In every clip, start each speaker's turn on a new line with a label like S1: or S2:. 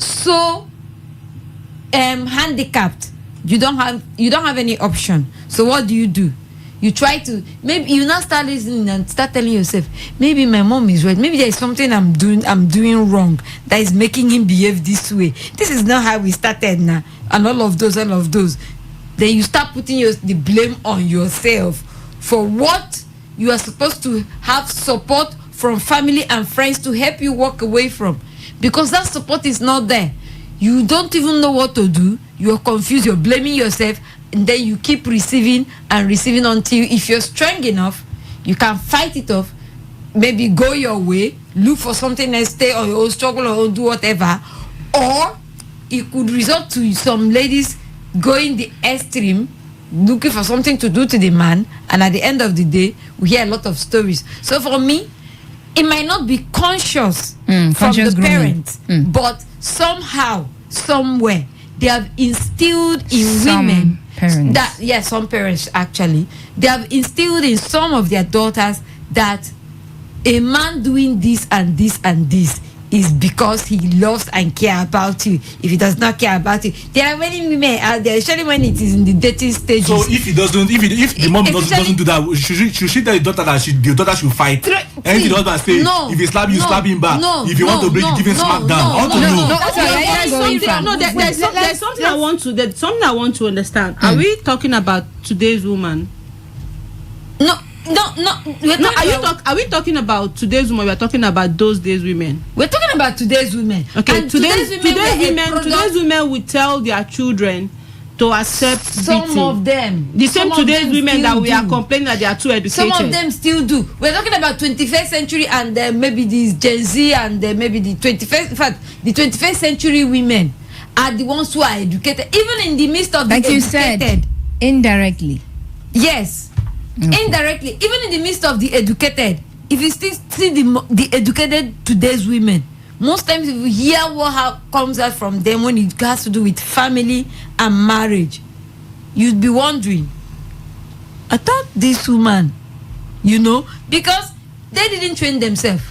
S1: so handicapped, you don't have any option. So what do? You try to, maybe you now start listening and start telling yourself, maybe my mom is right, maybe there is something I'm doing wrong that is making him behave this way. This is not how we started now, and all of those. Then you start putting the blame on yourself for what you are supposed to have support from family and friends to help you walk away from, because that support is not there. You don't even know what to do. You're confused. You're blaming yourself. And then you keep receiving until, if you're strong enough, you can fight it off, maybe go your way, look for something else, stay on your own, struggle or do whatever. Or it could result to some ladies going the extreme, looking for something to do to the man, and at the end of the day, we hear a lot of stories. So for me, it might not be conscious from the parents, but somehow, somewhere, they have instilled in women parents. Some parents actually, they have instilled in some of their daughters that a man doing this and this and this is because he loves and cares about you. If he does not care about you, there are many women out there, especially when it is in the dating stages.
S2: So if he doesn't, if the mom doesn't do that, should she tell the daughter that the daughter should fight? And the husband say, if he slap you, slap him back. If you want to break, give him smack down.
S3: There's something I want to understand. Are we talking about today's woman?
S1: No.
S3: Are we talking about today's women? We are talking about those days women.
S1: We're talking about today's women.
S3: Okay, and today's women will tell their children to accept
S1: some beating. Of them.
S3: The same today's women that we are complaining that they are too educated.
S1: Some of them still do. We're talking about 21st century and maybe these Gen Z and maybe the 21st. In fact, the 21st century women are the ones who are educated, even in the midst of
S4: like
S1: the
S4: you
S1: educated.
S4: Said, indirectly.
S1: Yes. Okay. Indirectly, even in the midst of the educated, if you still see the educated today's women, most times if you hear what comes out from them when it has to do with family and marriage, you'd be wondering, I thought this woman, because they didn't train themselves.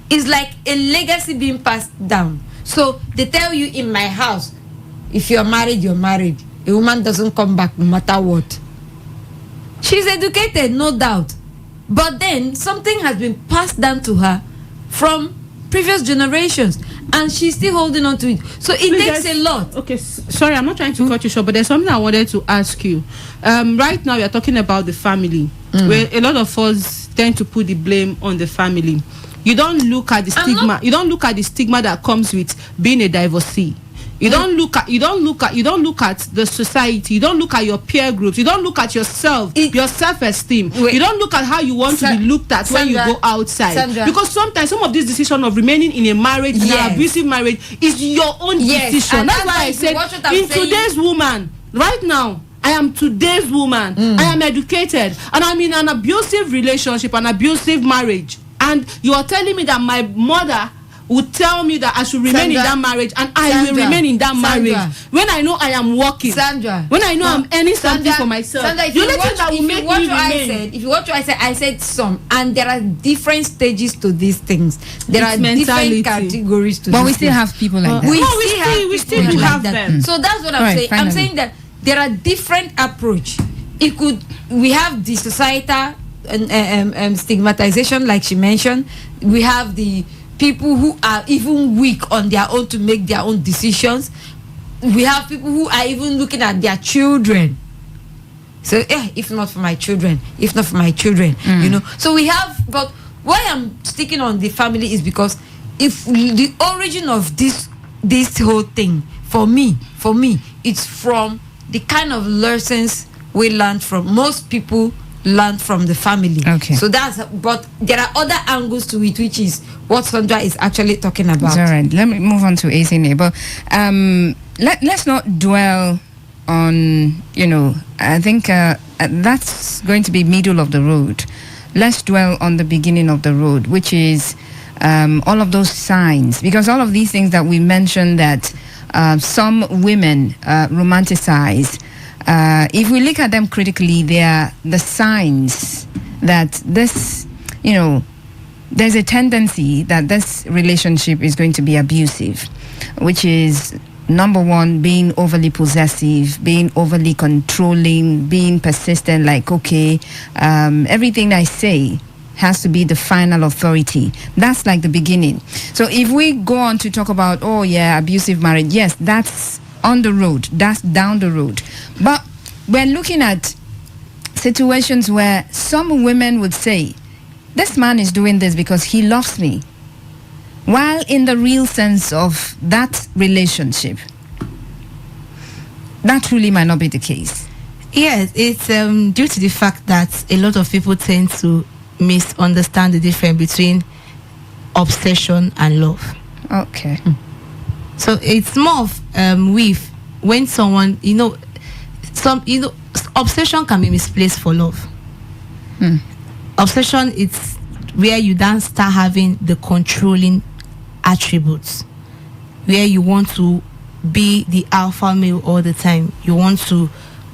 S1: It's like a legacy being passed down. So they tell you, in my house, if you're married, you're married. A woman doesn't come back no matter what. She's educated, no doubt. But then something has been passed down to her from previous generations, and she's still holding on to it. So it takes a lot.
S3: Okay, sorry, I'm not trying to cut you short, but there's something I wanted to ask you. Right now, we are talking about the family, where a lot of us tend to put the blame on the family. You don't look at the stigma. You don't look at the stigma that comes with being a divorcee. You don't look at the society. You don't look at your peer groups. You don't look at yourself, your self-esteem. You don't look at how you want to be looked at when you go outside. Because sometimes some of this decision of remaining in a marriage, in an abusive marriage, is your own decision. And that's why I said, today's woman, right now, I am today's woman. I am educated, and I'm in an abusive relationship, an abusive marriage. And you are telling me that my mother would tell me that I should remain in that marriage, and I will remain in that marriage when I know I am working, when I know I'm earning something for myself.
S1: If you watch what I said some, and there are different stages to these things. There are different categories to.
S4: But we still have people like that.
S1: We still do have them. So that's what I'm saying. I'm saying that there are different approach. We have the societal stigmatization, like she mentioned. We have the people who are even weak on their own to make their own decisions. We have people who are even looking at their children. So, if not for my children, So we have, but why I'm sticking on the family is because if the origin of this whole thing, for me, it's from the kind of lessons we learned from most people. Learn from the family.
S4: Okay.
S1: So but there are other angles to it, which is what Sandra is actually talking about.
S4: All right. Let me move on to AC Neighbor. Let's not dwell on, I think that's going to be middle of the road. Let's dwell on the beginning of the road, which is all of those signs, because all of these things that we mentioned that some women romanticize. If we look at them critically, they are the signs that this, there's a tendency that this relationship is going to be abusive. which is number one, being overly possessive, being overly controlling, being persistent, like, okay, everything I say has to be the final authority. That's like the beginning. So if we go on to talk about, oh yeah, abusive marriage, yes, that's on the road, that's down the road. But we're looking at situations where some women would say, this man is doing this because he loves me, while in the real sense of that relationship, that truly might not be the case.
S3: Yes, it's due to the fact that a lot of people tend to misunderstand the difference between obsession and love.
S4: Okay.
S3: So it's more of with when someone, obsession can be misplaced for love. Obsession, it's where you then start having the controlling attributes, where you want to be the alpha male all the time. You want to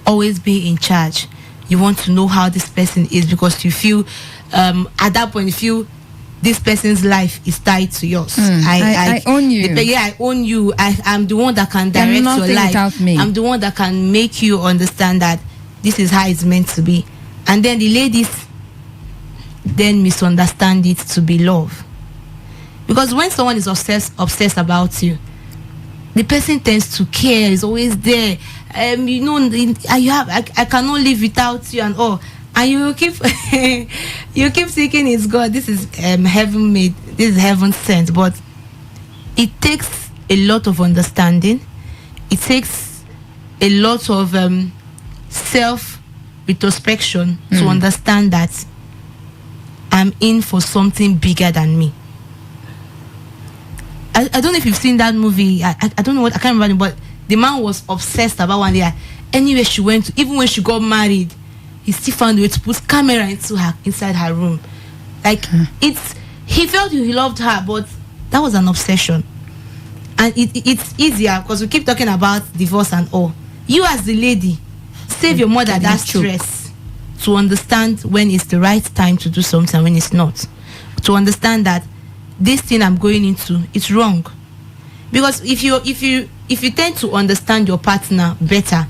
S3: always be in charge. You want to know how this person is, because you feel at that point you feel this person's life is tied to yours.
S4: I own you.
S3: I own you. I'm the one that can direct your life.
S4: Without me.
S3: I'm the one that can make you understand that this is how it's meant to be. And then the ladies then misunderstand it to be love. Because when someone is obsessed about you, the person tends to care, is always there. I cannot live without you and all. And you keep you keep thinking it's God. This is heaven made. This is heaven sent. But it takes a lot of understanding. It takes a lot of self retrospection to understand that I'm in for something bigger than me. I don't know if you've seen that movie. I don't know what, I can't remember, but the man was obsessed about one day. Anywhere she went to, even when she got married, he still found a way to put camera inside her room. Like he felt he loved her, but that was an obsession. And it's easier because we keep talking about divorce and all. You as the lady, save your mother that stress to understand when it's the right time to do something and when it's not. To understand that this thing I'm going into, it's wrong. Because if you tend to understand your partner better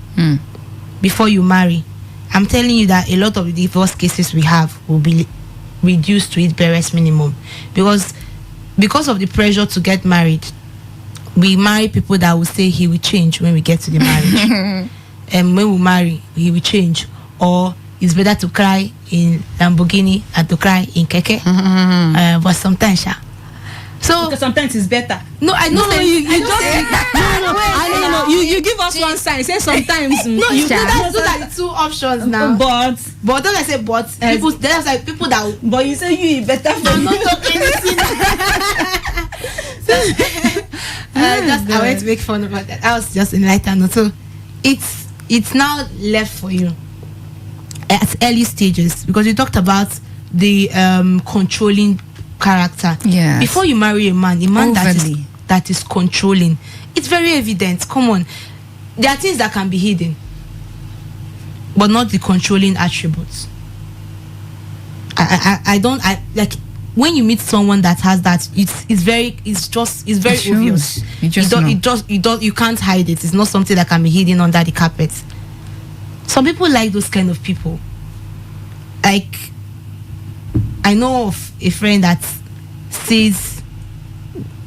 S3: before you marry, I'm telling you that a lot of the divorce cases we have will be reduced to its barest minimum. Because of the pressure to get married, we marry people that will say he will change when we get to the marriage. And when we marry, he will change. Or it's better to cry in Lamborghini than to cry in Keke. But sometimes, so
S5: because sometimes it's better.
S3: No, I know.
S5: You give us one sign. Say sometimes.
S3: No, those are the two options now. But don't I say but? There's like people that.
S5: But you say you better for
S3: I'm not talking anything. I went to make fun about that. I was just enlightened. So it's now left for you at early stages, because you talked about the controlling character.
S4: Yeah.
S3: Before you marry a man that is controlling, it's very evident. Come on, there are things that can be hidden, but not the controlling attributes. I don't like when you meet someone that has that. It's very obvious. You can't hide it. It's not something that can be hidden under the carpet. Some people like those kind of people. Like, I know of a friend that says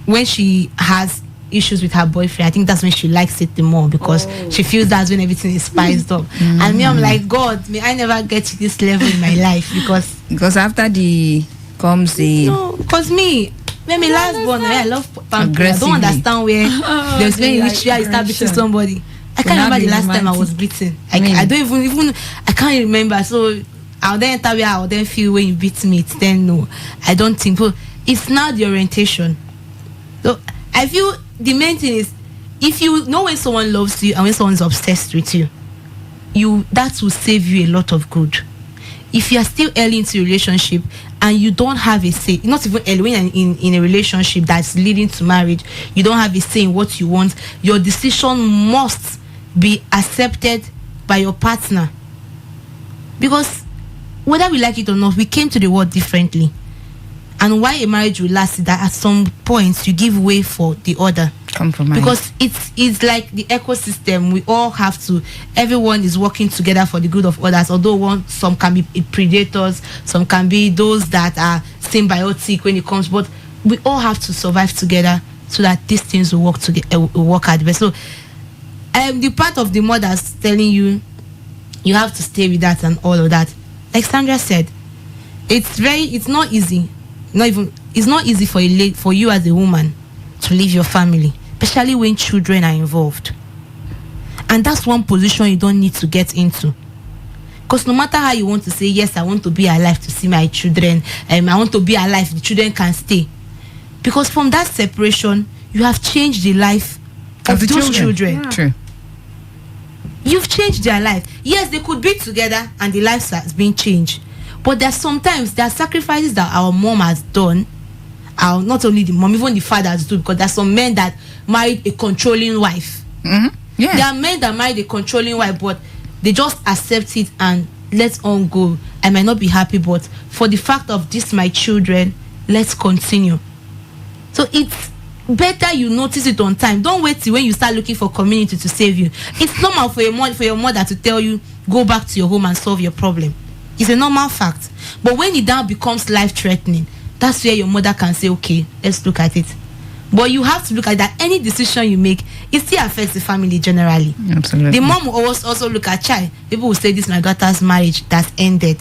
S3: when she has issues with her boyfriend, I think that's when she likes it the more, because she feels that's when everything is spiced up. And me, I'm like, God, may I never get to this level in my life, because
S4: after comes the
S3: because me last born, I love pampering. I don't understand where there's when you start beating somebody. I can't remember the last time I was beaten. I don't even I can't remember. So I'll then enter where I'll then feel when you beat me. It's then no, I don't think. But it's now the orientation. So I feel the main thing is, if you know when someone loves you and when someone's obsessed with you, that will save you a lot of good. If you are still early into a relationship and you don't have a say, not even early, when you're in a relationship that's leading to marriage, you don't have a say in what you want, your decision must be accepted by your partner. Because whether we like it or not, we came to the world differently. And why a marriage will last is that at some points you give way for the other.
S4: compromise,
S5: because it's like the ecosystem. We all have to, everyone is working together for the good of others, although some can be predators, some can be those that are symbiotic when it comes, but we all have to survive together so that these things will work together, will work out best. So the part of the mothers telling you have to stay with that and all of that, like Sandra said, it's not easy. It's not easy for you as a woman to leave your family, especially when children are involved. And that's one position you don't need to get into, because no matter how you want to say, yes, I want to be alive to see my children, I want to be alive, the children can stay, because from that separation you have changed the life of those children.
S4: Yeah. True.
S5: You've changed their life. Yes, they could be together and the lives has been changed, but there are sacrifices that our mom has done. Not only the mom, even the fathers do, because there's some men that married a controlling wife.
S4: Mm-hmm. Yeah.
S5: There are men that married a controlling wife, but they just accept it and let's on go. I might not be happy, but for the fact of this, my children, let's continue. So it's better you notice it on time. Don't wait till when you start looking for community to save you. It's normal for your mother to tell you, go back to your home and solve your problem. It's a normal fact. But when it now becomes life-threatening, that's where your mother can say, okay, let's look at it. But you have to look at that any decision you make, it still affects the family generally.
S4: Absolutely.
S5: The mom will also look at child. People will say, this is my daughter's marriage that's ended.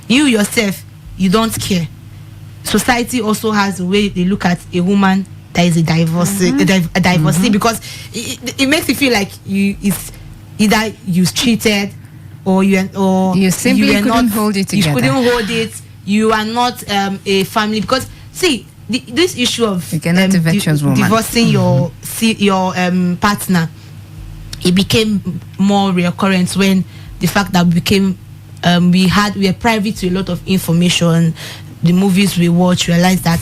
S5: You yourself, you don't care. Society also has a way they look at a woman that is a divorcee, because it makes you feel like it's either you cheated or
S4: you simply couldn't hold it together.
S5: You couldn't hold it. You are not a family, because see this issue of divorcing your partner, it became more recurrent when the fact that we are private to a lot of information. The movies we watch, realize that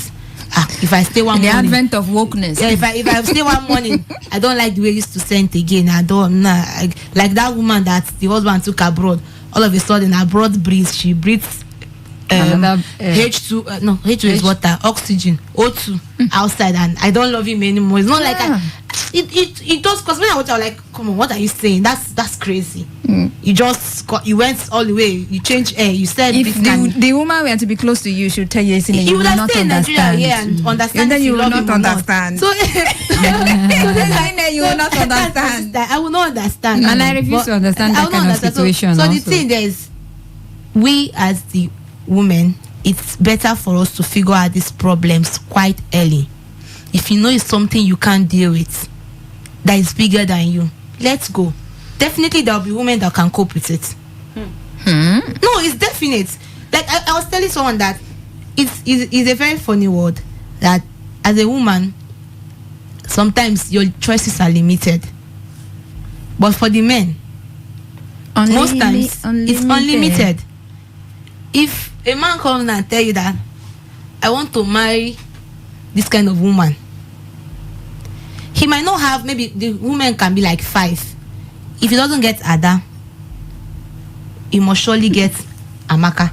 S5: if I stay one morning,
S4: the advent of wokeness.
S5: Yeah, if I stay one morning, I don't like the way I used to scent again. I don't like that woman that the husband took abroad. All of a sudden, abroad breathes. She breathes H2. H2 is water, oxygen, O2 outside, and I don't love him anymore. It's not like it does. Because when I watch, I'm like, come on, what are you saying? That's crazy. You went all the way. You changed air. You said
S4: if the woman were to be close to you, should tell you, you
S5: would
S4: not understand.
S5: And understand.
S4: And then you will not understand.
S5: So
S4: you will not understand.
S5: I will not understand.
S1: And I refuse to understand that kind of situation.
S5: So the thing is, we as the women, it's better for us to figure out these problems quite early. If you know it's something you can't deal with, that is bigger than you, let's go. Definitely there will be women that can cope with it. No, it's definite. Like I was telling someone that it's a very funny word, that as a woman sometimes your choices are limited, but for the men most times it's unlimited. If a man comes and tell you that I want to marry this kind of woman, he might not have, maybe the woman can be like 5. If he doesn't get Ada, he must surely get Amaka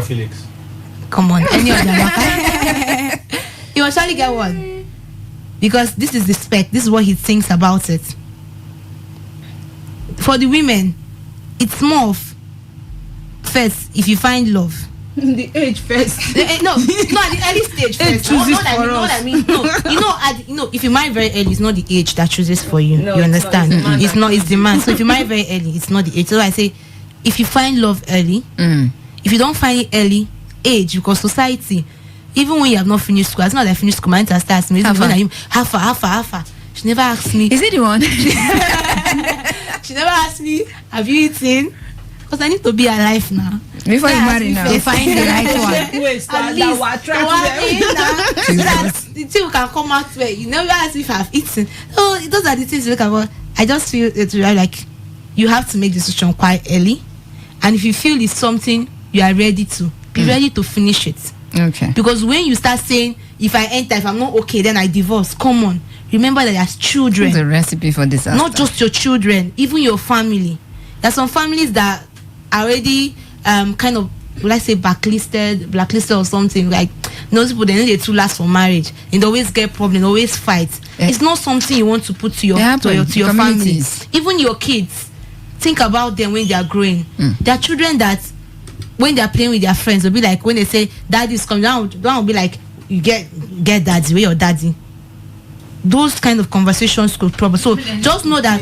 S2: Felix.
S5: Come on, any other Amaka. He must surely get one, because this is the spec. This is what he thinks about it. For the women, it's more of, first, if you find love,
S3: the age first.
S5: No, at the early stage first.
S3: Chooses
S5: What I mean. No, if you marry very early, it's not the age that chooses for you.
S3: No,
S5: you understand? It's the man. So if you marry very
S3: early,
S5: early, it's not the age. So I say, if you find love early, if you don't find it early, age, because society, even when you have not finished school, as soon as I finished school, my aunt starts me. How far? She never asked me.
S4: Is it the one?
S5: She never asked me, have you eaten? Because I need to be alive now.
S4: Before you marry now.
S5: They find the right one.
S3: Wait,
S5: At least the thing can come out where you never ask if I've eaten. So those are the things you look at. I just feel it's like you have to make decision quite early, and if you feel it's something you are ready to, be ready to finish it.
S4: Okay.
S5: Because when you start saying, if I'm not okay, then I divorce. Come on, remember that there's children.
S4: It's a recipe for disaster.
S5: Not just your children, even your family. There's some families that are already kind of, let's say, blacklisted or something. Like Those people, they know they too last for marriage. They always get problems, always fight. It's not something you want to put to your family. Even your kids, think about them when they are growing. There are children that when they are playing with their friends, will be like, when they say daddy's coming down, will be like, you get daddy, where your daddy. Those kind of conversations could probably. So just know that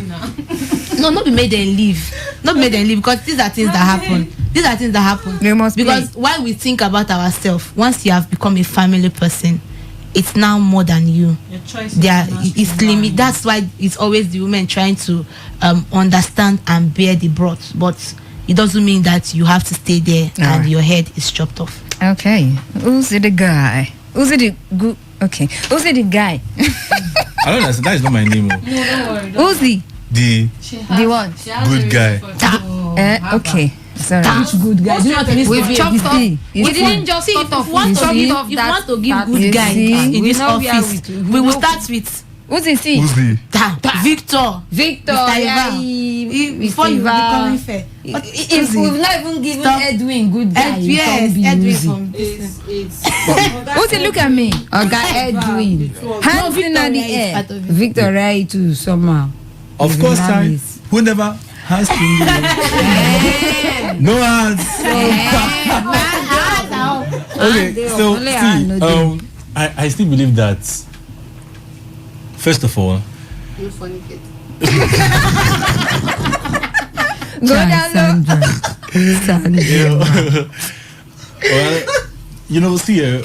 S5: not be made them leave. Not be made them leave, because these are things that happen. These are things that happen. Because while we think about ourselves, once you have become a family person, it's now more than you.
S3: Your choice
S5: is limit. That's why it's always the women trying to understand and bear the brunt. But it doesn't mean that you have to stay there and your head is chopped off.
S4: Okay. Who's the guy? Who's the good? Okay. Who's the guy?
S2: I don't know. That is not my name.
S4: Who's the one?
S2: Good guy.
S4: Okay. Sorry.
S1: Which good guy? We've chopped off. We didn't just cut off.
S5: If you want to give good guy in this office, we will start with.
S4: Who's the C?
S5: Victor. Before you become fair.
S1: If we've not even given Edwin good guy,
S5: Edwin.
S4: Who's it? Look at me.
S1: Okay, Edwin.
S4: Hands in the air.
S1: Victor right too somehow.
S2: Of course, who never has to me. No hands. Okay, so see, I still believe that. First of all,
S3: You funny kid.
S4: Go down low.
S2: Well, see,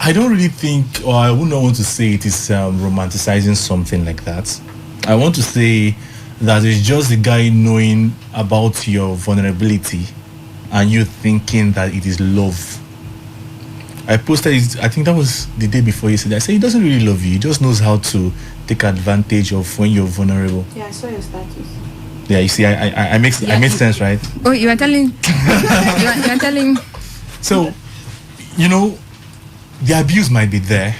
S2: I don't really think, or I would not want to say it is romanticizing something like that. I want to say that it's just the guy knowing about your vulnerability and you thinking that it is love. I posted it, I think that was the day before yesterday. I said he doesn't really love you. He just knows how to take advantage of when you're vulnerable.
S3: Yeah, I saw your status.
S2: Yeah, you see, I make sense, right?
S4: Oh, you are telling. you are telling.
S2: So, the abuse might be there.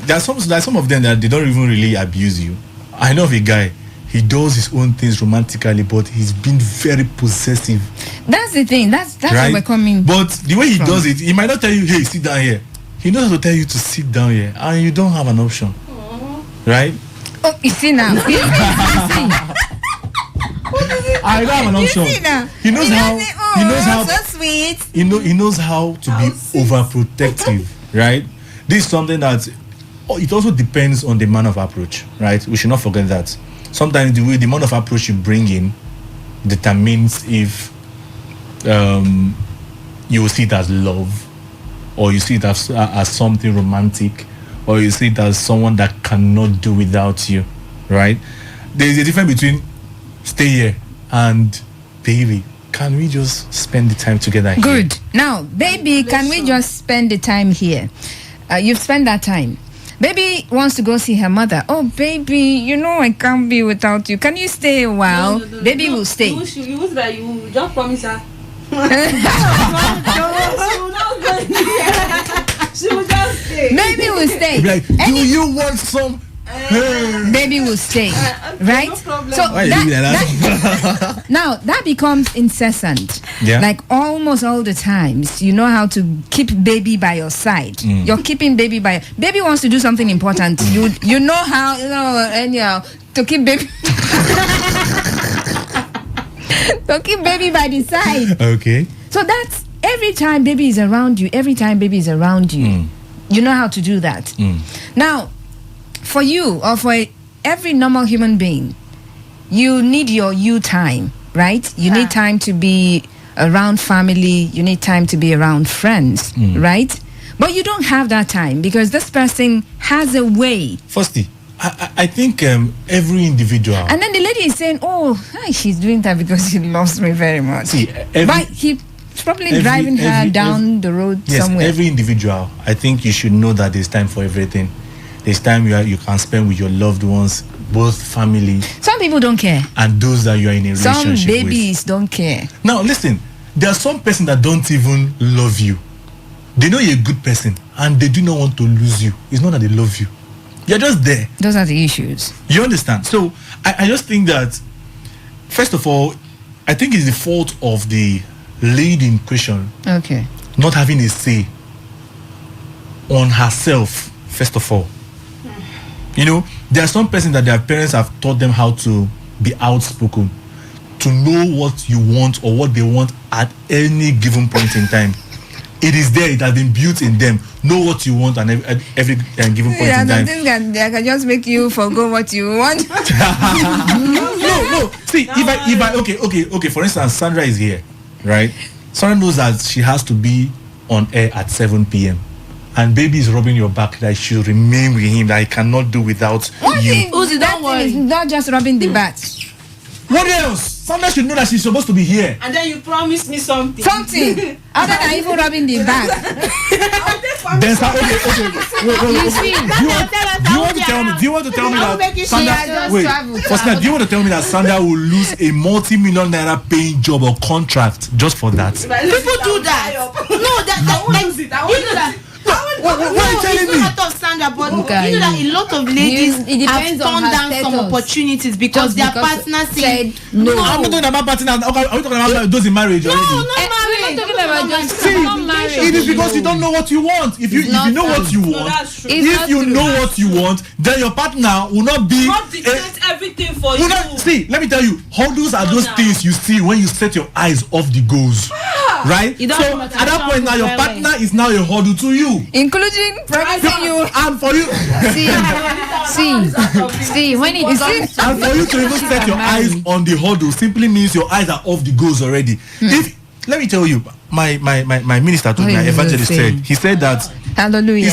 S2: There's some of them that they don't even really abuse you. I know of a guy. He does his own things romantically, but he's been very possessive.
S4: That's the thing. That's right? Where we're coming.
S2: But the way he does it, he might not tell you, "Hey, sit down here." He knows how to tell you to sit down here, and you don't have an option. Aww. Right?
S4: Oh, you see now.
S2: I don't have an option. He knows how. He knows how.
S4: So sweet.
S2: He knows how to be overprotective. Right? This is something that it also depends on the man of approach. Right? We should not forget that. Sometimes the amount of approach you bring in determines if you will see it as love, or you see it as something romantic, or you see it as someone that cannot do without you, right? There is a difference between stay here and baby, can we just spend the time together here?
S4: Good. Now, baby, can we just spend the time here? You've spent that time. Baby wants to go see her mother. Oh, baby, I can't be without you. Can you stay a while? No, baby will stay.
S3: You just promise her. She will just stay.
S4: Baby will stay.
S2: Like, do you want some?
S4: Baby will stay, right?
S3: No problem.
S4: So now that becomes incessant.
S2: Yeah.
S4: Like almost all the times, you know how to keep baby by your side. You're keeping baby by. Baby wants to do something important. You know how anyhow to keep baby. To keep baby by the side.
S2: Okay.
S4: So that's every time baby is around you. Every time baby is around you, you know how to do that. Now, for you or for every normal human being, you need your you time, right? You need time to be around family. You need time to be around friends, right? But you don't have that time because this person has a way.
S2: Firstly, I think every individual.
S4: And then the lady is saying, "Oh, she's doing that because she loves me very much."
S2: See,
S4: but he's probably driving her down the road somewhere.
S2: Yes, every individual. I think you should know that there's time for everything. There's time you can spend with your loved ones, both family.
S4: Some people don't care.
S2: And those that you are in a relationship with.
S4: Some babies don't care.
S2: Now, listen. There are some person that don't even love you. They know you're a good person, and they do not want to lose you. It's not that they love you. You're just there.
S4: Those are the issues.
S2: You understand? So, I just think that, first of all, I think it's the fault of the lady in question.
S4: Okay.
S2: Not having a say on herself, first of all. You know, there are some persons that their parents have taught them how to be outspoken, to know what you want or what they want at any given point in time. It is there, it has been built in them. Know what you want at every given point in time.
S4: That they can just make you forget what you want.
S2: No. See, if I okay. For instance, Sandra is here, right? Sandra knows that she has to be on air at 7 p.m. and baby is rubbing your back that she should remain with him, that I cannot do without you.
S5: Uzi, don't worry.
S4: It's not just rubbing the back.
S2: What else? Sandra should know that she's supposed to be here.
S3: And then you promised me something.
S4: Something other than even rubbing the back.
S2: Then okay. Wait. Do you want to tell me that Sandra? Wait, first, do you want to tell me that Sandra will lose a multi-million naira paying job or contract just for that?
S5: People do that. No,
S2: What are you telling me?
S5: Not of Sandra, but
S4: Okay.
S5: you know that a lot of ladies
S1: It depends
S5: have
S1: on
S5: turned
S1: her
S5: down some
S1: status.
S5: opportunities because
S1: Just
S5: their
S1: because
S5: partner said
S1: no.
S2: I'm not talking about partner. Are we talking about those in marriage already?
S5: no,
S1: We're not talking about just
S2: See,
S1: not marriage.
S2: it is because you don't know what you want. If you
S1: not
S2: know what you want,
S3: that's true.
S1: It's
S2: if
S1: not
S2: you
S1: true.
S2: know what you want, then your partner will not be.
S3: God dictates everything for
S2: will
S3: you.
S2: not, see, let me tell you, hurdles are those
S3: now.
S2: things you see when you set your eyes off the goals, right?
S5: You don't
S2: So
S5: have
S2: at that point now, your partner is now a hurdle to you,
S4: Including promising you.
S2: and for you,
S1: See, when it comes
S2: and for you to even set your eyes on the hurdle simply means your eyes are off the goals already. If let me tell you, my minister told me, my evangelist said, he said that.
S4: Hallelujah.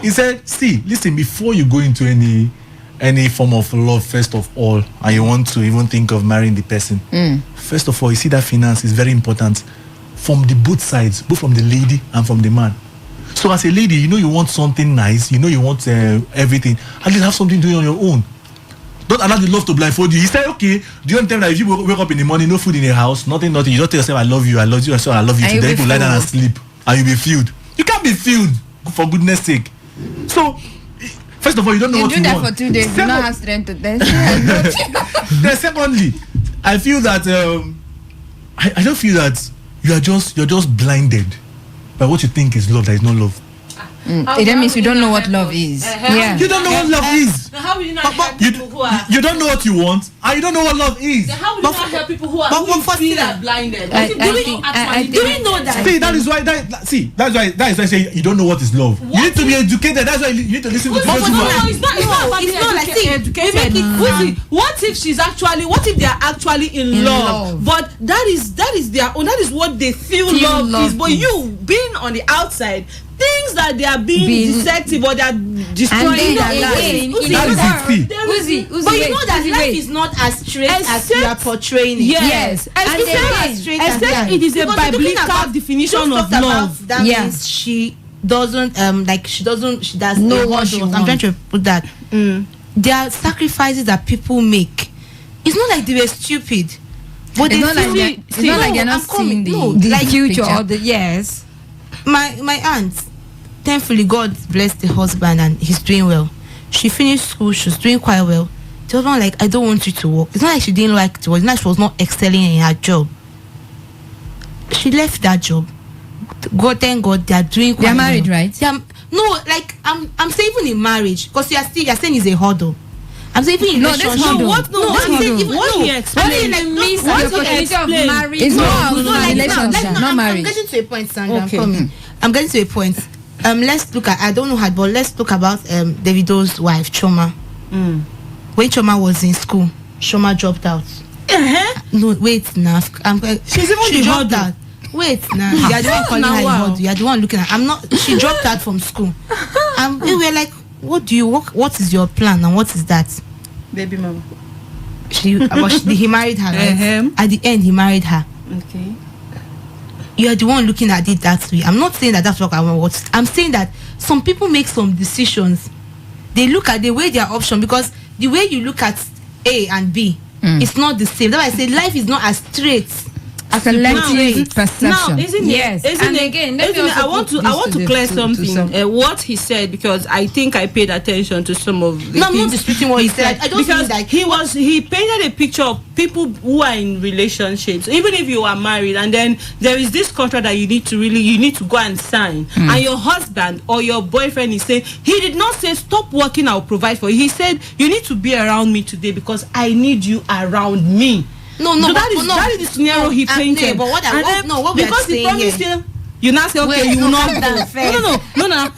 S2: He said, see, listen, before you go into any form of love, first of all, and you want to even think of marrying the person, first of all, you see that finance is very important from the both sides, both from the lady and from the man. So as a lady, you know you want something nice, you know you want everything, at least have something doing on your own. Don't allow the love to blindfold you. He said, okay, do you want to tell me that if you wake up in the morning, no food in the house, nothing, you just tell yourself, I love you, and so I love you
S4: And
S2: too.
S4: you'll
S2: Then
S4: be
S2: you lie down and
S4: filled.
S2: sleep, and you'll be filled. You can't be filled, for goodness sake. So, first of all, you don't know
S4: You
S2: what
S4: do
S2: you
S4: that
S2: want.
S4: for 2 days. You
S2: Second-
S4: don't have strength to test.
S2: Then secondly, I feel that I don't feel that you're just blinded by what you think is love that is not love.
S4: That means you don't know what love is. Yeah.
S2: You don't know what love is.
S3: Now how will you not help
S2: You,
S3: people who are?
S2: you don't know what you want, and you don't know what love is.
S3: Then how will you not help people who are
S5: but
S3: who
S5: for
S3: feel
S5: Stella,
S3: are blinded?
S4: I
S3: Do we
S4: think-
S3: actually
S5: do we know that?
S2: See, that is why that is why I say you don't know what is love. You need to be educated. That's why you need to listen to
S3: But
S2: people.
S3: no, it's not about
S5: it's
S3: being
S5: not like, see,
S3: educated. What if what if they are actually in love? But that is their own. That is what they feel love
S1: love
S3: is. But
S1: is.
S3: you being on the outside, things that they are being deceptive or they are destroying
S1: then
S3: their lives.
S1: again,
S3: Uzi,
S1: in
S2: That is it, see.
S1: Uzi,
S5: but you know that life
S1: wait.
S5: is not as straight as
S3: Except-
S5: you are portraying it.
S1: Yes. And
S5: And
S1: then
S5: as straight as
S3: except
S5: that.
S3: it is a
S5: Because we're talking
S3: biblical
S5: about-
S3: definition
S5: just
S3: of
S5: talked
S3: love.
S5: about that
S1: Yeah.
S5: means she doesn't she does
S1: Know
S5: a
S1: what she
S5: hurdle. I'm trying to put that. There are sacrifices that people make. It's not like they were stupid, but
S4: It's
S5: they
S4: not like
S5: feel
S4: they're- it's not like they're not
S5: I'm coming.
S4: seeing
S5: No,
S4: the
S5: like
S1: future
S4: picture.
S1: or the yes.
S5: my aunt, thankfully God blessed the husband and he's doing well. She finished school, she's doing quite well. The husband like, I don't want you to work. It's not like she didn't like to work. It's not like she was not excelling in her job. She left that job. God, thank God, they are doing quite
S4: They're married,
S5: well.
S4: right?
S5: They are, no, like I'm saying even in marriage, because you're saying it's a hurdle. I'm saying even in
S4: No, this
S5: relationship.
S4: hurdle.
S3: What? No,
S5: No,
S3: what
S5: I'm saying
S3: hurdle?
S5: even
S3: What
S5: no.
S3: he
S5: I'm
S3: explained?
S5: saying like
S1: Means
S5: no,
S1: the
S3: what he
S1: opportunity of
S3: explained?
S1: marriage.
S4: It's more
S5: no,
S4: of
S5: like
S4: relationship, not
S5: I'm
S4: marriage.
S5: getting to a point, Sandra.
S3: Okay.
S5: I'm coming. I'm getting to a point. Let's look at, I don't know how, but let's talk about Davido's wife, Choma. When Choma was in school, Choma dropped out. No, wait, now.
S3: She's even
S5: She
S3: the
S5: dropped
S3: hurdle.
S5: out. Wait, now. You're the one calling
S3: Now,
S5: her a
S3: wow.
S5: hurdle. You're the one looking at. I'm not. She dropped out from school. We were like, what is your plan and what is that?
S3: Baby mama.
S5: He married her, right?
S3: Uh-huh.
S5: At the end, he married her.
S3: Okay.
S5: You are the one looking at it that way. I'm not saying that that's what I want. I'm saying that some people make some decisions. They look at the way their option, because the way you look at A and B, it's not the same. That's why I say life is not as straight
S4: Selective perception.
S3: Now, isn't
S1: Yes.
S3: it? Isn't
S1: And
S3: it,
S1: again, let me
S3: isn't it,
S1: also
S3: I want
S1: put
S3: to. I
S1: this
S3: want
S1: to
S3: to
S1: the-
S3: clear
S1: to
S3: something.
S1: some-
S3: What he said, because I think I paid attention to some of the
S5: No, I'm not
S3: things
S5: disputing what he said. I just
S3: because
S5: mean that
S3: he painted a picture of people who are in relationships. Even if you are married, and then there is this contract that you need to go and sign, and your husband or your boyfriend is saying, he did not say stop working, I'll provide for you. He said you need to be around me today because I need you around me.
S5: No,
S3: So
S5: but-
S3: that is the scenario he painted.
S5: But what we are
S3: because he
S5: saying
S3: promised
S5: here.
S3: you. You now say, okay,
S1: Wait,
S3: you will
S1: no,
S3: not
S1: calm
S3: go.
S1: down first.
S3: No.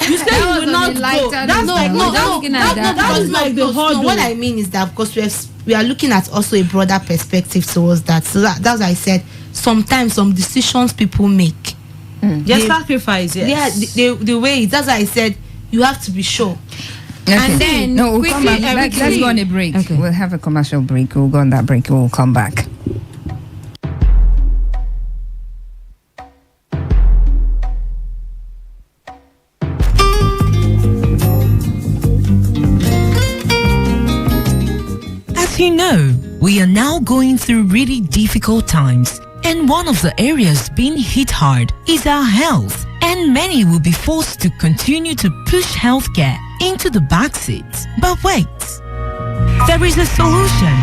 S3: You say
S1: That
S3: you
S1: was
S3: will
S1: on
S3: not
S1: a
S3: go.
S1: lighter
S3: That's
S1: note.
S3: like
S1: No, looking at that.
S3: that is like the hurdle.
S5: What I mean is that because we are looking at also a broader perspective towards that. So that's why I said sometimes some decisions people make.
S3: Yes, sacrifice. Yes.
S5: Yeah, the way that's why I said you have to be sure.
S4: Okay.
S1: And then
S4: no, we'll come
S1: quickly,
S4: back. Let's go on a break.
S1: Okay.
S4: We'll have a commercial break. We'll go on that break. We'll come back.
S6: As you know, we are now going through really difficult times, and one of the areas being hit hard is our health, and many will be forced to continue to push healthcare into the backseat. But wait, there is a solution.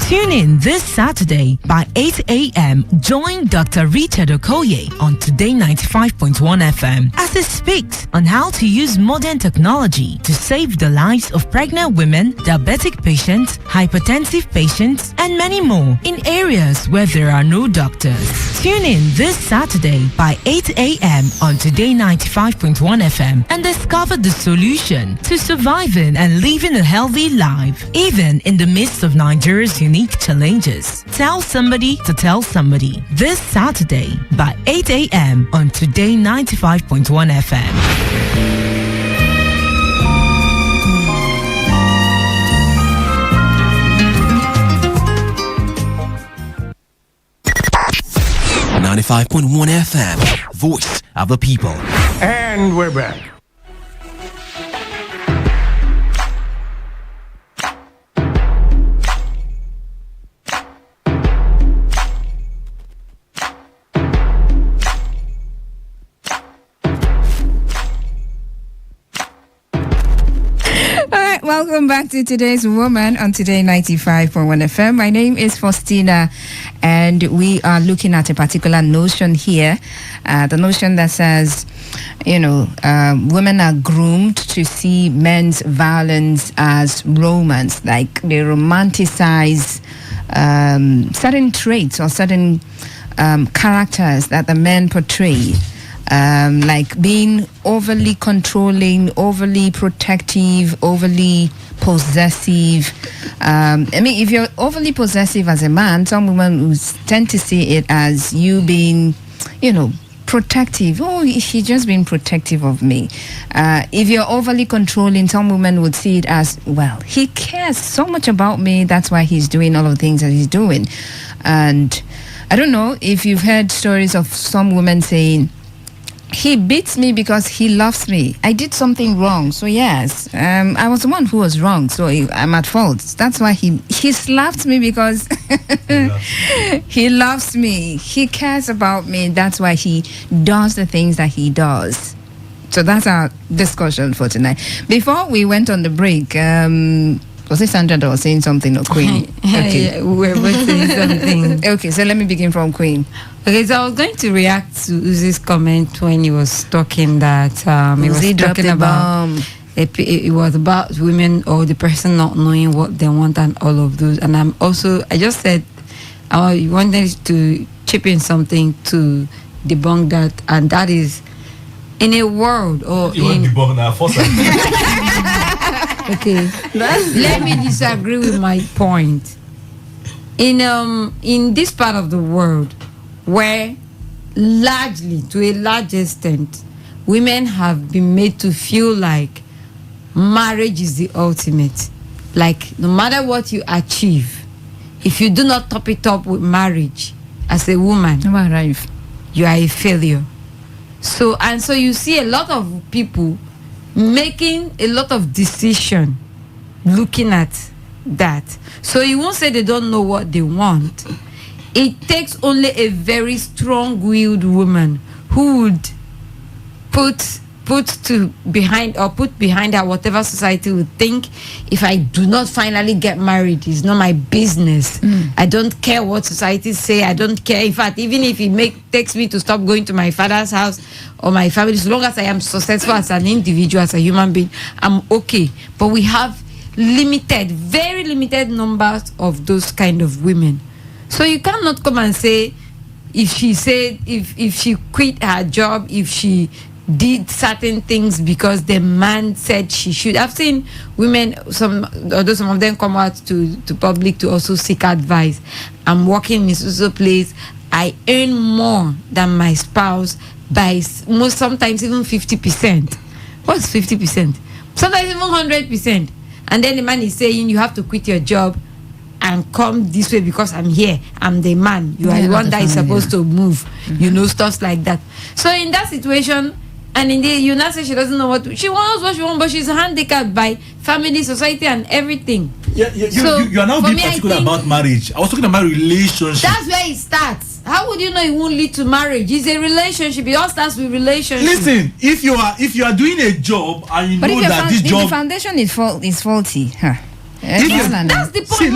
S6: Tune in this Saturday by 8 a.m. Join Dr. Richard Okoye on Today 95.1 FM as he speaks on how to use modern technology to save the lives of pregnant women, diabetic patients, hypertensive patients, and many more in areas where there are no doctors. Tune in this Saturday by 8 a.m. on Today 95.1 FM and discover the solution to surviving and living a healthy life, even in the midst of Nigeria's unique challenges. Tell somebody to tell somebody this Saturday by 8 a.m. on Today 95.1 FM.
S7: 95.1 FM, voice of the people.
S8: And we're back.
S4: All right, welcome back to today's Woman on Today 95.1 FM. My name is Faustina, and we are looking at a particular notion here. The notion that says, women are groomed to see men's violence as romance, like they romanticize certain traits or certain characters that the men portray. Like being overly controlling, overly protective, overly possessive. If you're overly possessive as a man, some women would tend to see it as you being, protective. Oh, he's just being protective of me. If you're overly controlling, some women would see it as, well, he cares so much about me, that's why he's doing all of the things that he's doing. And I don't know if you've heard stories of some women saying, he beats me because he loves me. I did something wrong. So yes, I was the one who was wrong. So I'm at fault. That's why he slapped me, because he loves me. He cares about me. That's why he does the things that he does. So that's our discussion for tonight. Before we went on the break, was it Sandra that was saying something, or Queen?
S1: Okay. Yeah, we were both saying something.
S4: Okay, so let me begin from Queen.
S1: Okay, so I was going to react to Uzi's comment when he was talking that he was
S4: Uzi dropped
S1: talking
S4: the
S1: about
S4: bomb.
S1: it was about women or the person not knowing what they want and all of those. And I just said I wanted to chip in something to debunk that, and that is in a world or
S2: You want
S1: in
S2: the bug now? First,
S1: okay. Let me disagree with my point. In this part of the world, where largely, to a large extent, women have been made to feel like marriage is the ultimate. Like, no matter what you achieve, if you do not top it up with marriage as a woman, you are a failure. So you see a lot of people making a lot of decision looking at that. So you won't say they don't know what they want. It takes only a very strong-willed woman who would put behind her whatever society would think. If I do not finally get married, it's not my business. I don't care what society say. I don't care. In fact, even if it takes me to stop going to my father's house or my family, as long as I am successful as an individual, as a human being, I'm okay. But we have very limited numbers of those kind of women. So you cannot come and say, if she quit her job, if she did certain things because the man said she should. I've seen women, although some of them come out to public to also seek advice. I'm working in social place. I earn more than my spouse by sometimes even 50%. What's 50%? Sometimes even 100%. And then the man is saying you have to quit your job and come this way because I'm here. I'm the man. You are the one that is supposed to move. You know, stuff like that. So in that situation, and indeed, you now say she doesn't know she wants what she wants, but she's handicapped by family, society, and everything.
S2: You are now being particular about marriage. I was talking about relationship.
S1: That's where it starts. How would you know it won't lead to marriage? It's a relationship. It all starts with relationship.
S2: Listen, if you are doing a job and you know that this job,
S4: the foundation is faulty. Huh.
S1: That's the point.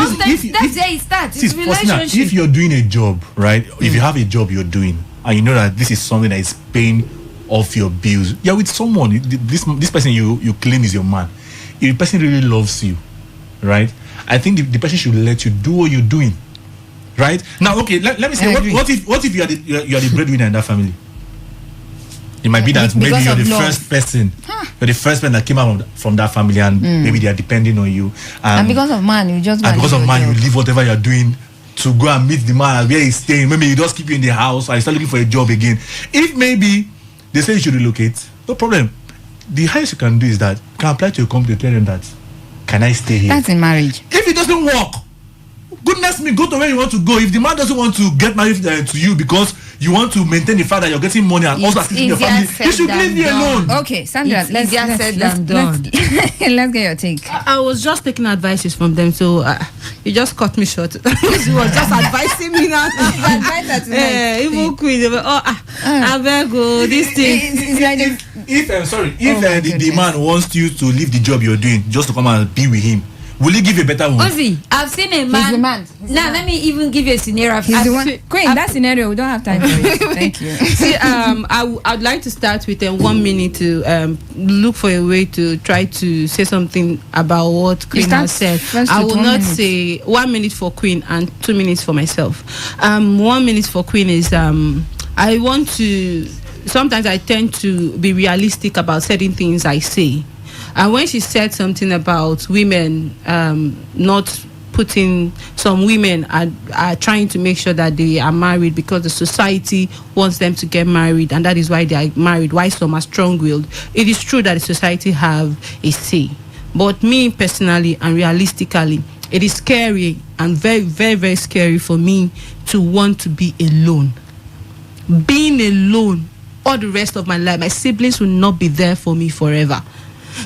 S1: That's where it starts. It's relationship.
S2: If you're doing a job, right? If you have a job you're doing and you know that this is something that is paying off your bills, you're with someone. This person you claim is your man. If the person really loves you, right? I think the person should let you do what you're doing, right? Now, okay, let me say, what if you are the breadwinner in that family? It might be that maybe you're the first person. You're the first person that came out from that family, and maybe they are depending on you.
S4: And because of man, you just
S2: you leave whatever you're doing to go and meet the man where he's staying. Maybe he just keep you in the house, or you start looking for a job again. If maybe they say you should relocate, no problem. The highest you can do is that you can apply to your company to tell them that, can I stay here?
S4: That's in marriage.
S2: If it doesn't work, goodness me, go to where you want to go. If the man doesn't want to get married to you because you want to maintain the fact that you're getting money and also assisting your family, you should leave me alone.
S4: Okay, Sandra, let's get your take.
S3: I was just taking advices from them, so you just cut me short. She was just advising me now. Even queen, I beg this thing.
S2: If the man wants you to leave the job you're doing just to come and be with him, will he give you a better one?
S1: Ozzy, I've seen a man.
S4: He's the man.
S1: Now, let me even give you a scenario.
S4: He's the one. Queen, that scenario, we don't have time for it. Thank you.
S3: See, I'd like to start with 1 minute to look for a way to try to say something about what Queen has said. I will not say 1 minute for Queen and 2 minutes for myself. 1 minute for Queen is I want to. Sometimes I tend to be realistic about certain things I say. And when she said something about women not putting, some women are trying to make sure that they are married because the society wants them to get married, and that is why they are married, why some are strong-willed. It is true that the society have a say. But me personally and realistically, it is scary and very, very, very scary for me to want to be alone. Being alone all the rest of my life, my siblings will not be there for me forever.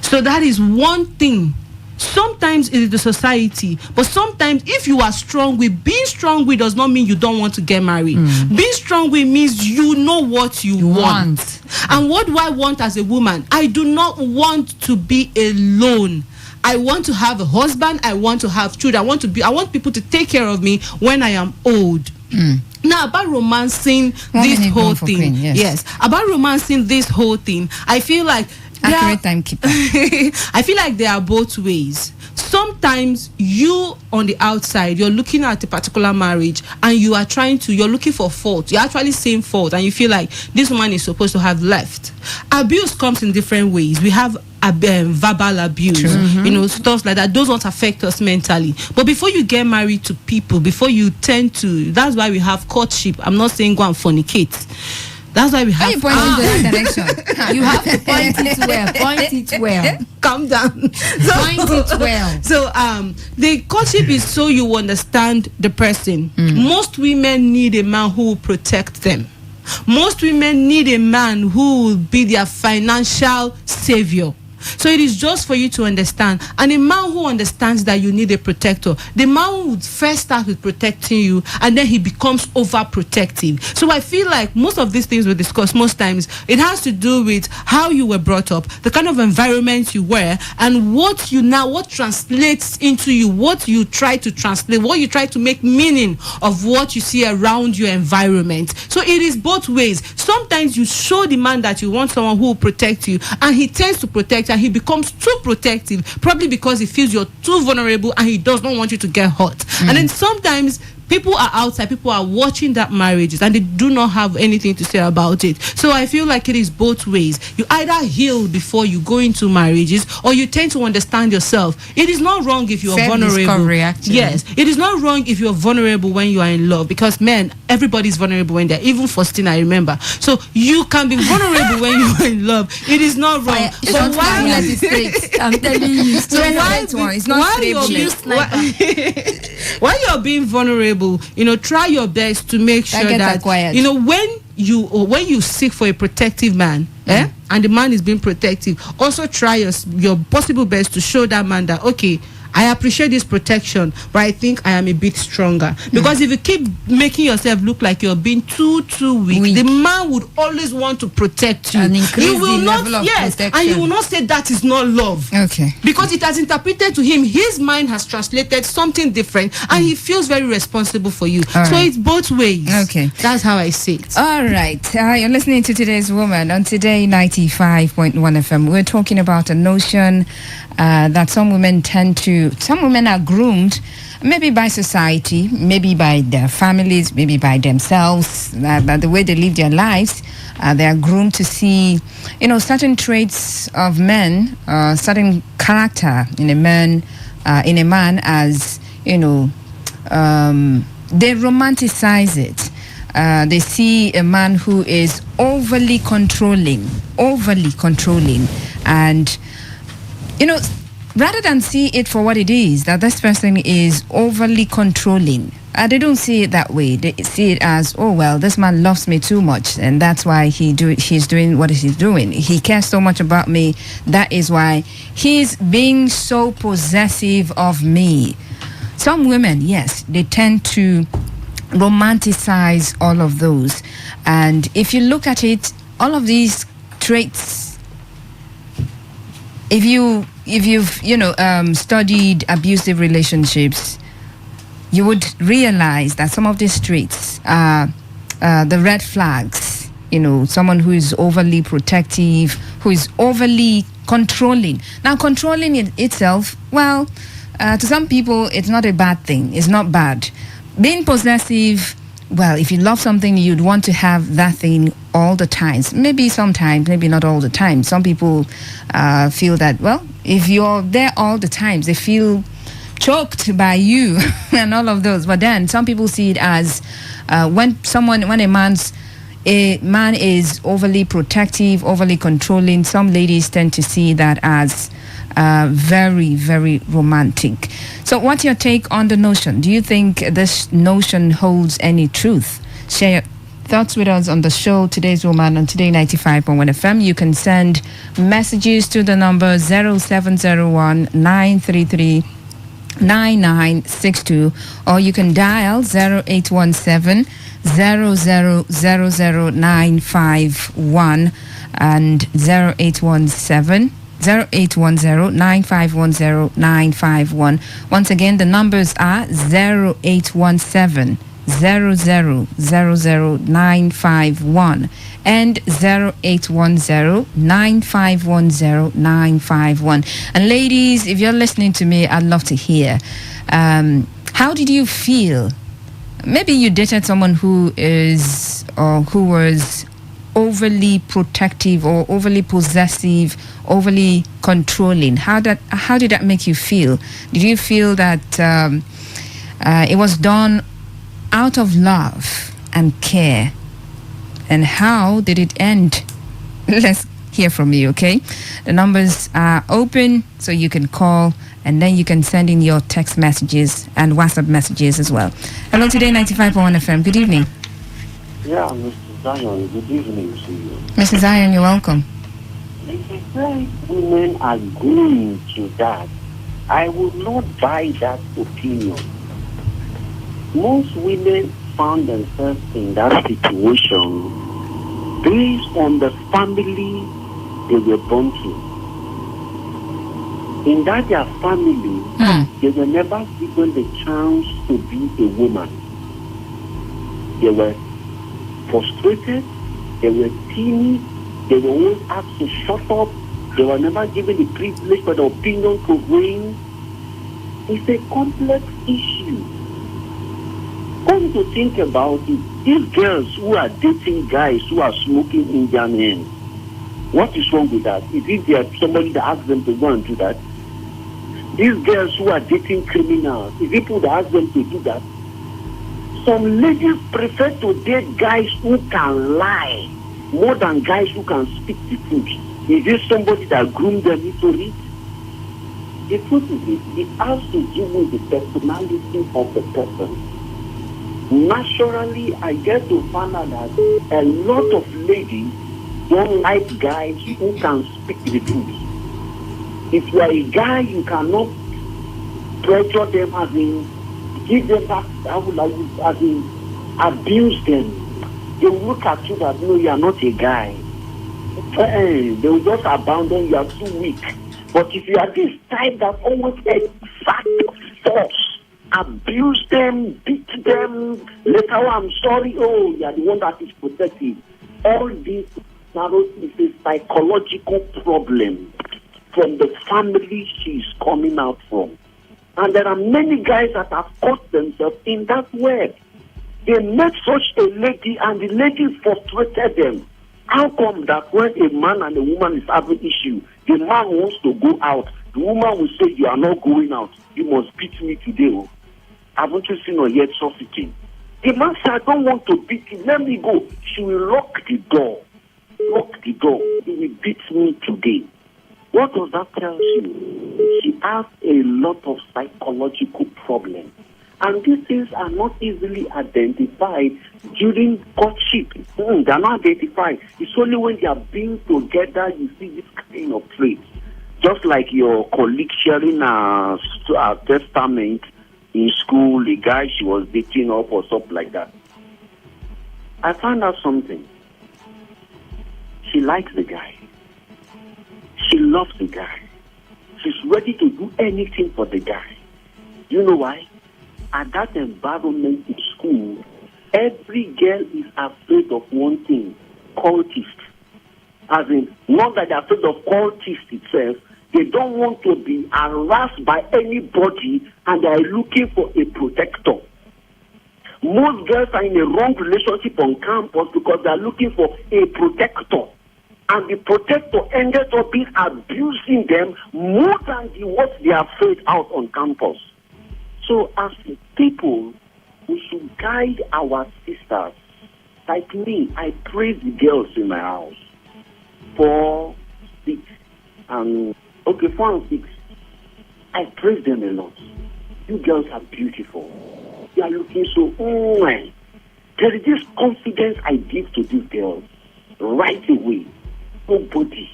S3: So that is one thing. Sometimes it is the society, but sometimes if you are strong-willed, being strong-willed does not mean you don't want to get married. Being strong-willed means you know what you want. And what do I want as a woman? I do not want to be alone. I want to have a husband. I want to have children. I want people to take care of me when I am old. Now, about romancing this whole thing.
S4: Queen, yes.
S3: About romancing this whole thing, I feel like
S4: accurate timekeeper.
S3: I feel like there are both ways. Sometimes you on the outside, you're looking at a particular marriage and you're looking for fault. You're actually seeing fault, and you feel like this woman is supposed to have left. Abuse comes in different ways. We have verbal abuse, stuff like that. Those ones affect us mentally. But before you get married to people, before you tend to, that's why we have courtship. I'm not saying go and fornicate. That's why we have.
S4: Why you pointing in that direction?
S1: You have to point it well. Point it well.
S3: Calm down.
S1: Point it well.
S3: So the courtship is so you understand the person. Most women need a man who will protect them. Most women need a man who will be their financial savior. So it is just for you to understand. And a man who understands that you need a protector, the man would first start with protecting you, and then he becomes overprotective. So I feel like most of these things we discuss, most times, it has to do with how you were brought up, the kind of environment you were, and what translates into you, what you try to translate, what you try to make meaning of what you see around your environment. So it is both ways. Sometimes you show the man that you want someone who will protect you, and he tends to protect, and he becomes too protective, probably because he feels you're too vulnerable and he does not want you to get hurt. And then sometimes people are outside, people are watching that marriages, and they do not have anything to say about it. So I feel like it is both ways. You either heal before you go into marriages, or you tend to understand yourself. It is not wrong if you are vulnerable. Yes, it is not wrong if you are vulnerable when you are in love, because men, everybody is vulnerable when they're, even Faustina, I remember. So you can be vulnerable when you are in love. It is not wrong.
S1: So why I'm telling you,
S3: so while you're being vulnerable, try your best to make sure that when you seek for a protective man, and the man is being protective, also try your possible best to show that man that, okay, I appreciate this protection, but I think I am a bit stronger. Because if you keep making yourself look like you're being too weak, the man would always want to protect you.
S1: And increase
S3: you will
S1: the
S3: not,
S1: level of protection.
S3: And you will not say that is not love.
S4: Okay.
S3: Because it has interpreted to him, his mind has translated something different, and he feels very responsible for you.
S4: All
S3: so
S4: right.
S3: it's both ways.
S4: Okay.
S3: That's how I see it.
S4: All right. You're listening to Today's Woman on Today 95.1 FM. We're talking about a notion that some women are groomed, maybe by society, maybe by their families, maybe by themselves, by the way they live their lives. They are groomed to see, certain traits of men, certain character in a man, as, they romanticize it. They see a man who is overly controlling, and rather than see it for what it is, that this person is overly controlling, they don't see it that way. They see it as, oh well, this man loves me too much, and that's why he's doing what he's doing. He cares so much about me, that is why he's being so possessive of me. Some women, yes, they tend to romanticize all of those, and if you look at it, all of these traits, if you've studied abusive relationships, you would realize that some of these traits are the red flags. Someone who is overly protective, who is overly controlling. Now, controlling itself, well, to some people, it's not a bad thing. It's not bad. Being possessive, well, if you love something, you'd want to have that thing all the time. Maybe sometimes, maybe not all the time. Some people feel that, well, if you're there all the time, they feel choked by you and all of those. But then some people see it as when a man is overly protective, overly controlling, some ladies tend to see that as very, very romantic. So what's your take on the notion? Do you think this notion holds any truth? Share your thoughts with us on the show, Today's Woman on Today 95.1 FM. You can send messages to the number 0701 933 9962, or you can dial 0817 0000951 and 0810 0810-9510-951. Once again, the numbers are 0817 0000951 and 0810-9510-951. And ladies, if you're listening to me, I'd love to hear. How did you feel? Maybe you dated someone who was overly protective or overly possessive, overly controlling. How did that make you feel? Did you feel that it was done out of love and care? And how did it end? Let's hear from you, okay? The numbers are open, so you can call, and then you can send in your text messages and WhatsApp messages as well. Hello, Today 95.1 FM. Good evening.
S9: Yeah, Mr. Zion, good evening to you.
S4: Mrs. Zion, you're welcome.
S9: Like women are going to that. I will not buy that opinion. Most women found themselves in that situation based on the family they were born to. In that their family, they were never given the chance to be a woman. They were frustrated, they were timid, they were always asked to shut up, they were never given the privilege for the opinion to reign. It's a complex issue. Come to think about it, these girls who are dating guys who are smoking Indian hemp, what is wrong with that? Is it there somebody that asks them to go and do that? These girls who are dating criminals, is it people that ask them to do that? Some ladies prefer to date guys who can lie more than guys who can speak the truth. Is this somebody that groomed them into it? The truth is it has to do with the personality of the person. Naturally, I get to find out that a lot of ladies don't like guys who can speak the truth. If you are a guy, you cannot pressure them as in give them back, as in abuse them. They will look at you that no, you are not a guy. They will just abandon you, you are too weak. But if you are this type that always exact force, abuse them, beat them, later I'm sorry, oh, you are the one that is protected. All this is a psychological problem from the family she's coming out from. And there are many guys that have caught themselves in that web. They met such a lady and the lady frustrated them. How come that when a man and a woman is having issue, the man wants to go out, the woman will say, you are not going out, you must beat me today. Oh. Haven't you seen her yet suffocating? The man said, I don't want to beat you, let me go. She will lock the door. Lock the door. He will beat me today. What does that tell you? She has a lot of psychological problems. And these things are not easily identified during courtship. They are not identified. It's only when they are being together you see this kind of traits. Just like your colleague sharing a testament in school, the guy she was dating up or something like that. I found out something. She likes the guy. She loves the guy. She's ready to do anything for the guy. You know why? At that environment in school, every girl is afraid of one thing, cultist. As in, not that they're afraid of cultist itself, they don't want to be harassed by anybody and they're looking for a protector. Most girls are in a wrong relationship on campus because they're looking for a protector. And the protector ended up being abusing them more than what they are afraid out on campus. So as people, we should guide our sisters. Like me, I praise the girls in my house. 4, 6, and 4 and 6. I praise them a lot. You girls are beautiful. You are looking so, there is this confidence I give to these girls right away. Nobody,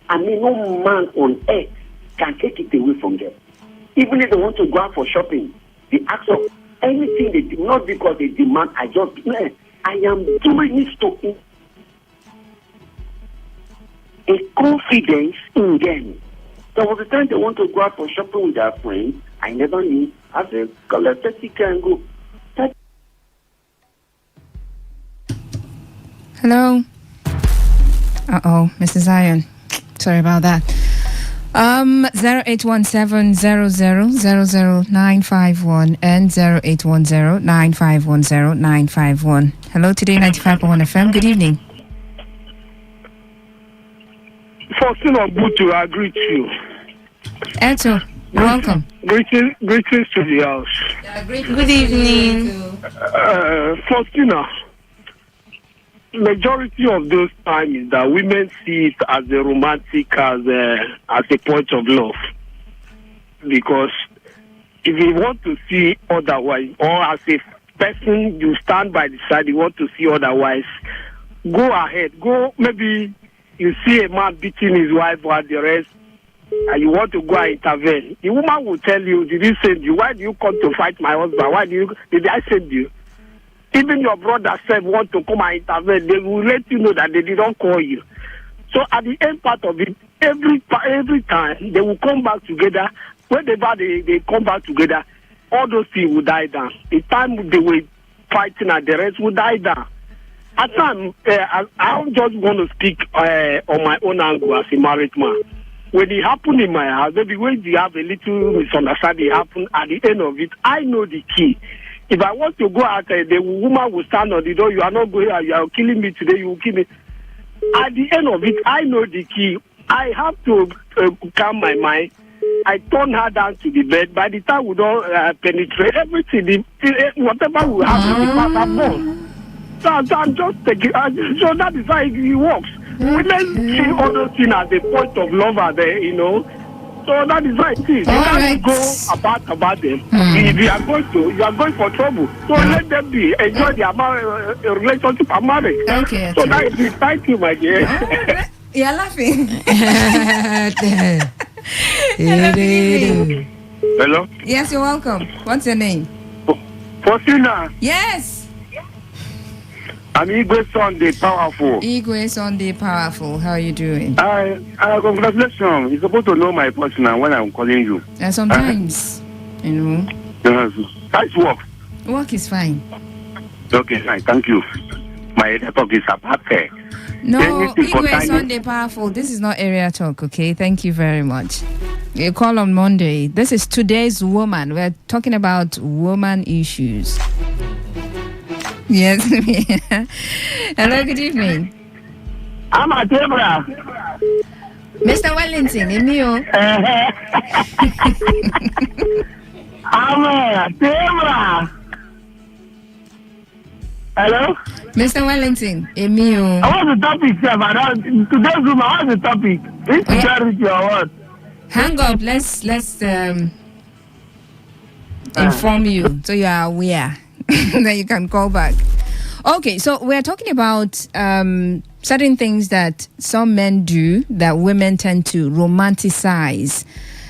S9: no man on earth can take it away from them. Even if they want to go out for shopping, they ask for anything they do, not because they demand, I am doing it to a confidence in them. There was a time they want to go out for shopping with their friends. I never knew. I said, let's take it and go.
S4: Hello. Mrs. Zion. Sorry about that. 0817-0000-951 and 0810-9510951. Hello, Today 95.1 FM. Good evening.
S8: Faustina, good to agree to you.
S4: Eto, you're welcome.
S8: Greetings to the house.
S5: Good evening.
S8: Faustina, majority of those times is that women see it as a romantic, as a point of love. Because if you want to see otherwise, or as a person you stand by the side, you want to see otherwise, go ahead. Go maybe you see a man beating his wife or the rest, and you want to go and intervene, the woman will tell you, did he send you? Why do you come to fight my husband? Did I send you? Even your brother said want to come and intervene, they will let you know that they didn't call you. So at the end part of it, every time they will come back together. Whenever they come back together, all those things will die down. The time they were fighting and the rest will die down. At times, I'm just going to speak on my own angle as a married man. When it happened in my house, maybe when you have a little misunderstanding happen, at the end of it, I know the key. If I want to go out, the woman will stand on the door. You are not going out. You are killing me today. You will kill me. At the end of it, I know the key. I have to calm my mind. I turn her down to the bed. By the time we don't penetrate everything, whatever we have, we pass our phone. So I'm just taking. So that is how it works. Women see all those things as a point of love, there, So that is how it is. You can't go about them. If you are going for trouble. So let them be enjoy their relationship and marriage.
S4: Okay.
S8: So that is it. Thank you, my dear.
S4: You're laughing.
S8: Hello.
S4: Yes, you're welcome. What's your name?
S8: Faustina.
S4: Yes.
S8: I'm Igwe Sunday Powerful.
S4: Igwe Sunday Powerful. How are you doing?
S8: Congratulations. You're supposed to know my person when I'm calling you.
S4: And sometimes,
S8: Nice work.
S4: Work is fine.
S8: Okay, fine. Thank you. My area talk is about there.
S4: No, Igwe Sunday Powerful. This is not area talk, okay? Thank you very much. You call on Monday. This is today's woman. We're talking about woman issues. Yes. Hello, good evening.
S8: I'm a Debra.
S4: Mr. Wellington, Emil.
S8: I'm a Debra. Hello?
S4: Mr. Wellington, Emil.
S8: What's the topic, sir? Today's woman, what's the topic? Insecurity or what?
S4: Hang up. Let's inform you so you are aware. That you can call back. Okay, so we're talking about certain things that some men do that women tend to romanticize.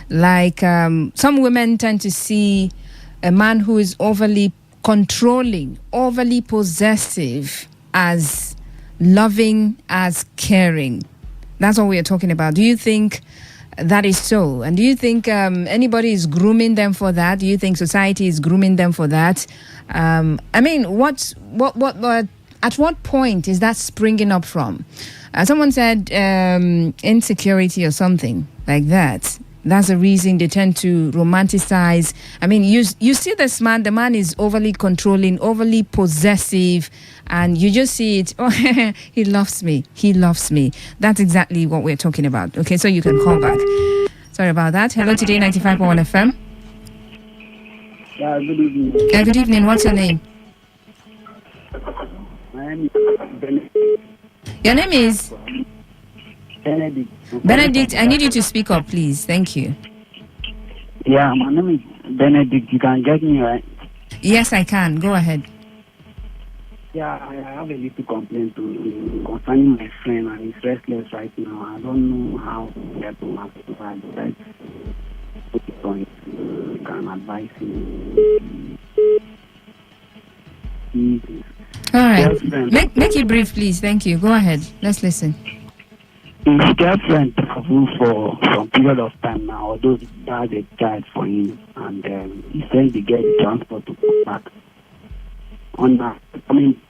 S4: Like some women tend to see a man who is overly controlling, overly possessive as loving, as caring. That's what we're talking about. Do you think that is so? And do you think anybody is grooming them for that? Do you think society is grooming them for that? I mean, what at what point is that springing up from? Someone said insecurity or something like that. That's the reason they tend to romanticize. I mean, you see this man, the man is overly controlling, overly possessive, and you just see it, oh, he loves me. That's exactly what we're talking about. Okay, so you can call back. Sorry about that. Hello, Today95.1 FM.
S10: Yeah, good evening.
S4: Good evening. What's your name?
S10: My name is Benedict.
S4: Your name is?
S10: Benedict.
S4: Benedict, I need you to speak up, please. Thank you.
S10: Yeah, my name is Benedict. You can get me, right?
S4: Yes, I can. Go ahead.
S10: Yeah, I have a little complaint concerning my friend, and he's restless right now. I don't know how to get to my advice. You can advise him.
S4: All right. Make it brief, please. Thank you. Go ahead. Let's listen.
S10: His girlfriend traveled for some period of time now, although he had a child for him, and he sent the girl the transport to come back. On that, coming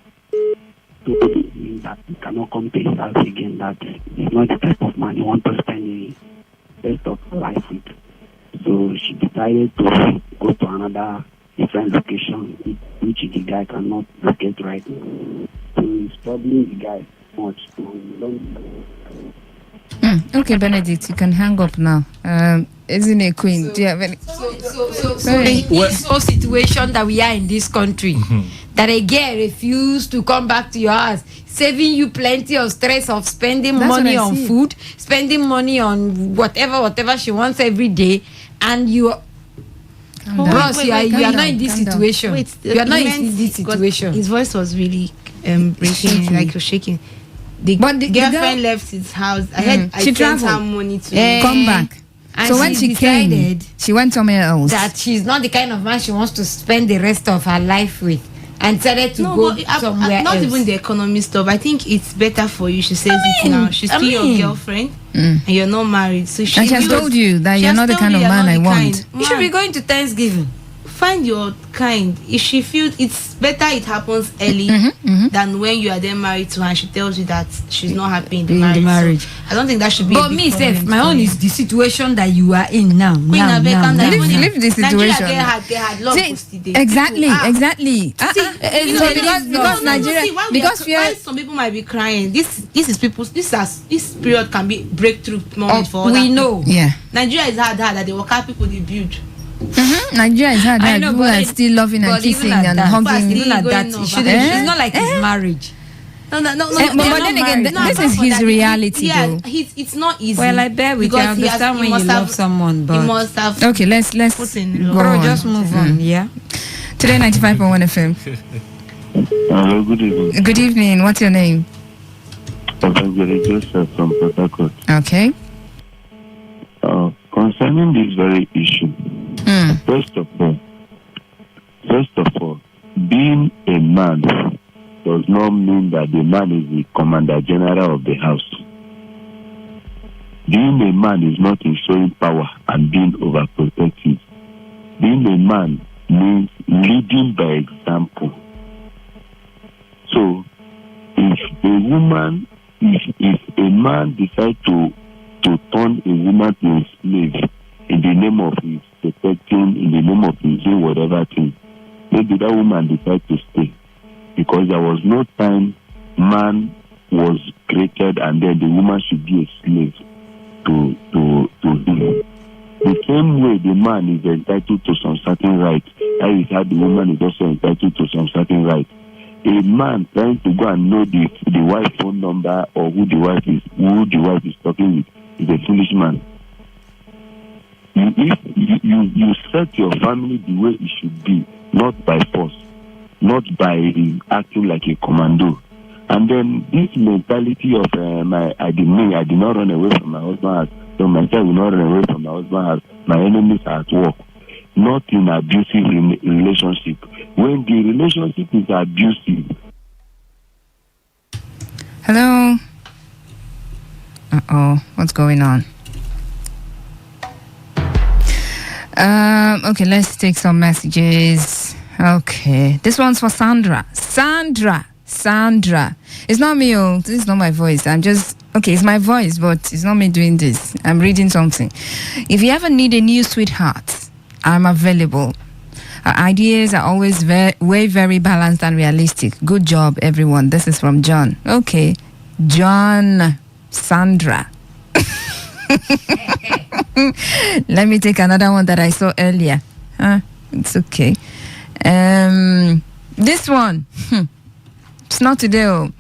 S10: to him that he cannot come to his house again, that he's not the type of man he wants to spend the rest of his life with. So she decided to go to another different location, which the guy cannot locate right now. So he's troubling the guy much.
S4: Okay, Benedict, you can hang up now. Isn't it, Queen? Do you have any?
S1: So the situation that we are in this country, that a girl refused to come back to your house, saving you plenty of stress of spending money on food, spending money on whatever she wants every day, and you. Bros, you are not in this situation. You are not in this situation.
S5: His voice was really breaking, like you're shaking. the
S4: the
S5: girlfriend
S4: girl
S5: left his house. I heard I
S4: She
S5: sent her
S4: traveled.
S5: money to
S4: come back.
S1: And
S4: So when she came,
S1: decided
S4: she went somewhere else.
S1: that she's not the kind of man she wants to spend the rest of her life with, and decided to go somewhere
S5: not
S1: else.
S5: even the economy stuff. I think it's better for you. She says it now. She's still your girlfriend, and you're not married. So
S4: And she has told you that you're not the kind of man I want.
S1: You should be going to Thanksgiving.
S5: Find your kind. If she feels it's better, it happens early than when you are then married to her and she tells you that she's not happy in the marriage. So I don't think that should be.
S1: But
S5: a big
S1: me,
S5: problem
S1: self, my
S5: for
S1: own
S5: you.
S1: is the situation that you are in now.
S5: Queen
S1: now,
S5: Abel,
S1: now,
S5: calm
S1: now,
S5: down.
S1: now.
S4: Leave the
S5: Nigeria,
S4: situation.
S5: they had love
S4: See,
S5: today.
S4: exactly.
S5: You know,
S4: So because Nigeria,
S5: see, when
S4: because
S5: we are, why some people might be crying. This is people's. This period can be breakthrough moment for other
S1: we
S5: people.
S1: know.
S4: yeah.
S5: Nigeria is hard that they work out people they build.
S4: Nigeria is hard.
S1: I know,
S4: People are still loving and
S1: but even
S4: kissing
S1: at
S4: and
S1: that,
S4: hugging.
S1: even at
S5: Going
S1: that,
S5: over.
S1: it shouldn't. It's not like his marriage.
S5: No.
S4: But
S5: they're not
S4: then again,
S5: married.
S4: this
S5: No,
S4: is
S5: but
S4: his
S5: that-
S4: reality,
S5: yeah,
S4: though.
S5: it's not easy.
S1: Well, I bet we
S5: because
S1: can
S5: he has-
S1: understand
S5: he
S1: when you
S5: must
S1: love
S5: have-
S1: someone,
S5: He
S1: but
S5: must have.
S4: Okay, let's
S5: Put in
S4: go
S5: love.
S1: bro,
S4: on.
S1: just move on. Yeah.
S4: Today 95.1 FM.
S11: Hello, good evening.
S4: Good evening. What's your name?
S11: Evangelist Joseph from Port Harcourt.
S4: Okay.
S11: Concerning this very issue, first of all, being a man does not mean that the man is the commander general of the house. Being a man is not in showing power and being overprotective. Being a man means leading by example. So, if a man decides to turn a woman to a slave in the name of his protecting, in the name of his doing whatever thing, maybe that woman decides to stay because there was no time man was created and then the woman should be a slave to him. The same way the man is entitled to some certain rights, that is how the woman is also entitled to some certain rights. A man trying to go and know the wife's phone number or who the wife is talking with is a foolish man. You set your family the way it should be, not by force, not by acting like a commando. And then this mentality of I did not run away from my husband's house, so myself will not run away from my husband's house. My enemies are at work. Not in abusive relationship. When the relationship is abusive.
S4: Hello. What's going on? Okay, let's take some messages. Okay, this one's for Sandra. Sandra. It's not me. This is not my voice. It's my voice, but it's not me doing this. I'm reading something. If you ever need a new sweetheart, I'm available. Our ideas are always very balanced and realistic. Good job, everyone. This is from John. Okay, John, Sandra. Let me take another one that I saw earlier. It's okay. This one. It's not today.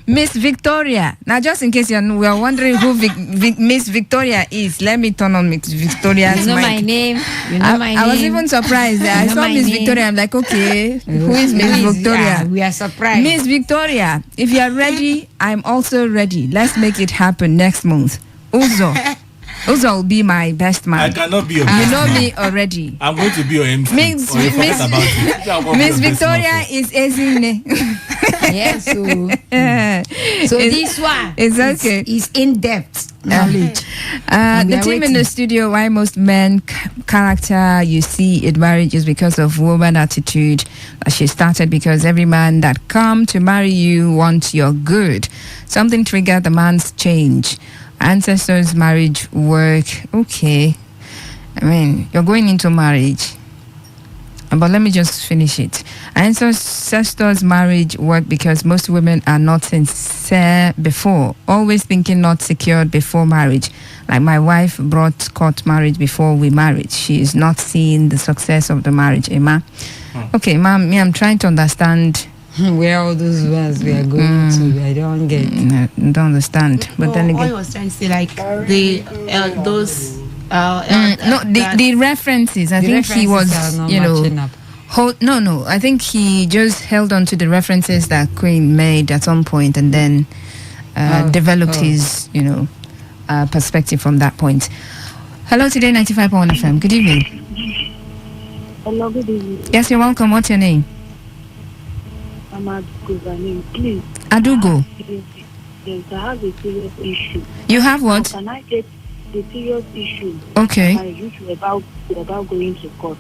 S4: Miss Victoria. Now, just in case we are wondering who Miss Victoria is, let me turn on Miss Victoria's
S1: You know
S4: mic.
S1: my name. You know my name.
S4: I was even surprised. I
S1: know
S4: saw
S1: my
S4: Miss
S1: name.
S4: Victoria. I'm like, okay, who is Miss Victoria?
S1: Yeah, we are surprised.
S4: Miss Victoria, if you are ready, I'm also ready. Let's make it happen next month. Uzo will be my best man.
S2: I cannot be your
S4: You
S2: best
S4: know
S2: man.
S4: me already.
S2: I'm going to be your MC.
S4: Miss
S2: or you forget about it. I won't be
S4: Miss
S2: your best
S4: Victoria
S2: man.
S4: is Ezine.
S1: Yes, so this one
S4: It's okay.
S1: is in-depth knowledge.
S4: The team in the studio, why most men character you see in marriage is because of woman attitude. She started because every man that come to marry you wants your good. Something triggered the man's change. Ancestors' marriage work. Okay. I mean, you're going into marriage. But let me just finish it. Ancestors' marriage work because most women are not sincere before, always thinking not secured before marriage. Like my wife brought court marriage before we married. She is not seeing the success of the marriage, Emma. Okay, ma'am, me, I'm trying to understand
S1: where all those ones we are going to. I don't get.
S4: Don't understand. But then
S5: all
S4: again,
S5: he was trying to say, like those.
S4: the references. I think he was, No. I think he just held on to the references that Queen made at some point, and then developed his, perspective from that point. Hello, Today 95.1 FM. Good evening.
S12: Hello, good evening.
S4: Yes, you're welcome. What's your name?
S12: I'm Adugo. Please.
S4: Adugo.
S12: Yes, I have a serious issue.
S4: You have what?
S12: Can I get a serious issue?
S4: Okay.
S12: My issue about going to court.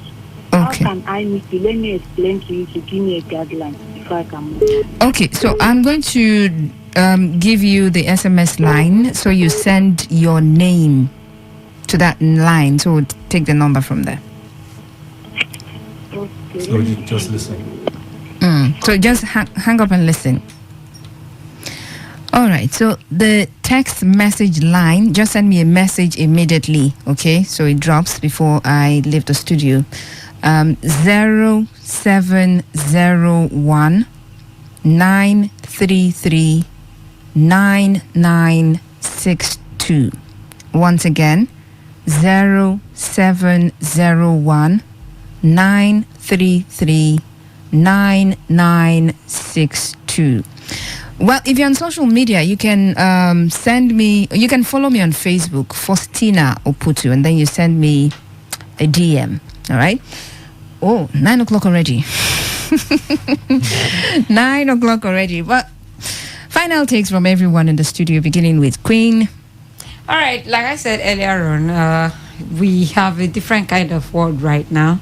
S4: Okay.
S12: How can I meet you? Let me explain to you to give me a guideline if I can.
S4: Okay, so I'm going to give you the SMS line, so you send your name to that line. So we'll take the number from there.
S12: Okay.
S2: So you just listen.
S4: So just hang up and listen. All right, so the text message line, just send me a message immediately, okay? So it drops before I leave the studio. 0701 933 9962. Once again, 0701 933 9962. Well, if you're on social media, you can you can follow me on Facebook, Faustina Oputu, and then you send me a DM. All right? Oh, 9 o'clock already. 9 o'clock already. But final takes from everyone in the studio, beginning with Queen.
S1: All right, like I said earlier on, we have a different kind of world right now.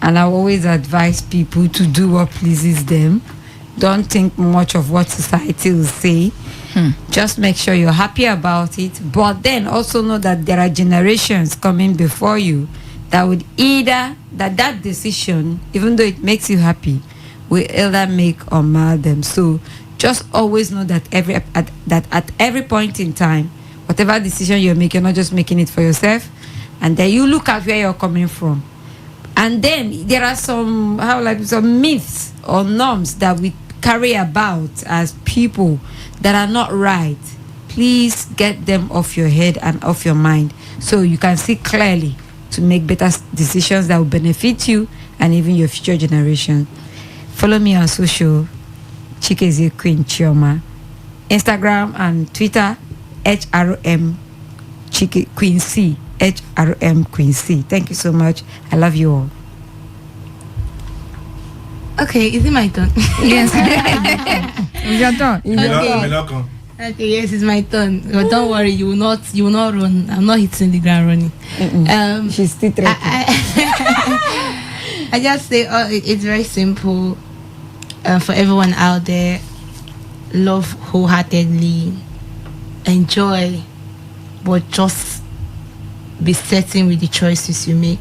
S1: And I always advise people to do what pleases them. Don't think much of what society will say. Just make sure you're happy about it. But then also know that there are generations coming before you that would either, that decision, even though it makes you happy, will either make or mar them. So just always know that at every point in time, whatever decision you're making, you're not just making it for yourself. And then you look at where you're coming from. And then there are some myths or norms that we carry about as people that are not right. Please get them off your head and off your mind so you can see clearly to make better decisions that will benefit you and even your future generation. Follow me on social, Chikezie Queen Chioma, Instagram and Twitter, HRM Queen C. HRM Queen C. Thank you so much. I love you all.
S5: Okay, is it my turn?
S4: Yes. It's your turn.
S5: Okay, yes, it's my turn. But don't worry, you will not run. I'm not hitting the ground running.
S1: She's still trekking.
S5: I just say it's very simple. For everyone out there, love wholeheartedly, enjoy, but just be certain with the choices you make.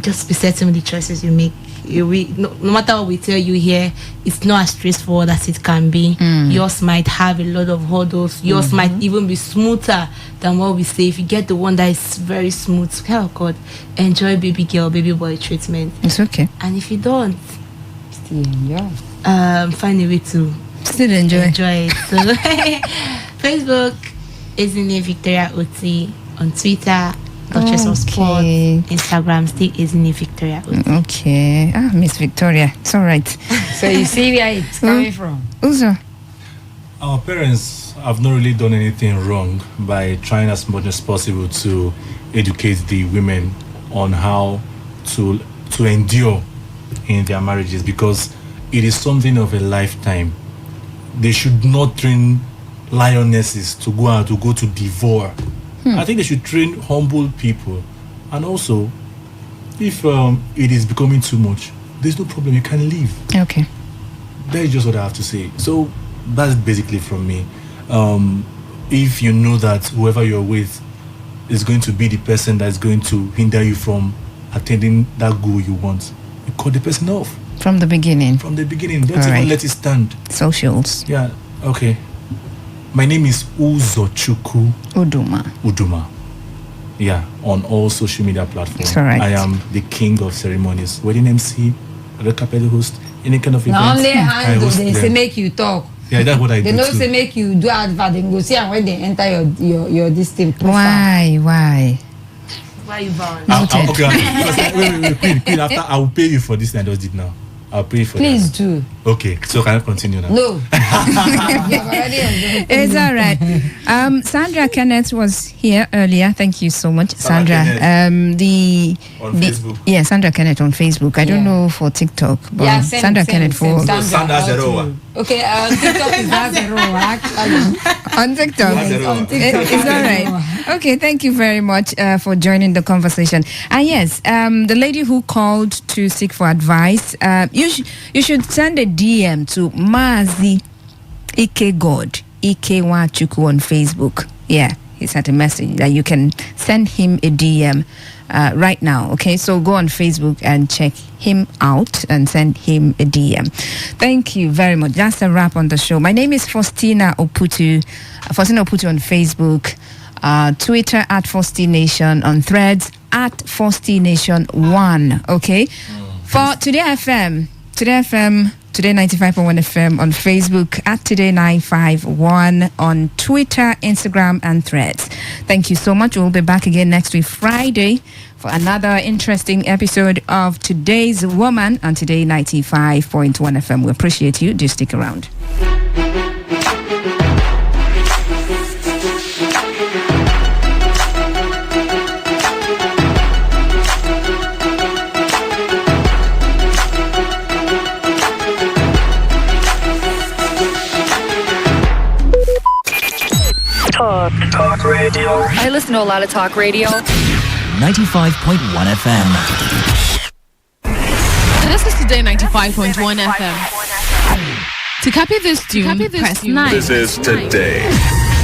S5: Just be certain with the choices you make. No matter what we tell you here, it's not as straightforward as it can be. Yours might have a lot of hurdles. Yours might even be smoother than what we say. If you get the one that is very smooth, oh God, enjoy baby girl, baby boy treatment.
S4: It's okay.
S5: And if you don't,
S1: still enjoy.
S5: Find a way to
S4: still enjoy
S5: it. So Facebook is in Victoria Oti. On Twitter, Duchess of Sport. Instagram, still is in Victoria Oti.
S4: Okay. Miss Victoria. It's all right.
S1: So you see where it's coming from.
S4: Uzo.
S2: Our parents have not really done anything wrong by trying as much as possible to educate the women on how to endure in their marriages, because it is something of a lifetime. They should not train lionesses to go to devour. I think they should train humble people. And also, if it is becoming too much, there's no problem, you can leave.
S4: Okay.
S2: That is just what I have to say. So that's basically from me. If you know that whoever you're with is going to be the person that's going to hinder you from attaining that goal you want, you cut the person off.
S4: From the beginning.
S2: Don't even let it stand.
S4: Socials.
S2: Yeah, okay. My name is Uzochukwu Uduma. Yeah, on all social media platforms.
S4: It's all right.
S2: I am the king of ceremonies. Wedding MC, red carpet host, any kind of event.
S1: Now only hands they say make you talk.
S2: Yeah, that's what I do.
S1: They don't say make you do advert. They go see and when they enter your this thing.
S4: Why?
S5: Why you bound?
S2: Okay. Wait, Queen. After I will pay you for this. I just did now. I'll pay you for
S1: Please
S2: that.
S1: do.
S2: Okay, so can I continue now?
S1: No.
S4: It's all right. Sandra Kenneth was here earlier. Thank you so much, Sandra.
S2: On Facebook.
S4: Yeah, Sandra Kenneth on Facebook. I don't know for TikTok, but Sandra Kenneth for
S2: Sandra Zero.
S1: Okay, TikTok is Zero actually.
S4: On TikTok. It's all right. Okay, thank you very much for joining the conversation. And yes, the lady who called to seek for advice, you should send a DM to Mazi Ike God Ike Wachuku on Facebook. Yeah, he sent a message that you can send him a DM right now. Okay, so go on Facebook and check him out and send him a DM. Thank you very much. That's a wrap on the show. My name is Faustina Oputu on Facebook, Twitter at Faustination, on Threads at Faustination1. Okay, for Today FM, Today 95.1 FM on Facebook, at Today951 on Twitter, Instagram, and Threads. Thank you so much. We'll be back again next week, Friday, for another interesting episode of Today's Woman on Today 95.1 FM. We appreciate you. Do stick around.
S13: Talk radio. I listen to a lot of talk radio.
S7: 95.1 FM.
S14: This is Today 95.1 FM. To copy this tune, press 9.
S15: This is Today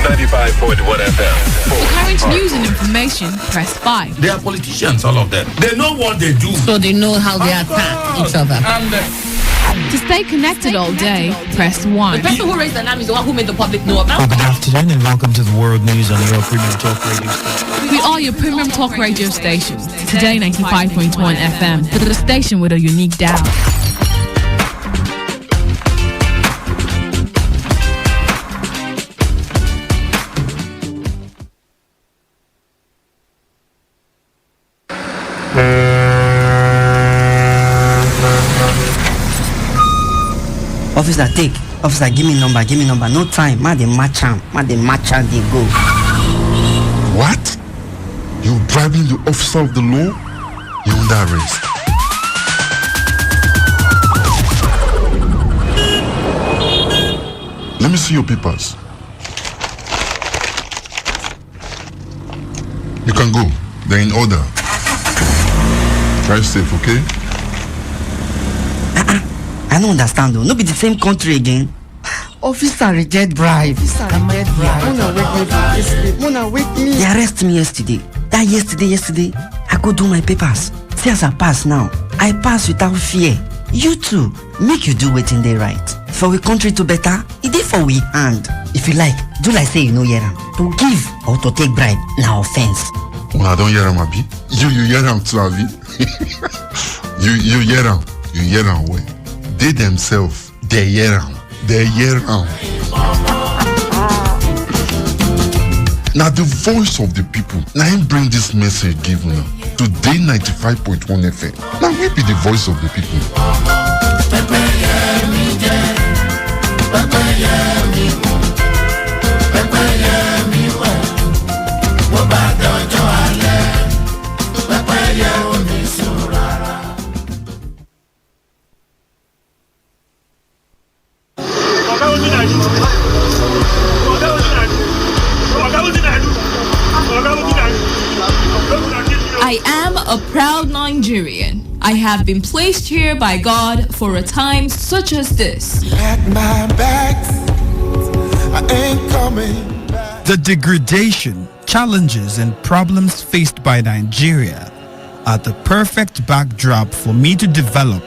S15: 95.1 FM.
S14: For current news and information, press 5.
S16: They are politicians, all of them. They know what they do.
S17: So they know how they attack each other.
S14: To stay connected all day, press 1.
S17: The person who raised the alarm is the one who made the public know about it.
S18: Good afternoon and welcome to the World News on your premium talk radio station.
S14: We are your premium talk radio station. Today 95.1 FM. The station with a unique dial.
S19: Officer, give me number. No time. Ma dey match am, they go.
S20: What? You bribing the officer of the law? You under arrest. Let me see your papers. You can go. They're in order. Drive safe, okay?
S19: I don't understand though. No be the same country again. Officer reject bribe. Mona wake me. They arrest me yesterday. That yesterday, I go do my papers. See as I pass now. I pass without fear. You too, make you do wetin dey right. For we country to better, it dey for we hand. If you like, do like say you no hear am. To give or to take bribe, na offense.
S20: Una don hear am, abi? You hear am too, abi? You hear am. You hear am well. They themselves, they hear am. Now the voice of the people. Now him bring this message give now. Today 95.1 FM. Now we be the voice of the people.
S21: I am a proud Nigerian. I have been placed here by God for a time such as this.
S22: At my back, I ain't coming.
S23: The degradation, challenges, and problems faced by Nigeria are the perfect backdrop for me to develop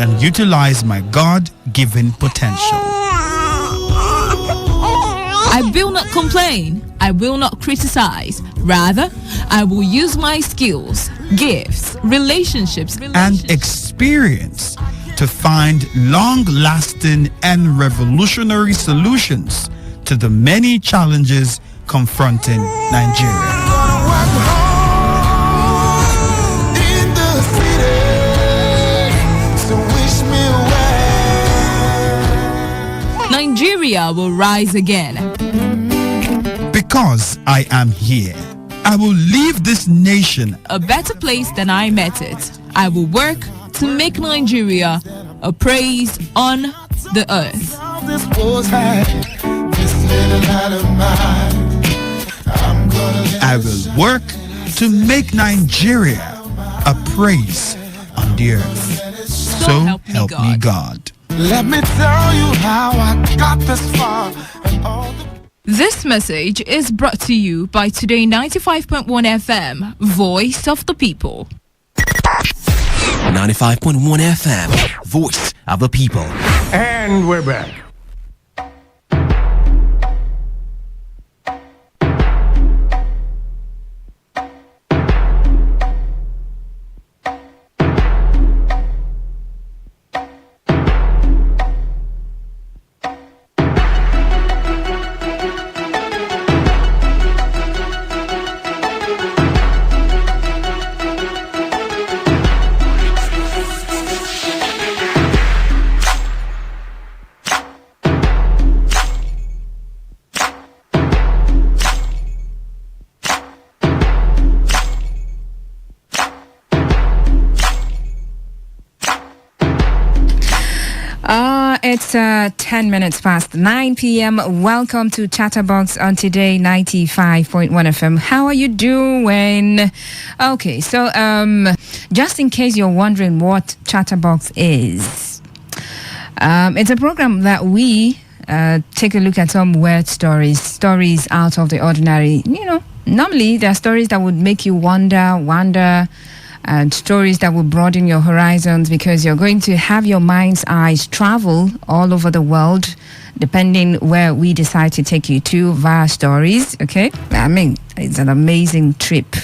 S23: and utilize my God-given potential.
S21: I will not complain. I will not criticize. Rather, I will use my skills, gifts, relationships,
S23: and experience to find long-lasting and revolutionary solutions to the many challenges confronting Nigeria.
S21: Nigeria will rise again.
S23: Because I am here, I will leave this nation
S21: A better place than I met it. I will work to make Nigeria a praise on the earth.
S23: I will work to make Nigeria a praise on the earth. So help me God.
S22: Let me tell you how I got this far.
S21: This message is brought to you by Today 95.1 FM, Voice of the People.
S7: 95.1 FM, Voice of the People.
S3: And we're back.
S4: It's 10 minutes past 9 p.m. Welcome to Chatterbox on Today 95.1 FM. How are you doing? Okay, so just in case you're wondering what Chatterbox is, it's a program that we take a look at some weird stories out of the ordinary. You know, normally there are stories that would make you wonder, and stories that will broaden your horizons, because you're going to have your mind's eyes travel all over the world, depending where we decide to take you to via stories, okay? I mean, it's an amazing trip.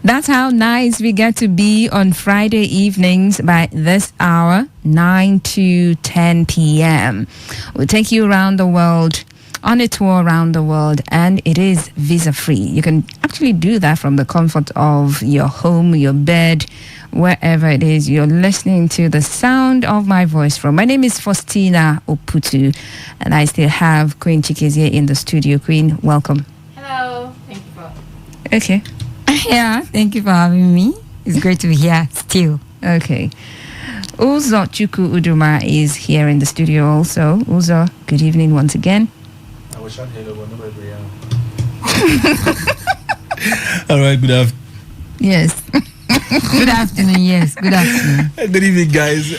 S4: That's how nice we get to be on Friday evenings by this hour, 9 to 10 p.m. We'll take you around the world, on a tour around the world, and it is visa-free. You can actually do that from the comfort of your home, your bed, wherever it is you're listening to the sound of my voice from. My name is Faustina Oputu, and I still have Queen Chikezie in the studio. Queen, welcome.
S1: Hello. Thank you for...
S4: Okay.
S1: Yeah, thank you for having me. It's great to be here still.
S4: Okay. Uzo Chuku Uduma is here in the studio also. Uzo, good evening once again.
S2: I was shot hello, but nobody All right, good afternoon.
S4: Yes.
S1: Good afternoon, yes. Good afternoon.
S2: Good evening, guys.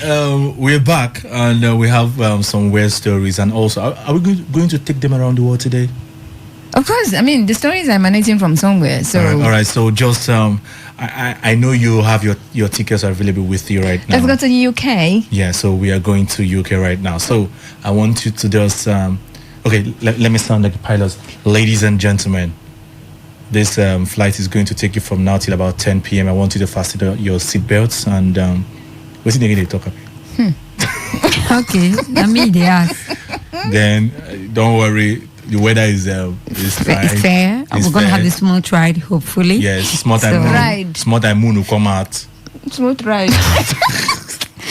S2: We're back, and we have some weird stories. And also, are we going to take them around the world today?
S4: Of course. I mean, the stories are emanating from somewhere. So
S2: all right. So just I know you have your tickets are available with you right now.
S4: Let's go to the UK.
S2: Yeah. So we are going to UK right now. So I want you to just okay. Let me sound like a pilot, ladies and gentlemen. This flight is going to take you from now till about 10 p.m. I want you to fasten your seatbelts and what's the name they talk about?
S1: Okay, let me ask.
S2: Then don't worry. The weather is fine.
S1: It's fair. We're going to have a smooth ride, hopefully.
S2: Yes, small time moon will come out.
S4: Smooth ride.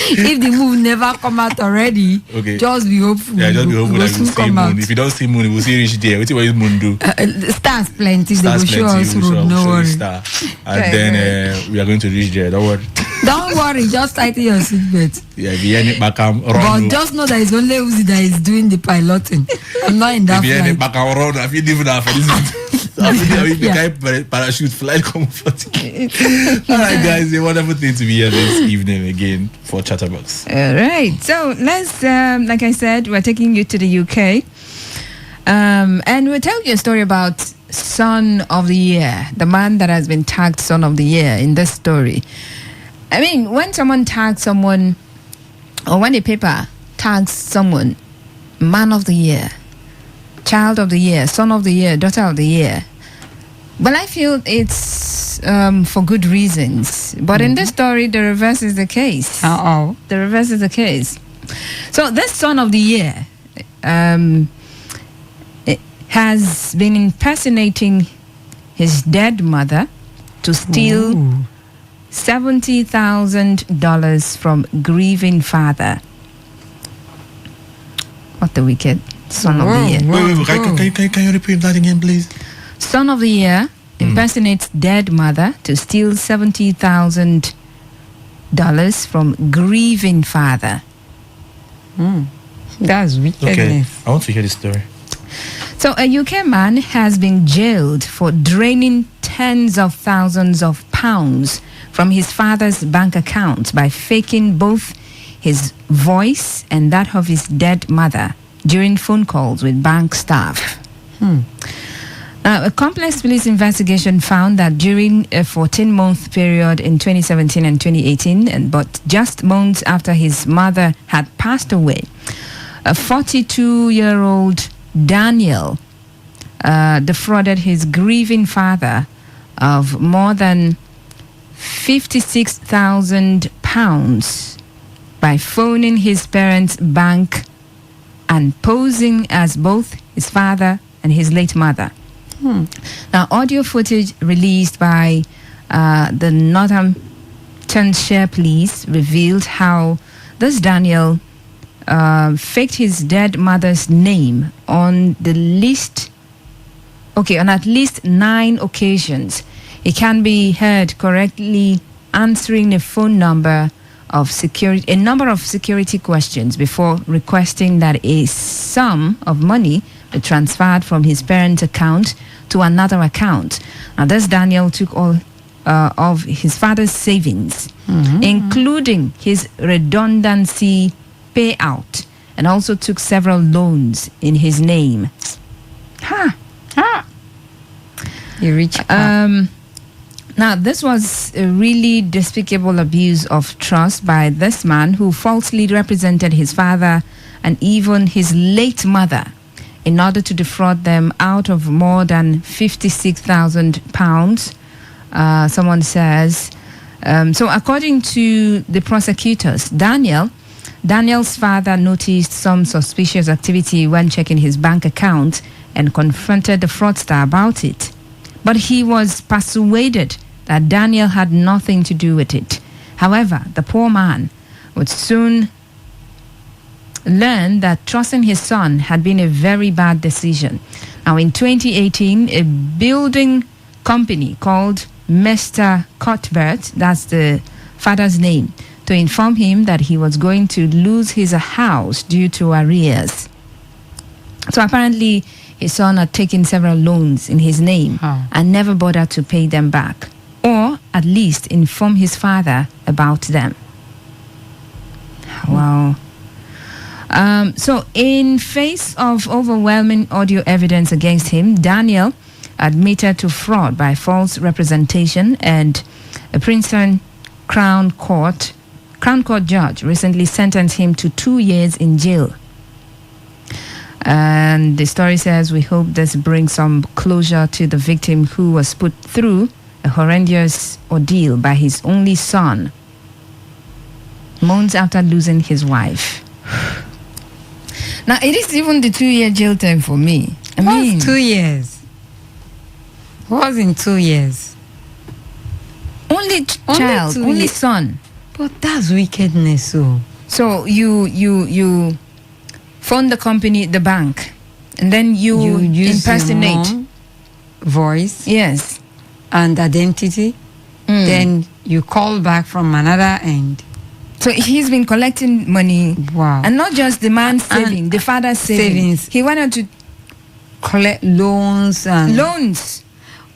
S1: If the moon never come out already,
S2: okay,
S1: just be hopeful.
S2: Yeah, just be hopeful that you see moon.
S1: Out.
S2: If you don't see moon, you will see reach there. What will moon do?
S1: Stars plenty. They will show us road. No worry.
S2: Star. And then we are going to reach there. Don't worry.
S1: Don't worry. Just tighten your seatbelt.
S2: Yeah,
S1: but just know that it's only Uzi that is doing the piloting. I'm not in that flight.
S2: I feel different for this. I parachute flight comfort. All right, guys, a wonderful thing to be here this evening again for Chatterbox.
S4: All right, so let's, like I said, we're taking you to the UK, and we'll tell you a story about Son of the Year, the man that has been tagged Son of the Year in this story. I mean, when someone tags someone, or when a paper tags someone, Man of the Year, Child of the Year, Son of the Year, Daughter of the Year. Well, I feel it's for good reasons. But in this story, the reverse is the case. The reverse is the case. So this Son of the Year has been impersonating his dead mother to steal $70,000 from grieving father. What the wicked son of the year.
S2: Wait, can you repeat that again, please?
S4: Son of the year impersonates dead mother to steal $70,000 from grieving father.
S1: That's wickedness.
S2: Okay, I want to hear the story.
S4: So a UK man has been jailed for draining tens of thousands of pounds from his father's bank account by faking both his voice and that of his dead mother during phone calls with bank staff. A complex police investigation found that during a 14-month period in 2017 and 2018, but just months after his mother had passed away, a 42-year-old Daniel defrauded his grieving father of more than £56,000 by phoning his parents' bank and posing as both his father and his late mother. Now, audio footage released by the Northamptonshire Police revealed how this Daniel faked his dead mother's name on at least 9 occasions. He can be heard correctly answering a number of security questions before requesting that a sum of money be transferred from his parents' account to another account. Now, this Daniel took all of his father's savings, including his redundancy payout, and also took several loans in his name.
S1: You reach.
S4: Now, this was a really despicable abuse of trust by this man who falsely represented his father and even his late mother in order to defraud them out of more than £56,000. Someone says. So according to the prosecutors, Daniel's father noticed some suspicious activity when checking his bank account and confronted the fraudster about it. But he was persuaded that Daniel had nothing to do with it. However, the poor man would soon learn that trusting his son had been a very bad decision. Now, in 2018, a building company called Mr. Cuthbert, that's the father's name, to inform him that he was going to lose his house due to arrears. So apparently, his son had taken several loans in his name and never bothered to pay them back, or at least inform his father about them. Wow. So in face of overwhelming audio evidence against him, Daniel admitted to fraud by false representation, and a Princeton Crown Court judge recently sentenced him to 2 years in jail. And the story says, we hope this brings some closure to the victim who was put through a horrendous ordeal by his only son, months after losing his wife. Now, it is even the 2-year jail term for me. I mean,
S1: 2 years? What was in 2 years?
S4: Only child, only son.
S1: But that's wickedness,
S4: So you phone the company, the bank, and then you impersonate
S1: your mom, voice,
S4: yes,
S1: and identity. Then you call back from another end.
S4: So he's been collecting money.
S1: Wow.
S4: And not just the man's saving, the father's savings. He wanted to
S1: collect loans and
S4: loans.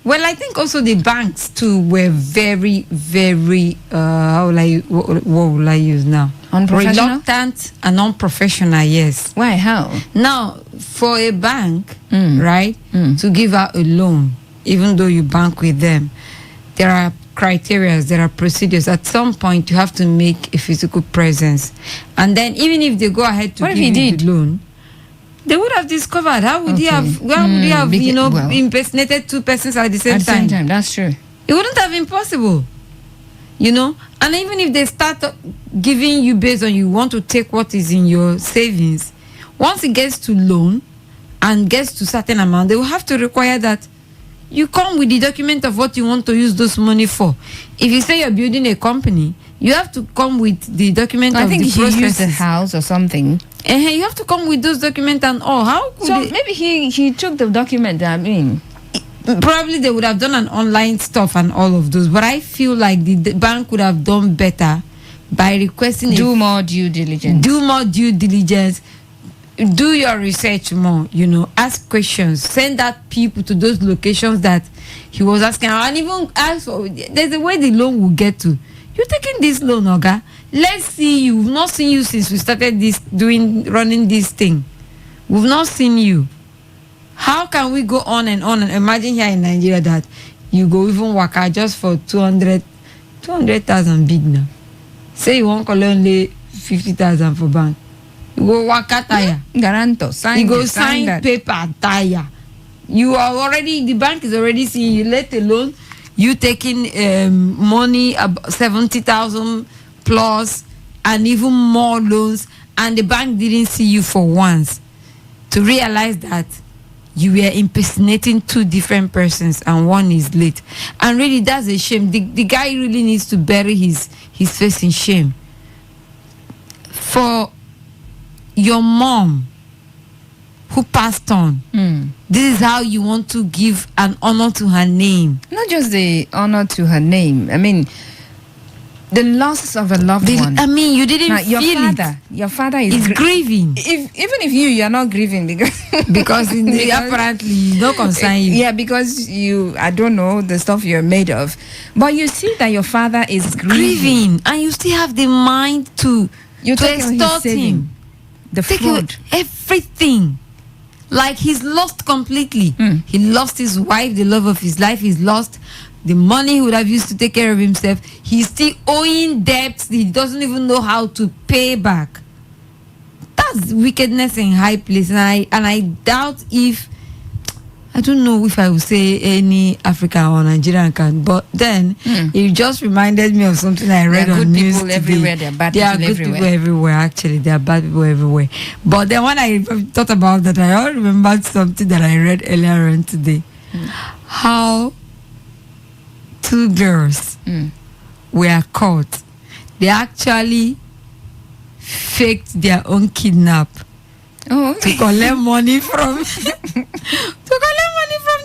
S1: Well, I think also the banks too were very, very what will I use now?
S4: Unprofessional?
S1: Reluctant and unprofessional, yes.
S4: Why? How?
S1: Now, for a bank, right, to give out a loan, even though you bank with them, there are criteria, there are procedures. At some point, you have to make a physical presence. And then even if they go ahead to give you the loan, they would have discovered. How would you have, impersonated two persons at the same time?
S4: That's true.
S1: It wouldn't have been possible. And even if they start giving you based on you want to take what is in your savings, once it gets to loan and gets to certain amount, they will have to require that you come with the document of what you want to use those money for. If you say you're building a company, you have to come with the document
S4: I
S1: of
S4: think
S1: the
S4: he
S1: processes.
S4: used the house or something.
S1: You have to come with those documents and all. How could
S4: So maybe he took the document. I mean,
S1: probably they would have done an online stuff and all of those. But I feel like the bank would have done better by requesting
S4: do more due diligence.
S1: Do more due diligence. Do your research more. Ask questions. Send out people to those locations that he was asking, and even ask for. There's a way the loan will get to. You're taking this loan, Oga. Let's see you. We've not seen you since we started running this thing. We've not seen you. How can we go on and on? And imagine here in Nigeria that you go even work out just for 200,000 big now. Say you won't call only 50,000 for bank. You go work out tire.
S4: Guarantor. Sign.
S1: You go sign paper tire. You are already, the bank is already seeing you, let alone you taking money, 70,000 plus and even more loans, and the bank didn't see you for once to realize that you were impersonating two different persons and one is late. And really, that's a shame. The guy really needs to bury his face in shame. For your mom who passed on, this is how you want to give an honor to her name.
S4: Not just the honor to her name. I mean, the loss of a loved one.
S1: I mean, you didn't
S4: your
S1: feel
S4: father.
S1: it.
S4: Your father is
S1: grieving.
S4: Even if you're not grieving because
S1: apparently no concern you.
S4: Yeah, because I don't know the stuff you're made of, but you see that your father is grieving,
S1: and you still have the mind to extort him.
S4: The fraud,
S1: everything. Like he's lost completely. He lost his wife, the love of his life. He's lost the money he would have used to take care of himself. He's still owing debts he doesn't even know how to pay back. That's wickedness in high place. And I doubt if, I don't know if I would say any African or Nigerian can, but then it just reminded me of something I read on news
S4: people everywhere. There are bad
S1: people everywhere.
S4: everywhere.
S1: People everywhere. Actually, there are bad people everywhere. But then when I thought about that, I all remembered something that I read earlier on today. How two girls were caught. They actually faked their own kidnap to collect money from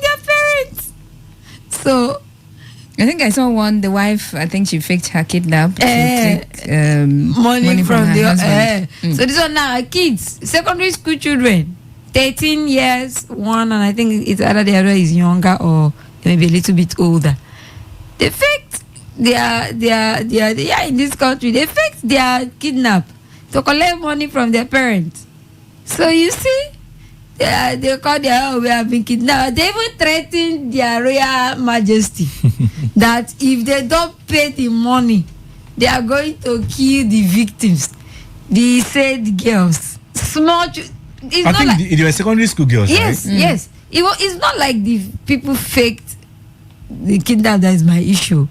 S1: their parents. So
S4: I think I saw one. The wife, I think she faked her kidnap to take
S1: money from
S4: her
S1: the
S4: husband.
S1: So this one now, kids, secondary school children, 13 years, one, and I think it's either the other is younger or maybe a little bit older. They faked their in this country. They faked their kidnap to collect money from their parents. So you see, they call their we have been kidnapped. They even threatened their Royal Majesty that if they don't pay the money, they are going to kill the victims, the said girls. Small. I
S2: think they were secondary school girls.
S1: Yes,
S2: right?
S1: Yes. It's not like the people faked the kidnap that is my issue.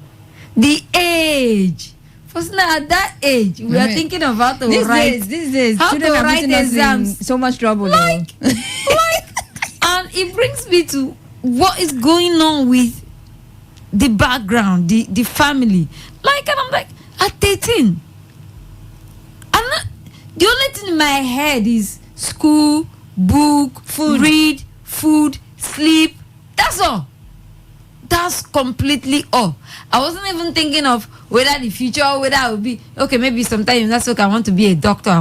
S1: The age. First now at that age, we are thinking of how to write.
S4: These days,
S1: how to write exams.
S4: So much trouble.
S1: And it brings me to what is going on with the background, the family. And I'm like, at 13, the only thing in my head is school, book, read, food, sleep. That's all. That's completely all. I wasn't even thinking of whether the future, whether I would be, okay, maybe sometimes that's okay, I want to be a doctor,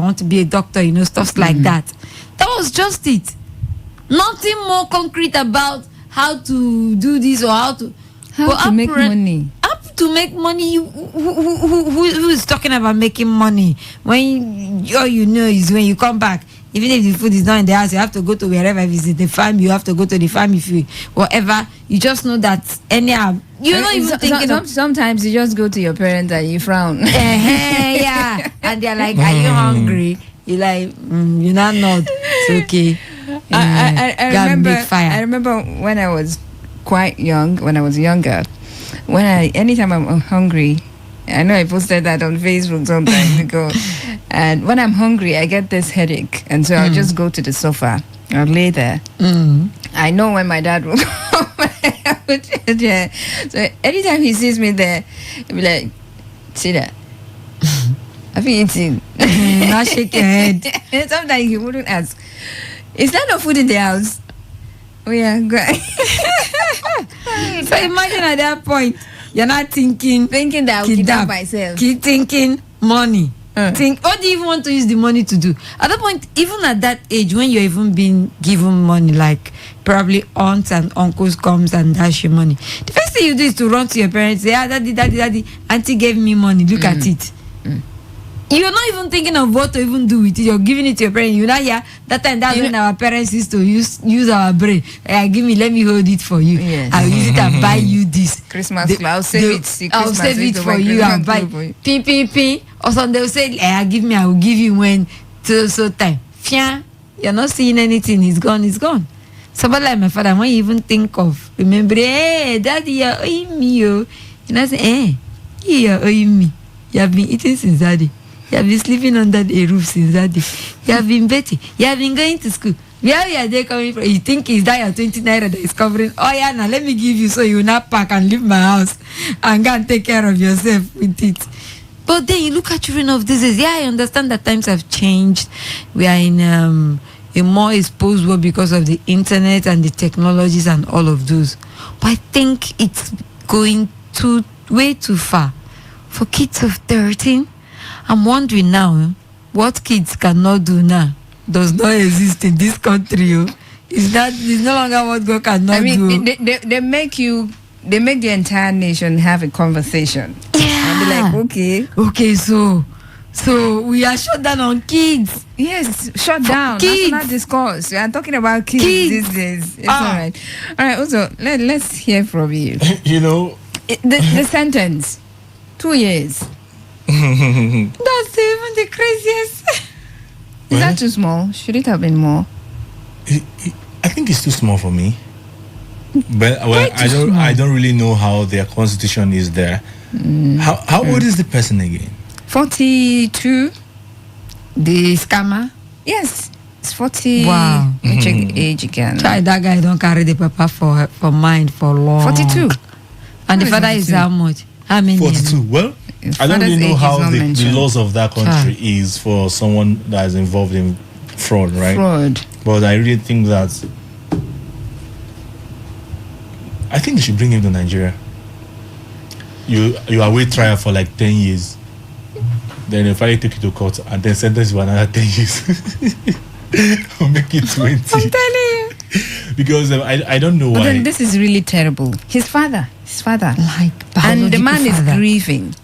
S1: stuff like that. That was just it. Nothing more concrete about how to do this or how to
S4: make money.
S1: How to make money? Who is talking about making money? When all you know is when you come back, even if the food is not in the house, you have to go to wherever. If it's the farm, you have to go to the farm. If you whatever, you just know that anyhow. You're not even thinking of.
S4: Sometimes you just go to your parents and you frown.
S1: Yeah, and they're like, "Are you hungry?" You're like, "You're not. It's okay."
S4: I remember when I was quite young, when I was younger, anytime I'm hungry, I know I posted that on Facebook some time ago, and when I'm hungry, I get this headache, and so I'll just go to the sofa, I'll lay there. I know when my dad will come, Yeah. So anytime he sees me there, he'll be like, see that? Have you eaten?
S1: Now shake your head.
S4: Sometimes he wouldn't ask, is there no food in the house? Oh yeah, go.
S1: So imagine at that point, you're not thinking
S4: that I'll kidnap myself.
S1: Keep thinking money. Think, what do you even want to use the money to do? At that point, even at that age, when you're even being given money, like probably aunts and uncles comes and dash you money, the first thing you do is to run to your parents, say, daddy, auntie gave me money, look at it. You're not even thinking of what to even do with it. You're giving it to your parents. You know, yeah, that time that's when our parents used to use our brain. Let me hold it for you.
S4: Yes.
S1: I'll use it and buy you this.
S4: Christmas, I'll save it.
S1: I'll save it for you and buy P. Or some they'll say, I will give you when so time. Fia, you're not seeing anything, it's gone. Somebody like my father, when you even think of, remember, hey, daddy, you're owing me, yo. And I say, hey, you're owing me. You have been eating since daddy. You have been sleeping under the roof since that day. You have been betting. You have been going to school. Where are they coming from? You think it's that your 20 naira that is covering? Oh yeah, now let me give you so you will not pack and leave my house and go and take care of yourself with it. But then you look at children of this days. Yeah, I understand that times have changed. We are in a more exposed world because of the internet and the technologies and all of those. But I think it's going way too far for kids of 13. I'm wondering now, what kids cannot do now does not exist in this country. It's no longer what God cannot do.
S4: They make the entire nation have a conversation.
S1: Yeah.
S4: And be like, okay,
S1: so we are shut down on kids.
S4: Yes, shut down.
S1: Kids.
S4: National discourse. We are talking about kids these days. It's all right. All right. Also, let's hear from you.
S2: You know,
S4: the sentence, 2 years.
S1: That's even the craziest.
S4: Is that too small? Should it have been more?
S2: I think it's too small for me. But I don't really know how their constitution is there. How old is the person again?
S4: 42.
S1: The scammer?
S4: Yes, it's 40.
S1: Wow.
S4: Let me check the age again.
S1: Try that guy don't carry the paper for mind for long.
S4: 42.
S1: And the father is how much? How many?
S2: 42. Well, I don't really know how the laws of that country is for someone that is involved in fraud, right?
S4: Fraud.
S2: But I really think that I think they should bring him to Nigeria. You await trial for like 10 years. Then they finally take you to court and then sentence you for another 10 years. Or make it 20.
S4: I'm telling you.
S2: Because I don't know why.
S4: But then this is really terrible. His father.
S1: Like,
S4: and the man is grieving.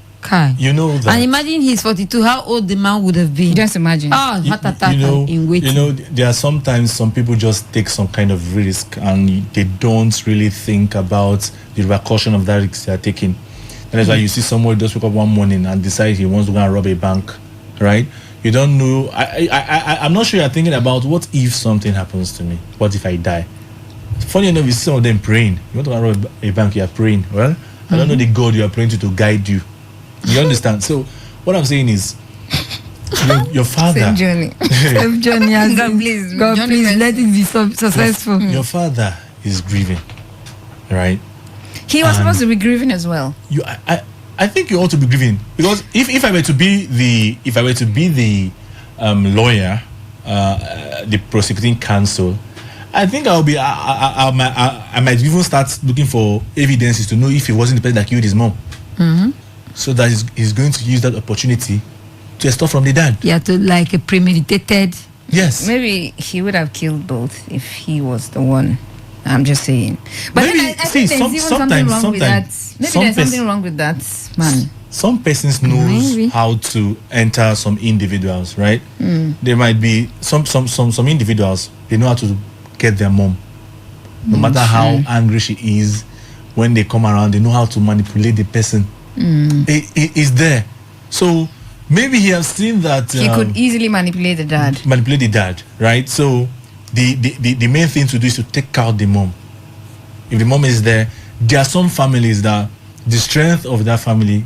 S2: You know that.
S1: And imagine he's 42. How old the man would have been?
S4: Just imagine.
S1: Oh, heart attack in waiting.
S2: You know, there are sometimes some people just take some kind of risk and they don't really think about the repercussion of that risk they are taking. That is why you see someone just wake up one morning and decide he wants to go and rob a bank, right? You don't know. I'm not sure you're thinking about what if something happens to me? What if I die? Funny enough, you see some of them praying. You want to go and rob a bank, you are praying. Well, I don't know the God you are praying to guide you. You understand? So what I'm saying is your father.
S4: Same journey.
S1: Same journey. God please let it be successful.
S2: Your father is grieving, right?
S4: He was supposed to be grieving as well.
S2: I think you ought to be grieving because if I were to be the lawyer, the prosecuting counsel, I think I might even start looking for evidences to know if he wasn't the person that killed his mom.
S1: Mm-hmm.
S2: So that he's going to use that opportunity to extort from the dad.
S1: Yeah, to like a premeditated.
S2: Yes.
S4: Maybe he would have killed both if he was the one. I'm just saying. But
S2: maybe,
S4: then I think there's even something wrong with that. Maybe there's something wrong with that man.
S2: Some persons knows how to enter some individuals, right? There might be some individuals, they know how to get their mom. No matter how angry she is, when they come around, they know how to manipulate the person. It is there. So maybe he has seen that
S4: he could easily manipulate the dad.
S2: Right? So the main thing to do is to take out the mom. If the mom is there are some families that the strength of that family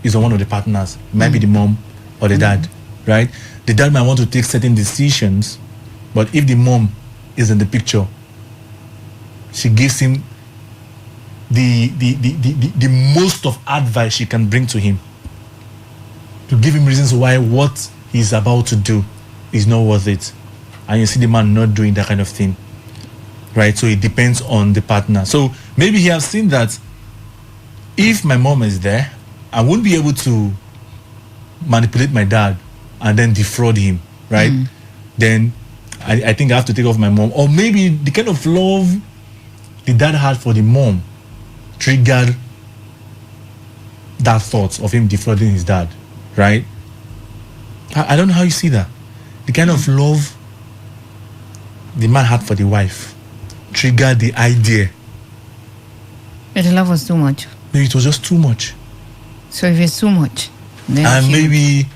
S2: is on one of the partners. It might be the mom or the dad, right? The dad might want to take certain decisions, but if the mom is in the picture, she gives him the most of advice she can bring to him, to give him reasons why what he's about to do is not worth it. And you see the man not doing that kind of thing, right? So it depends on the partner. So maybe he has seen that if my mom is there, I won't be able to manipulate my dad and then defraud him, right? Then I think I have to take off my mom. Or maybe the kind of love the dad had for the mom triggered that thought of him defrauding his dad, right? I don't know how you see that. The kind of love the man had for the wife triggered the idea.
S4: But the love was too much.
S2: Maybe it was just too much.
S4: So if it's too much, then
S2: and maybe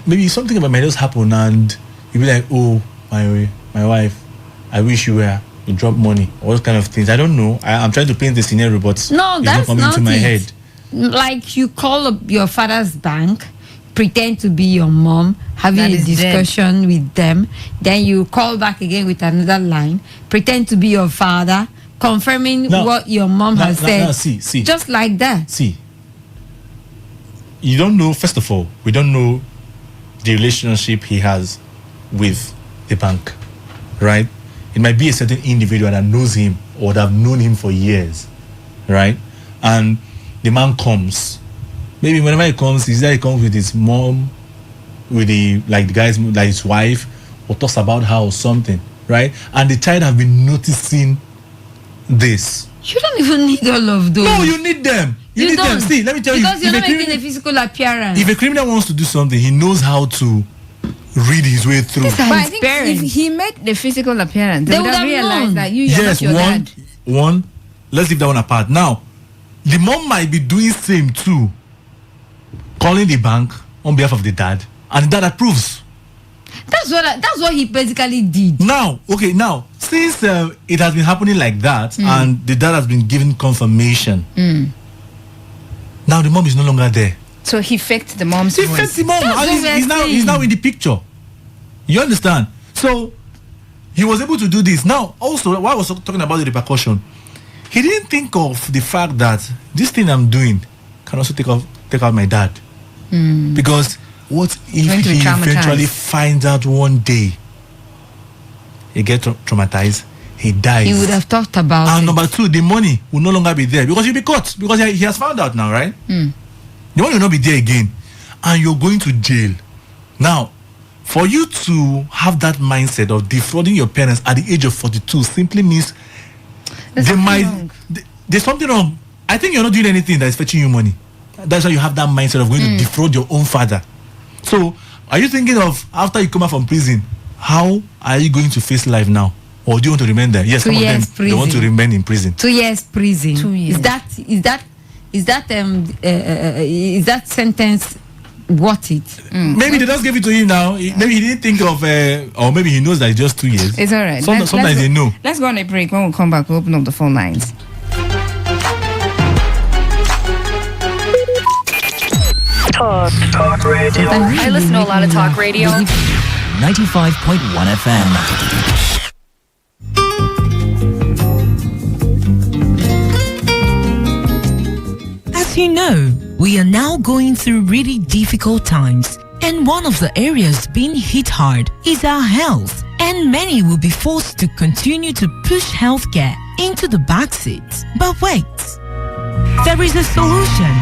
S2: maybe something about might just happen and you'll be like, oh, my wife, I wish you were, you drop money, all those kind of things. I don't know. I'm trying to paint the scenario, but
S1: no,
S2: it's
S1: that's
S2: not coming to my head.
S1: Like you call up your father's bank, pretend to be your mom, having
S4: That
S1: a
S4: is
S1: discussion with them, then you call back again with another line, pretend to be your father, confirming what your mom has said.
S2: See.
S1: Just like that.
S2: See. You don't know, first of all, we don't know the relationship he has with the bank, right? It might be a certain individual that knows him or that have known him for years, right? And the man comes. Maybe whenever he comes, he comes with his mom, with the guy's, like his wife, or talks about her or something, right? And the child have been noticing this.
S1: You don't even need all of those.
S2: No, you need them. You need them. See, let me tell
S1: because
S2: you.
S1: Because you're not making a physical appearance.
S2: If a criminal wants to do something, he knows how to read his way through.
S4: But I think if he made the physical appearance, they would have realized
S1: known
S4: that you're not your dad.
S2: One, let's leave that one apart. Now, the mom might be doing same too, calling the bank on behalf of the dad, and the dad approves.
S1: That's what he basically did.
S2: Now, since it has been happening like that, and the dad has been given confirmation, now the mom is no longer there.
S4: So he faked the mom's
S2: He
S4: voice.
S2: faked the mom. And he's now in the picture. You understand? So he was able to do this. Now, also, while I was talking about the repercussion, he didn't think of the fact that this thing I'm doing can also take out my dad. Because what if he eventually finds out one day he gets traumatized, he dies?
S1: He would have talked about
S2: and
S1: it.
S2: number two, the money will no longer be there because he'll be caught because he has found out now, right? The money will not be there again, and you're going to jail. Now, for you to have that mindset of defrauding your parents at the age of 42 simply means there's something wrong. I think you're not doing anything that is fetching you money. That's why you have that mindset of going to defraud your own father. So, are you thinking of after you come out from prison, how are you going to face life now? Or do you want to remain there? Yes, some of them they want to remain in prison.
S1: 2 years prison.
S4: 2 years.
S1: Is that sentence worth it?
S2: Maybe they just gave it to him now. Maybe he didn't think of, or maybe he knows that it's just 2 years.
S4: It's all right.
S2: Sometimes they know.
S4: Let's go on a break. When we come back, we'll open up the phone lines.
S13: Talk radio. I listen to a lot of talk radio.
S7: 95.1 FM.
S6: As you know, we are now going through really difficult times, and one of the areas being hit hard is our health, and many will be forced to continue to push healthcare into the backseat. But wait, there is a solution.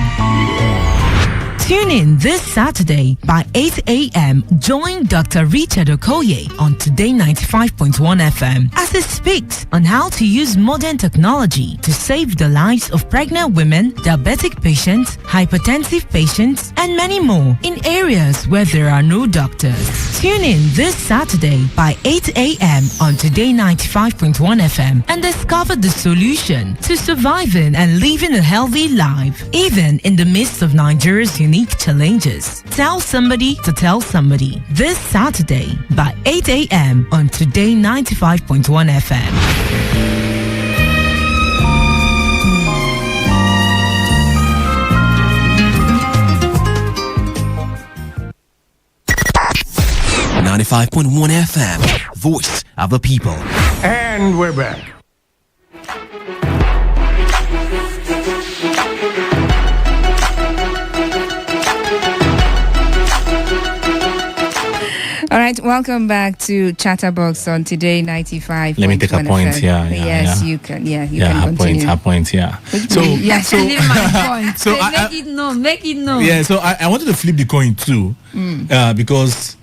S6: Tune in this Saturday by 8 a.m. Join Dr. Richard Okoye on Today 95.1 FM as he speaks on how to use modern technology to save the lives of pregnant women, diabetic patients, hypertensive patients, and many more in areas where there are no doctors. Tune in this Saturday by 8 a.m. on Today 95.1 FM and discover the solution to surviving and living a healthy life, even in the midst of Nigeria's unique challenges. Tell somebody to tell somebody this Saturday by 8 a.m. on Today 95.1 FM.
S7: .1 FM, voice of the people.
S3: And we're back.
S4: All right, welcome back to Chatterbox on Today 95.
S2: Let me take a point.
S4: Yes, you can. Yeah, you can continue.
S2: Her point. Yeah.
S1: So my point.
S2: So
S1: make it known.
S2: Yeah. So I wanted to flip the coin too, because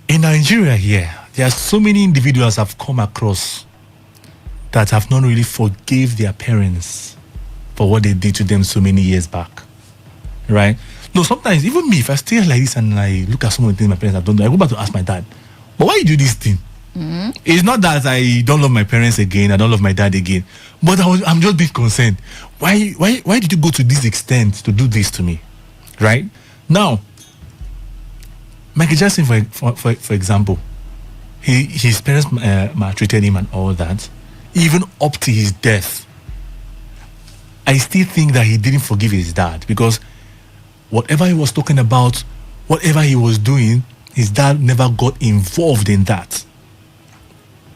S2: in Nigeria here, there are so many individuals I've come across that have not really forgave their parents for what they did to them so many years back, right? No, sometimes even me, if I stay like this and I look at some of the things my parents have done, I go back to ask my dad, but why you do this thing? It's not that I don't love my parents again, I don't love my dad again, but I'm just being concerned. Why did you go to this extent to do this to me, right? Now, Michael Jackson, for example, his parents maltreated him and all that, even up to his death. I still think that he didn't forgive his dad, because whatever he was talking about, whatever he was doing, his dad never got involved in that.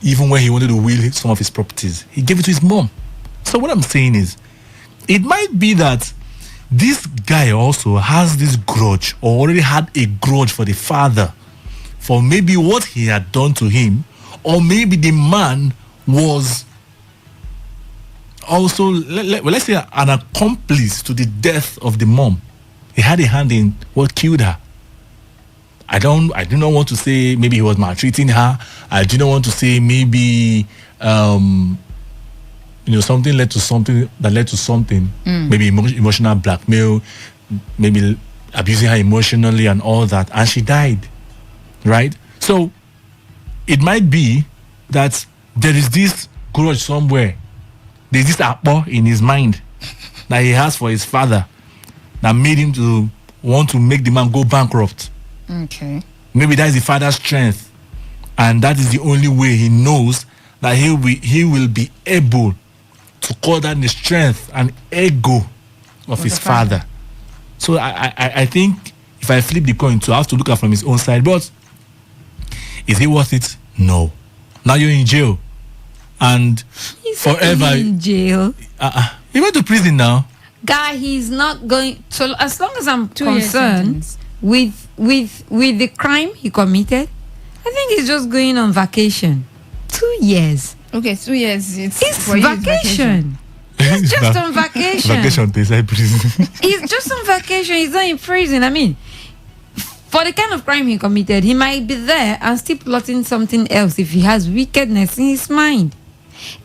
S2: Even when he wanted to will some of his properties, he gave it to his mom. So what I'm saying is, it might be that this guy also has this grudge, or already had a grudge for the father, for maybe what he had done to him, or maybe the man was also, let's say, an accomplice to the death of the mom. He had a hand in what killed her. I do not want to say maybe he was maltreating her. I do not want to say maybe something led to something that led to something. Maybe emotional blackmail, maybe abusing her emotionally and all that, and she died, right? So it might be that there is this grudge somewhere. There's this apple in his mind that he has for his father that made him to want to make the man go bankrupt.
S4: Okay.
S2: Maybe that is the father's strength, and that is the only way he knows that he will be able to call that the strength and ego of his father. So I think if I flip the coin too, I have to look at from his own side. But is it worth it? No. Now you're in jail, and forever
S1: in jail.
S2: He went to prison now.
S1: Guy, he's not going. So as long as I'm concerned with the crime he committed, I think he's just going on vacation. 2 years.
S4: Okay, 2 years.
S1: It's vacation. He's just on vacation.
S2: Vacation to inside prison.
S1: He's just on vacation. He's not in prison. I mean, for the kind of crime he committed, he might be there and still plotting something else if he has wickedness in his mind.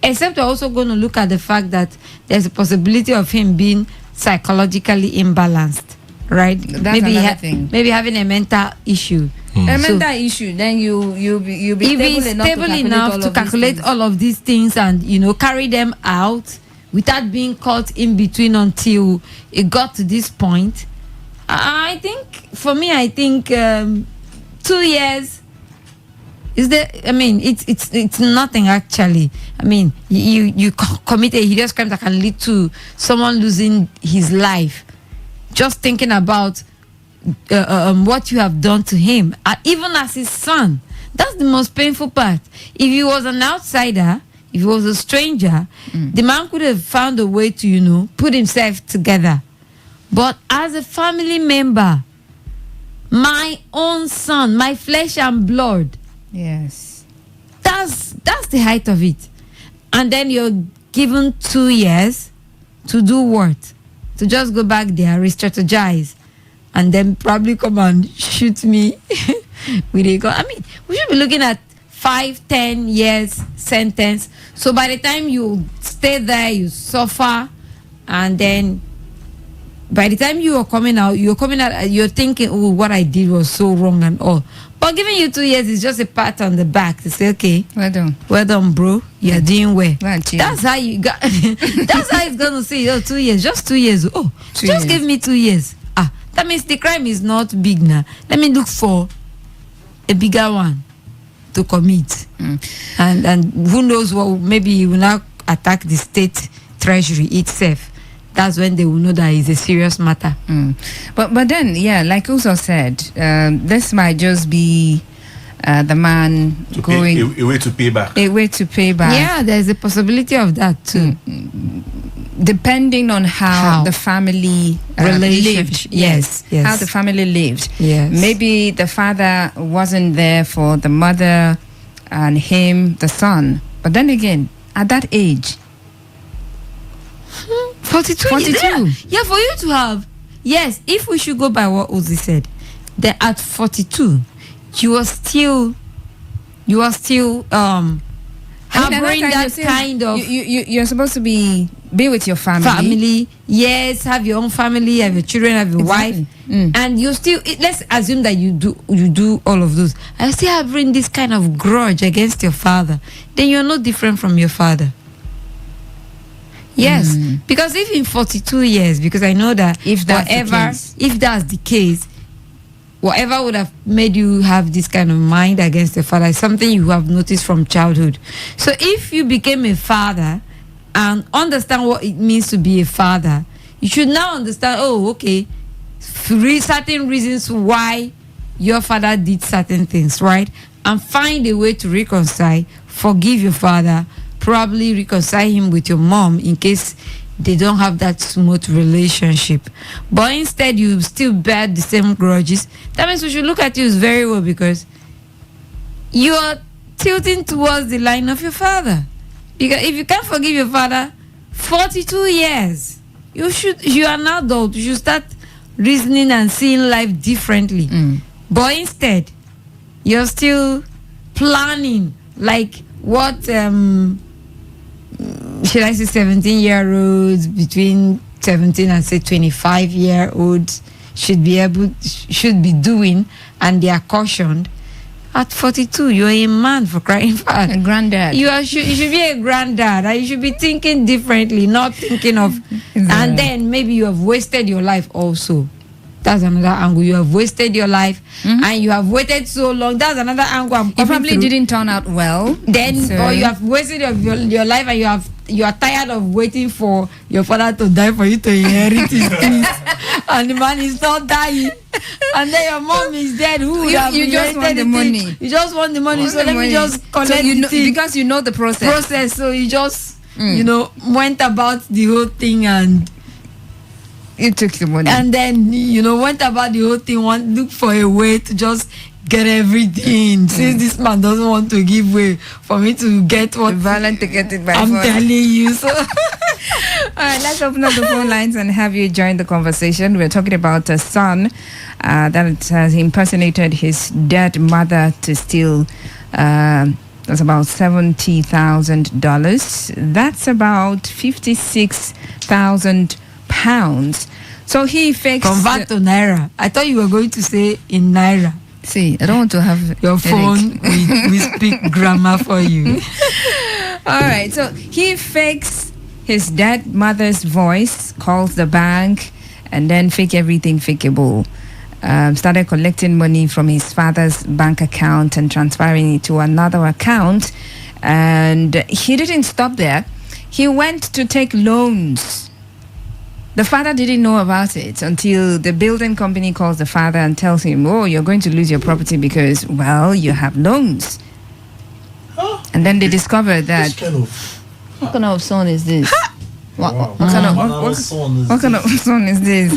S1: Except we're also going to look at the fact that there's a possibility of him being psychologically imbalanced, right?
S4: That's another thing.
S1: Maybe having a mental issue.
S4: A mental issue, then you'll be
S1: stable enough to calculate all of these things and carry them out without being caught in between until it got to this point. I think 2 years is there. I mean, it's nothing actually. I mean, you commit a hideous crime that can lead to someone losing his life. Just thinking about what you have done to him, even as his son. That's the most painful part. If he was an outsider, if he was a stranger, the man could have found a way to put himself together. But as a family member, my own son, my flesh and blood.
S4: Yes.
S1: That's the height of it. And then you're given 2 years to do what? To just go back there, re-strategize, and then probably come and shoot me with a gun. I mean, we should be looking at 5-10 years sentence. So by the time you stay there, you suffer, and then by the time you're coming out, you're thinking, oh, what I did was so wrong and all. But giving you 2 years is just a pat on the back to say, okay, well done, bro. You're doing well. That's how you got. That's how it's gonna say. 2 years, just 2 years. Oh, just give me 2 years. That means the crime is not big now. Let me look for a bigger one to commit, and who knows what? Maybe he will now attack the state treasury itself. That's when they will know that it's a serious matter.
S4: But then, like also said, this might just be the man
S2: a way to pay back.
S4: A way to pay back.
S1: Yeah, there's a possibility of that too.
S4: depending on how the family lived.
S1: Yes.
S4: How the family lived.
S1: Yes.
S4: Maybe the father wasn't there for the mother and him, the son. But then again, at that age,
S1: 42.
S4: 42.
S1: Yeah, for you to have. Yes, if we should go by what Ozzy said, then at 42, you are still harboring that kind of.
S4: You're supposed to be with your
S1: family. Yes, have your own family, have your children, have your wife, and you still. Let's assume that you do all of those. I still harboring this kind of grudge against your father. Then you're no different from your father. Yes, because if in 42 years, because I know that if that's the case, whatever would have made you have this kind of mind against the father is something you have noticed from childhood. So if you became a father and understand what it means to be a father, you should now understand, certain reasons why your father did certain things, right? And find a way to reconcile, forgive your father, probably reconcile him with your mom in case they don't have that smooth relationship. But instead you still bear the same grudges. That means we should look at you very well, because you are tilting towards the line of your father. Because if you can't forgive your father, 42 years, you are an adult, you should start reasoning and seeing life differently. But instead you're still planning like what should I say 17-year-olds between 17 and say 25-year-olds should be doing, and they are cautioned. At 42, you're a man, for crying out.
S4: A granddad.
S1: You should be a granddad. And you should be thinking differently, not thinking of. And then maybe you have wasted your life also. That's another angle. You have wasted your life, and you have waited so long. That's another angle.
S4: You probably didn't turn out well.
S1: Or you have wasted your life, and you are tired of waiting for your father to die for you to inherit his things. And the man is not dying, and then your mom is dead. You
S4: just want the money.
S1: You just want the money. So let me just collect the thing.
S4: Because you know the process.
S1: So you just went about the whole thing, and
S4: you took the money,
S1: and then went about the whole thing. Look for a way to just get everything. Since this man doesn't want to give way for me to get what
S4: violent to get it by
S1: I'm
S4: force.
S1: telling you. So
S4: all right, let's open up the phone lines and have you join the conversation. We're talking about a son that has impersonated his dead mother to steal that's about $70,000. That's about 56,000 pounds. So he fakes.
S1: Convert to naira. I thought you were going to say in naira.
S4: See, I don't want to have
S1: your phone. We speak grammar for you.
S4: All right. So he fakes his dead mother's voice, calls the bank, and then fake everything fakeable. Started collecting money from his father's bank account and transferring it to another account. And he didn't stop there. He went to take loans. The father didn't know about it until the building company calls the father and tells him, you're going to lose your property because, you have loans. Huh? And then they discover that... What kind of son is this? What kind of son is this?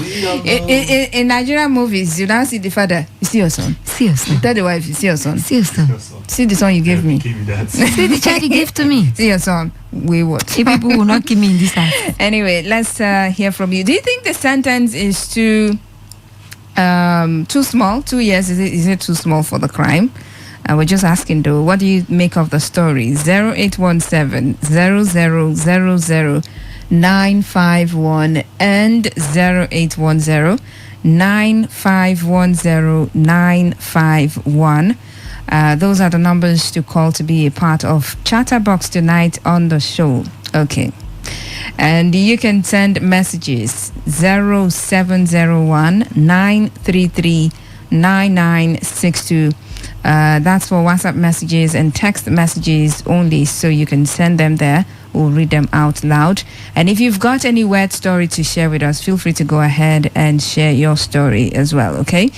S4: In Nigerian movies, you don't see the father. You see your son.
S1: See your son.
S4: You tell the wife, you see your son.
S1: See your son.
S4: See the son you gave me.
S1: See the child you gave to me.
S4: See your son. Wayward.
S1: People will not keep me in this house.
S4: Anyway, let's hear from you. Do you think the sentence is too small? 2 years, is it too small for the crime? We're just asking though, what do you make of the story? 0817 0000 951 and 0810 9510 951. Those are the numbers to call to be a part of Chatterbox tonight on the show. Okay. And you can send messages 0701 933 9962. That's for WhatsApp messages and text messages only, so you can send them there. We'll read them out loud. And if you've got any weird story to share with us, feel free to go ahead and share your story as well, okay?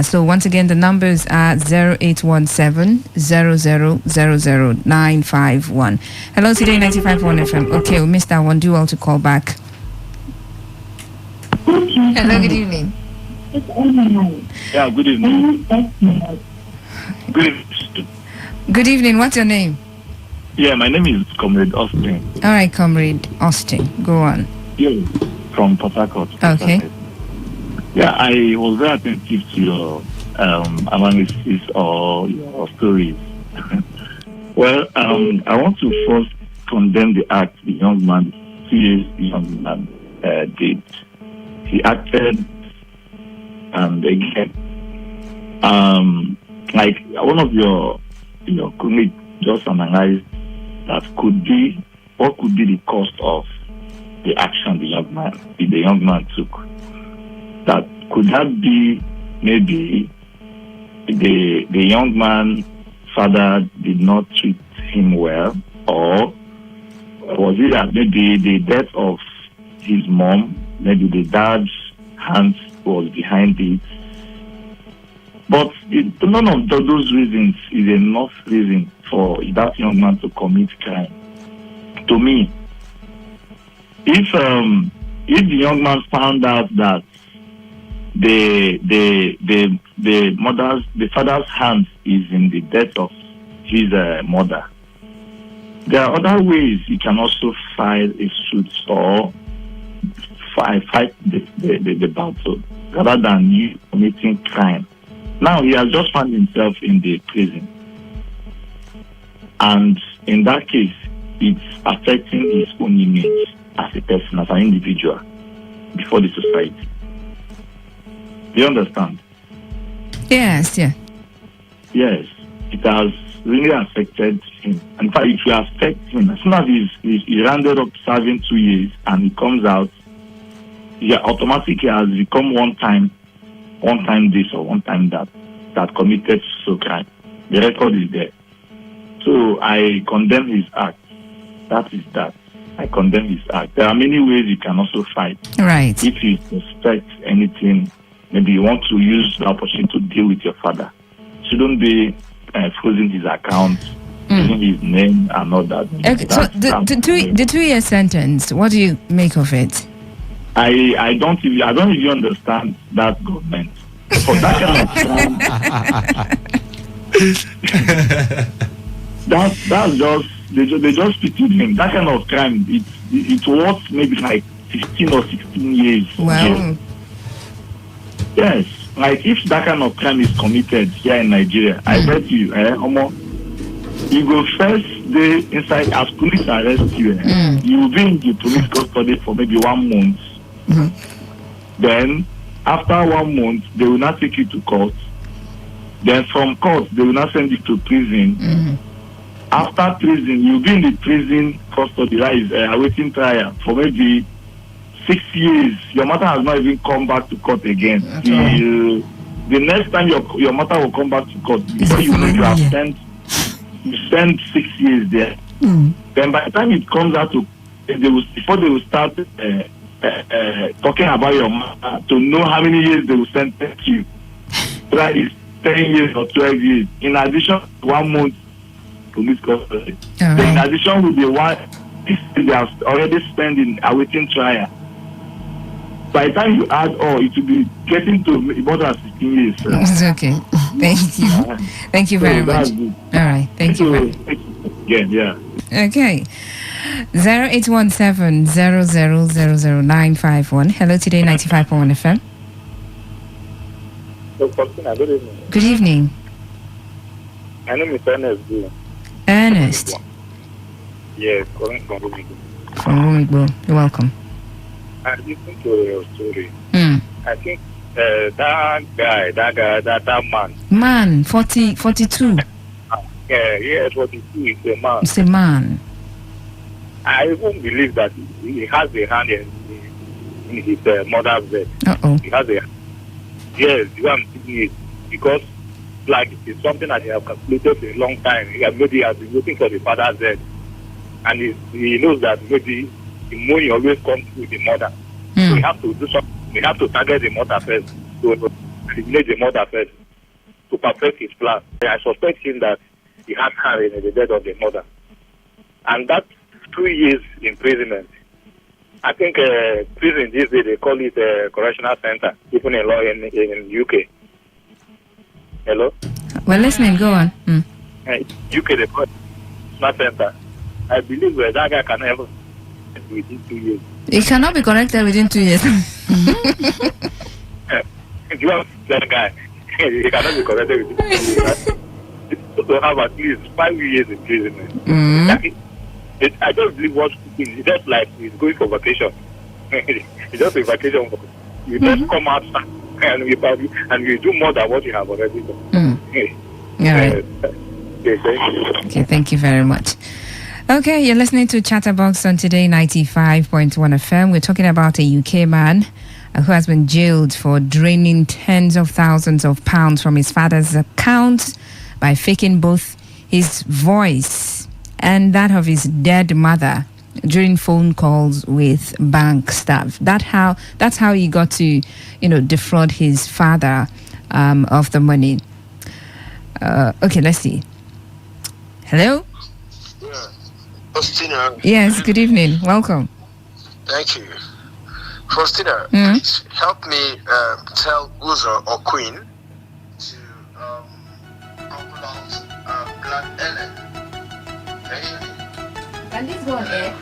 S4: So once again, the numbers are 0817-0000-951. Hello, Today 95.1 FM. Okay, we missed that one. Do well to call back. Hello, good evening.
S8: Yeah, good evening. Good evening.
S4: Good evening. What's your name?
S8: Yeah, my name is Comrade Austin.
S4: All right, Comrade Austin. Go on.
S8: Yeah, from Port Harcourt.
S4: Okay.
S8: Yeah, I was very attentive to your analysis or your stories. Well, I want to first condemn the act the young man, 2 years young man, did. He acted, and again, like one of your colleagues just analyzed that what could be the cost of the action the young man took. That could that be maybe the young man father did not treat him well, or was it that maybe the death of his mom, maybe the dad's hands was behind it? But none of those reasons is enough reason for that young man to commit crime. To me, if the young man found out that the father's hands is in the death of his mother, there are other ways he can also file a suit or fight the battle rather than you committing crime. Now he has just found himself in the prison, and in that case, it's affecting his own image as a person, as an individual, before the society. Do you understand?
S4: Yes, yeah.
S8: Yes, it has really affected him. In fact, it will affect him. As soon as he rounded up serving 2 years and he comes out, he automatically has become one time this or one time that committed social crime. The record is there. So I condemn his act. That is that. I condemn his act. There are many ways you can also fight.
S4: Right.
S8: If you suspect anything, maybe you want to use the opportunity to deal with your father. Shouldn't be freezing his account, using his name and all that.
S4: Okay, so the 2 year sentence, what do you make of it?
S8: I don't even understand that government. For that kind of crime, that's just they just pitied him. That kind of crime, it's worth maybe like 15 or 16 years.
S4: Wow.
S8: Yes, like if that kind of crime is committed here in Nigeria, I bet you, you go first day inside as police arrest you. You will be in the police custody for maybe 1 month. Then after 1 month, they will not take you to court. Then from court, they will not send you to prison. After prison, you'll be in the prison custody, that is awaiting trial for maybe 6 years. Your matter has not even come back to court again. The next time your matter will come back to court, before you know you have spent 6 years there. Then by the time it comes out to, before they will start talking about your matter, to know how many years they will sentence you. That is 10 years or 12 years. In addition, 1 month police custody. In addition with the one they have already spent in awaiting trial. By the time you add all, it will be getting to more than 16 years.
S4: It's okay. Thank you. Thank you very much. All right. Thank you very much.
S8: Yeah.
S4: Okay. 0817-0000-951. Hello, Today 95.1 FM.
S9: Good evening.
S4: Good evening.
S9: My name is Ernest.
S4: Ernest.
S9: Yes, calling from Rumigbo.
S4: From Rumigbo. You're welcome.
S9: I listened to your story. I think that man.
S4: Man, 42.
S9: Yeah, 42 is a man.
S4: It's a man.
S9: I even believe that he has a hand in his mother's death. He has a hand. Yes, you are seeing it. Because, like, it's something that he has calculated for a long time. Maybe he has been waiting for the father's death. And he knows that maybe the money always comes through the mother. So we have to do something. We have to target the mother first. So eliminate the mother first to perfect his plan. I suspect him that he had hand in the death of the mother. And that 2 years imprisonment, I think prison these days, they call it correctional center, even in law in UK. Hello?
S4: We're listening, go on.
S9: UK, they call it correctional center. I believe that guy can ever within 2 years.
S4: It cannot be corrected within 2 years.
S9: If you have that guy, he cannot be corrected within 2 years. It's supposed to have at least 5 years imprisonment. I just believe what it's just like he's going for vacation. It's just a vacation. You just come outside and you do more than what you have already done.
S4: All right. Okay, thank you very much. Okay, you're listening to Chatterbox on Today 95.1 FM. We're talking about a UK man who has been jailed for draining tens of thousands of pounds from his father's account by faking both his voice and that of his dead mother during phone calls with bank staff. That's how he got to, defraud his father of the money. Okay, let's see. Hello?
S10: Faustina.
S4: Yes, good evening. Welcome.
S10: Thank you. Faustina, please help me tell Uzo or Queen to couple out Black Ellen.
S4: Can this go on air?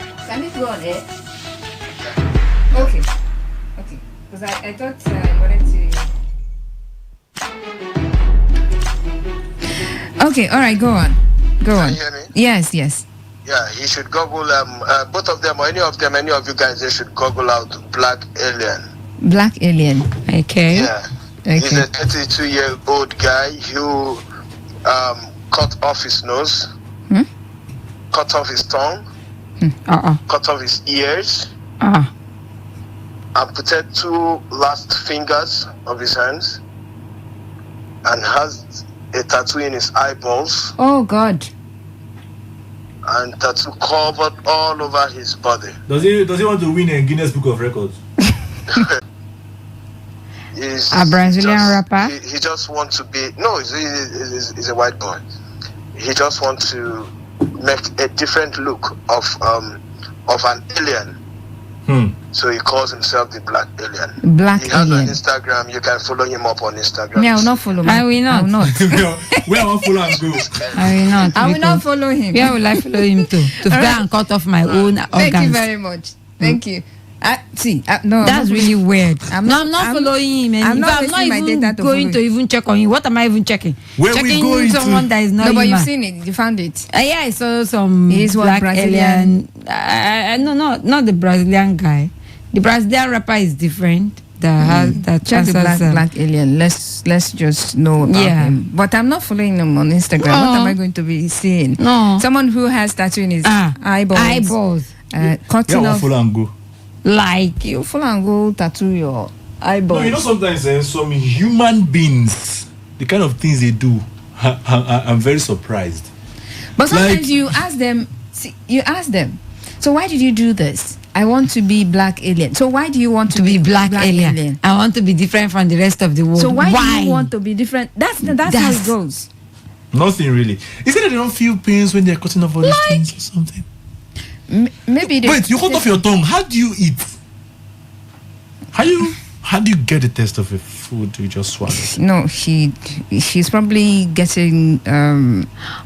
S4: Okay. Because I thought I wanted to... Okay, all right, go on.
S10: Can you hear me?
S4: Yes.
S10: Yeah, he should Google both of them or any of you guys, they should Google out Black Alien.
S4: Black Alien. Okay.
S10: Yeah. Okay. He's a 32-year-old guy who cut off his nose, cut off his tongue, cut off his ears, amputated 2 last fingers of his hands, and has a tattoo in his eyeballs.
S4: Oh God.
S10: And tattoo covered all over his body.
S2: Does he want to win a Guinness Book of Records?
S10: He's
S4: a Brazilian rapper?
S10: He just wants to be... No, he's a white boy. He just wants to make a different look of an alien. So he calls himself the Black Alien.
S4: He has
S10: an Instagram. You can follow him up on Instagram.
S4: Me, I will not follow him.
S1: I will not.
S2: Where I want follow and go?
S1: I will not.
S4: I will not follow him.
S1: Where will I follow him to? To go and cut off my own organs.
S4: Thank you very much. Thank you. No,
S1: that's really weird.
S4: I'm
S1: not following him.
S4: I'm not
S1: even going to even check on him. What am I even checking?
S2: Where
S1: checking
S2: we going
S1: someone that is not
S4: human. No, but you've
S1: human.
S4: seen it. You found it.
S1: Yeah, I saw some
S4: He's
S1: Black
S4: Brazilian.
S1: Alien. No, not the Brazilian guy. The Brazilian rapper is different. That
S4: check the black alien. Let's just know about him. But I'm not following him on Instagram.
S1: No.
S4: What am I going to be seeing?
S1: No.
S4: Someone who has tattoo in his eyeballs. Cutting off.
S2: Follow and go.
S4: Like you follow and go tattoo your eyeballs.
S2: No, sometimes some human beings, the kind of things they do, I'm very surprised.
S4: But sometimes you ask them. So why did you do this? I want to be Black Alien. So why do you want to be Black Alien?
S1: I want to be different from the rest of the world.
S4: So why do you want to be different? That's how it goes.
S2: Nothing really. Is it that they don't feel pains when they're cutting off all these things or something?
S4: Maybe.
S2: Wait, you cut off your tongue. How do you eat? How do you get the taste of a food you just swallow?
S4: No, she's probably getting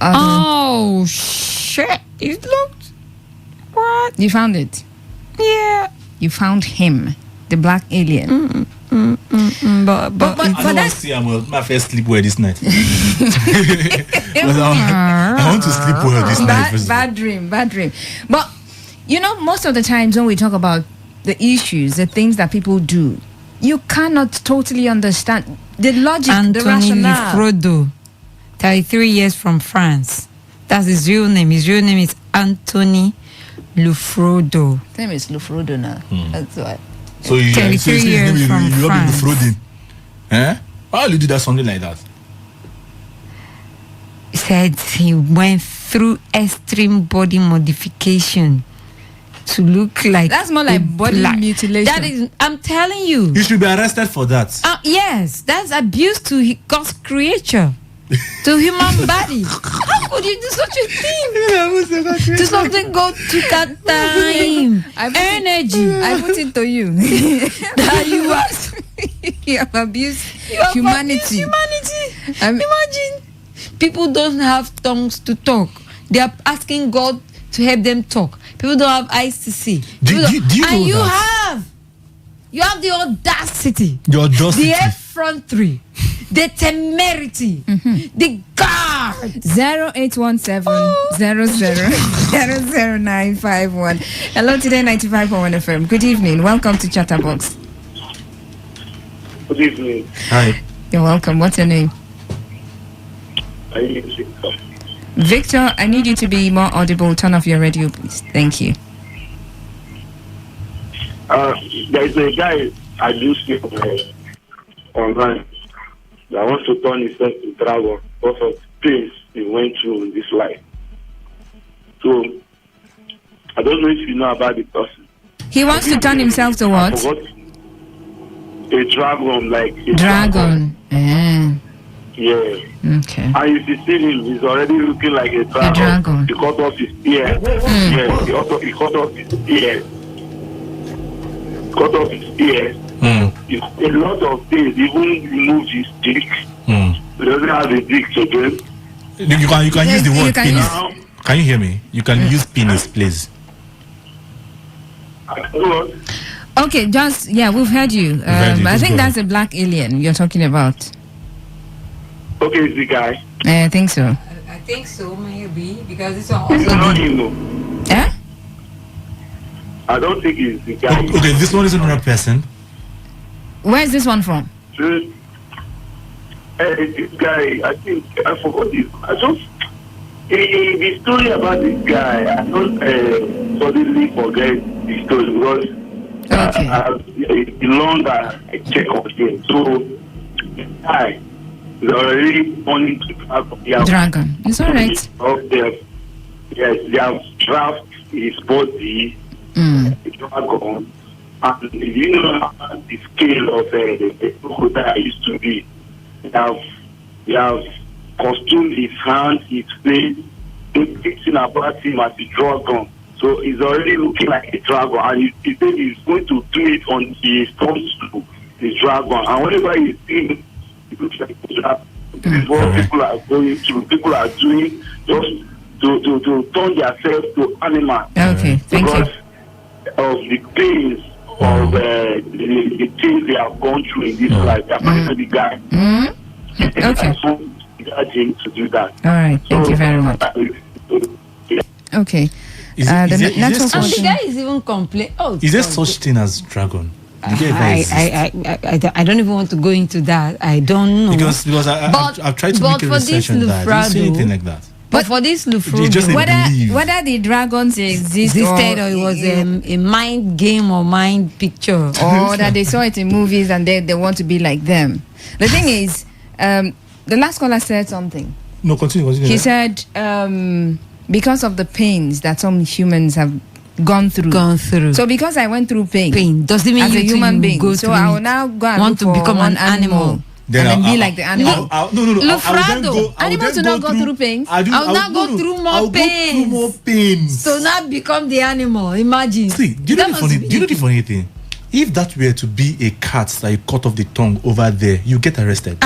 S1: oh shit! It looked. What?
S4: You found it?
S1: Yeah.
S4: You found him, the Black Alien.
S1: But
S2: I don't see my first sleep well this night. I want to sleep well this night.
S4: Bad dream. But most of the times when we talk about the issues, the things that people do, you cannot totally understand the logic, the rationale.
S1: Frodo, 33 years from France. That's his real name. His real name is Anthony Lufrodo.
S4: His name is Lufrodo now. That's why.
S2: So you
S1: 33 years from France.
S2: Why will you do that, something like that?
S1: He said he went through extreme body modification to look like.
S4: That's more like body mutilation.
S1: That is, I'm telling you.
S2: You should be arrested for that.
S1: Yes, that's abuse to God's creature, to human body. How could you do such a thing? To something go to that time, energy.
S4: I put it to you.
S1: That
S4: you have abused humanity.
S1: Imagine people don't have tongues to talk. They are asking God to help them talk. People don't have eyes to see.
S2: Do you
S1: and
S2: know
S1: you
S2: that?
S1: have the audacity,
S2: the
S1: effrontery, the temerity, the guard.
S4: 0817-000951. Hello, Today 95.1 FM. Good evening. Welcome to Chatterbox.
S9: Good evening.
S2: Hi.
S4: You're welcome. What's your name? Victor, I need you to be more audible. Turn off your radio, please. Thank you.
S9: There is a guy I do see online that wants to turn himself to dragon because of pains he went through in this life. So, I don't know if you know about the person.
S4: He wants to turn himself to what?
S9: A dragon, like a
S4: dragon.
S9: Yeah.
S4: Okay.
S9: And if you see him, he's already looking like a dragon. He cut off his ear. Yeah, he cut off his ear. Cut off his ear. A lot of things. Even remove his dick. He doesn't have a dick again.
S2: You can use the word penis. Can you hear me? You can use penis, please.
S4: Okay, just we've heard you. I think that's a black alien you're talking about.
S9: Okay, is the guy?
S4: I think so.
S1: I think so, maybe, because it's also.
S9: It's not him, no.
S4: Yeah?
S9: I don't think it's the guy.
S2: Okay, this one is another person.
S4: Where's this one from?
S9: This guy, I think, I forgot this. The story about this guy, I don't suddenly forget the story because it's long that I check on him. So, the guy is already wanting to
S4: dragon. It's all right.
S9: Yes, they have draft his body, dragon, and you know the scale of the crocodile used to be. They have costumed his hands, his face, thinking about him as a dragon. So he's already looking like a dragon, and he said he's going to do it on his comes to the dragon. And whenever he's seeing, it looks like a dragon. This is what people are going through. People are doing just to turn themselves to animals.
S4: Okay, thank you.
S9: Of the pains of the things they have gone through in this life. They're to the guy.
S4: Okay.
S9: To do that.
S4: All right, thank you very much. Okay.
S1: The guy is even complaining.
S2: Is there such thing as dragon?
S1: I don't even want to go into that. I don't know.
S2: Because I've tried to make a research on that. I didn't see anything like that.
S1: But for this Lufrudo,
S4: whether the dragons existed
S1: or it was a mind game or mind picture,
S4: or that they saw it in movies and they want to be like them. The thing is, the last caller said something.
S2: No, continue.
S4: He said because of the pains that some humans have gone through. So because I went through pain doesn't mean as a human being. So I will now go and
S1: want to become an animal.
S4: Then be like the animal.
S1: Lufrado,
S4: animals do not go through pains.
S1: I'll now go through more pains. So now become the animal. Imagine.
S2: See, do you know the funny thing? If that were to be a cat that you cut off the tongue over there, you get arrested.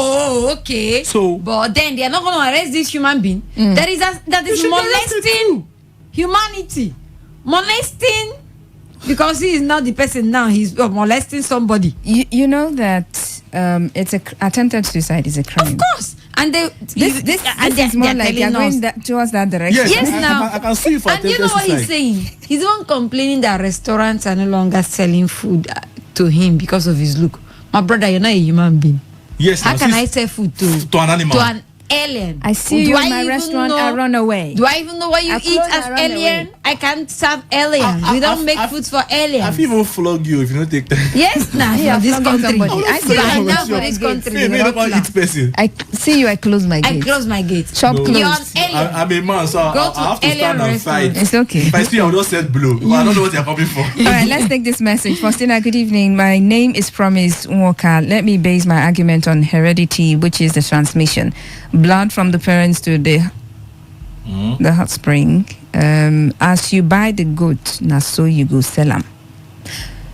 S1: Okay.
S2: So,
S1: but then they are not going to arrest this human being that is molesting humanity, molesting, because he is not the person now. He's molesting somebody.
S4: You know that it's attempted suicide is a crime.
S1: Of course. And this
S4: is more like they're going towards that direction.
S1: Yes, now.
S2: I can see.
S1: And you know what he's saying? He's even complaining that restaurants are no longer selling food to him because of his look. My brother, you're not a human being.
S2: Yes.
S1: How can I sell food to
S2: an animal?
S1: To an alien?
S4: I see you in my restaurant, I run away.
S1: Do I even know what you eat as alien? I can't serve alien. We don't make food for aliens.
S2: I even flog you if you don't take time.
S1: Yes, nah,
S4: yeah,
S1: this country.
S4: I
S1: see right now for this country.
S2: Eat person.
S4: I see you, I close my gate.
S1: I close my gate.
S4: Shop closed.
S1: You're an alien.
S2: I'm a man, so I have to stand and fight.
S4: It's okay.
S2: If I see you, I will not set blow. But I don't know what you're coming for.
S4: All right, let's take this message. Faustina, good evening. My name is Promise Walker. Let me base my argument on heredity, which is the transmission. Blood from the parents to the hot spring. As you buy the goat, now so you go sell them.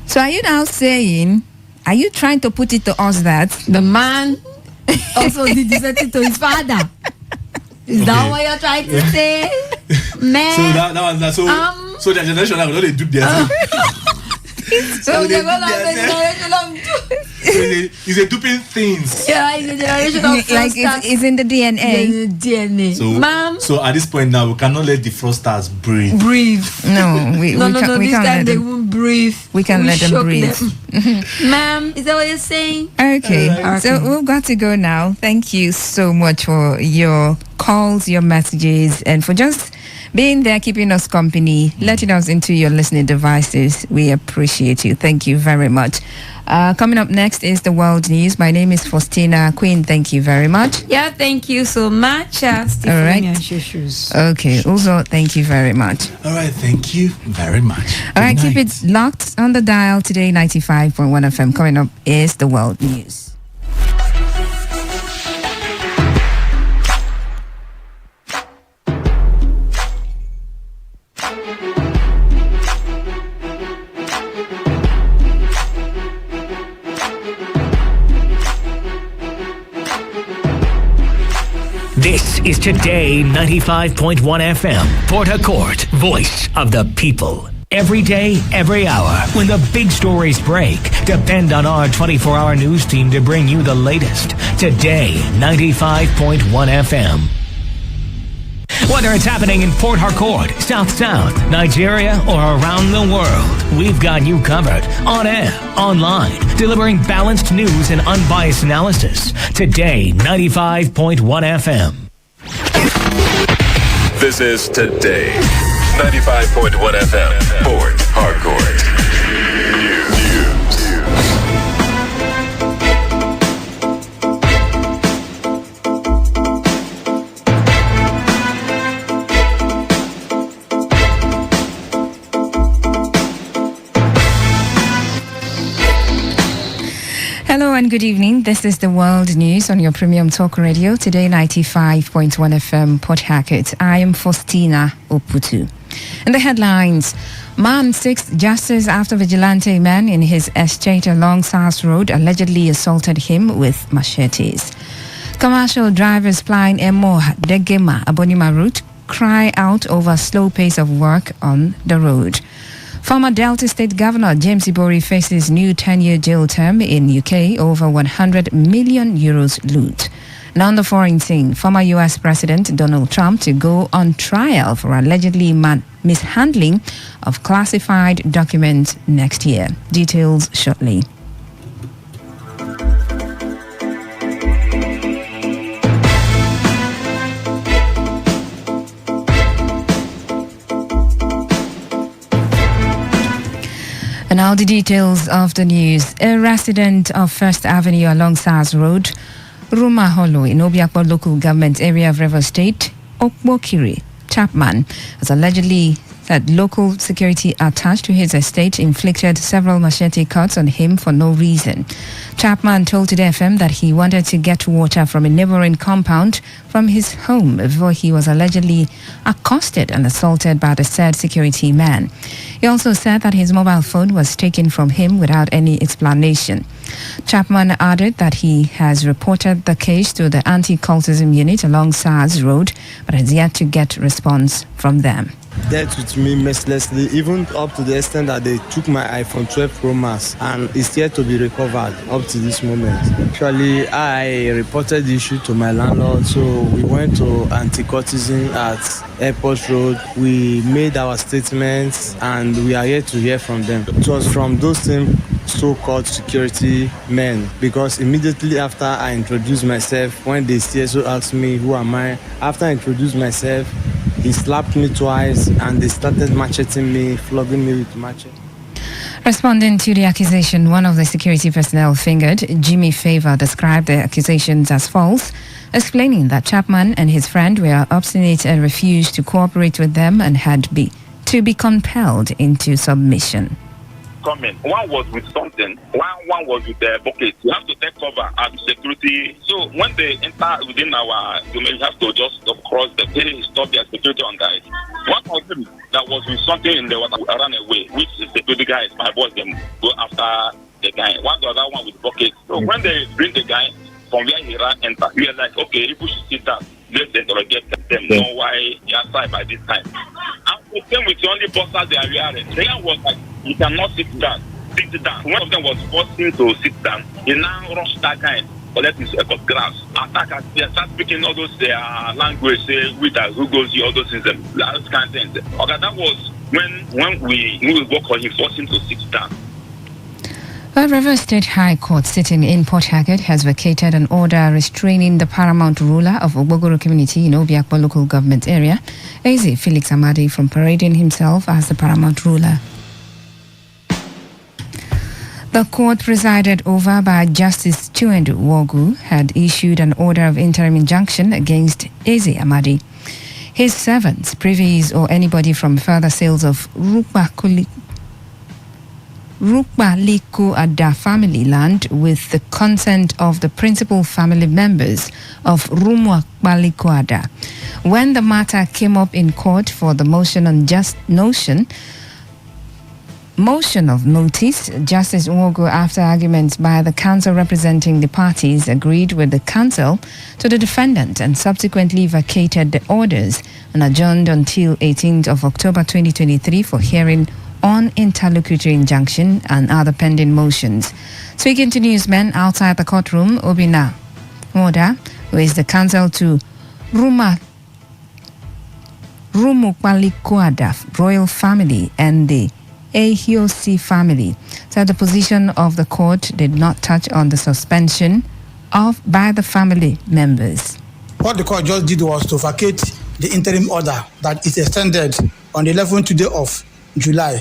S4: So are you now saying, are you trying to put it to us that
S1: the man also did it to his father? Is that what you're trying to say? Man.
S2: So that was so the generation now they do their
S1: so they're gonna have a generation of
S2: he's a duping things.
S1: Yeah, it's a generation of
S4: like it's in the DNA.
S1: Ma'am.
S2: So at this point now we cannot let the frosters breathe.
S4: No, we
S1: this
S4: can't
S1: time they won't breathe.
S4: We can let them breathe.
S1: Ma'am, is that what you're saying?
S4: Okay. So we've got to go now. Thank you so much for your calls, your messages, and for just being there, keeping us company, letting us into your listening devices. We appreciate you. Thank you very much. Coming up next is the world news. My name is Faustina Queen. Thank you very much.
S1: Yeah, thank you so much.
S4: All right. Okay. Also, thank you very much.
S2: All right. Thank you very much.
S4: All right. Keep it locked on the dial. Today 95.1 FM. Coming up is the world news.
S5: This is Today 95.1 FM, Port Harcourt, voice of the people. Every day, every hour, when the big stories break, depend on our 24-hour news team to bring you the latest. Today 95.1 FM. Whether it's happening in Port Harcourt, South South, Nigeria, or around the world, we've got you covered on air, online, delivering balanced news and unbiased analysis. Today 95.1 FM.
S15: This is Today 95.1 FM, Port Harcourt.
S4: Hello and good evening. This is the World News on your premium talk radio, Today 95.1 FM, Port Harcourt. I am Faustina Oputu. And the headlines: man seeks justice after vigilante man in his estate along South Road allegedly assaulted him with machetes. Commercial drivers plying Emo Degema Abonima route cry out over slow pace of work on the road. Former Delta State Governor James Ibori faces new 10-year jail term in UK over 100 million euros loot. Now on the foreign scene, former US President Donald Trump to go on trial for allegedly mishandling of classified documents next year. Details shortly. And now the details of the news. A resident of First Avenue along SARS Road, Ruma Hollow in Obiakpo local government area of Rivers State, Okmokiri Chapman, has allegedly that local security attached to his estate inflicted several machete cuts on him for no reason. Chapman told Today FM that he wanted to get water from a neighboring compound from his home before he was allegedly accosted and assaulted by the said security man. He also said that his mobile phone was taken from him without any explanation. Chapman added that he has reported the case to the anti-cultism unit along SARS Road, but has yet to get response from them.
S11: Dealt with me mercilessly, even up to the extent that they took my iPhone 12 Pro Max, and it's yet to be recovered up to this moment. Actually, I reported the issue to my landlord, so we went to anti-cultism at Airport Road. We made our statements, and we are yet to hear from them. It was from those things so-called security men, because immediately after I introduced myself, when the CSO asked me who am I, after I introduced myself, he slapped me twice and they started macheting me, flogging me with machete.
S4: Responding to the accusation, one of the security personnel fingered, Jimmy Favor, described the accusations as false, explaining that Chapman and his friend were obstinate and refused to cooperate with them and had to be compelled into submission.
S9: Comment. One was with something, one was with the bucket. You have to take cover as security. So when they enter within our domain, you have to just cross the pay, stop their security on guys. One of them that was with something in the water ran away, which the security guys, my boys, them go after the guy. One the other one with bucket. So when they bring the guy from where he ran enter, we are like, okay, people should sit down. Let's interrogate them, know why they are side by this time. And the same with the only bosses they are wearing. The guy was like, you cannot sit down. Sit down. One of them was forced him to sit down. He now rushed that guy, collect his grass. Attack, they start speaking all those language, say, with who goes you, all those things, those kind of things. Okay, that was when we work on him, forced him to sit down.
S4: The Rivers State High Court sitting in Port Harcourt has vacated an order restraining the paramount ruler of Ogbogoro community in Obiakpo local government area, Eze Felix Amadi, from parading himself as the paramount ruler. The court presided over by Justice Chuendu Wogu had issued an order of interim injunction against Eze Amadi, his servants, privies, or anybody from further sales of Rukba Ada family land with the consent of the principal family members of Rumwa Ada. When the matter came up in court for the motion of notice, Justice Nwogo, after arguments by the counsel representing the parties, agreed with the counsel to the defendant and subsequently vacated the orders and adjourned until 18th of October 2023 for hearing on interlocutory injunction and other pending motions. Speaking to newsmen outside the courtroom, Obina Moda, who is the counsel to Rumukbalikuada royal family and the Ahiosi family, said the position of the court did not touch on the suspension by the family members.
S12: What the court just did was to vacate the interim order that is extended on the 11th day of July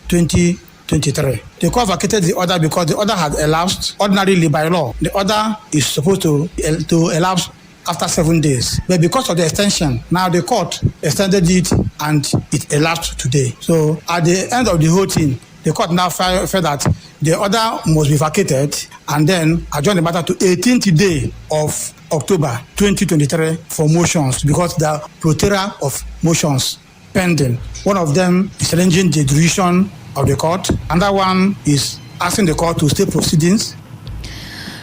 S12: 2023. The court vacated the order because the order had elapsed ordinarily by law. The order is supposed to elapse after 7 days. But because of the extension, now the court extended it and it elapsed today. So at the end of the whole thing, the court now felt that the order must be vacated and then adjourn the matter to 18th day of October 2023 for motions, because there are plethora of motions pending. One of them is challenging the decision of the court. Another one is asking the court to stay proceedings.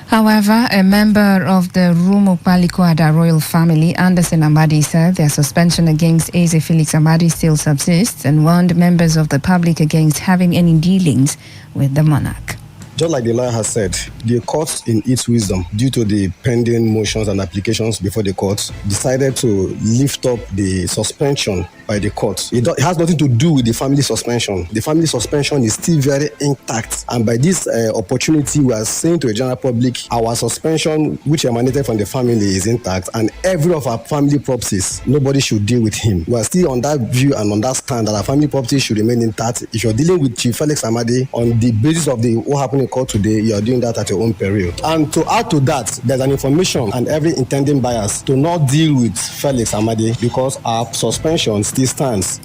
S4: However, a member of the Rumukbalikuada royal family, Anderson Amadi, said their suspension against Eze Felix Amadi still subsists and warned members of the public against having any dealings with the monarch.
S16: Just like the lawyer has said, the court, in its wisdom, due to the pending motions and applications before the court, decided to lift up the suspension by the court. It has nothing to do with the family suspension. The family suspension is still very intact. And by this opportunity, we are saying to the general public, our suspension, which emanated from the family, is intact. And every of our family properties, nobody should deal with him. We are still on that view and on that stand that our family properties should remain intact. If you're dealing with Chief Felix Amadi on the basis of what happened in court today, you are doing that at your own peril. And to add to that, there's an information and every intending bias to not deal with Felix Amadi because our suspension still stands.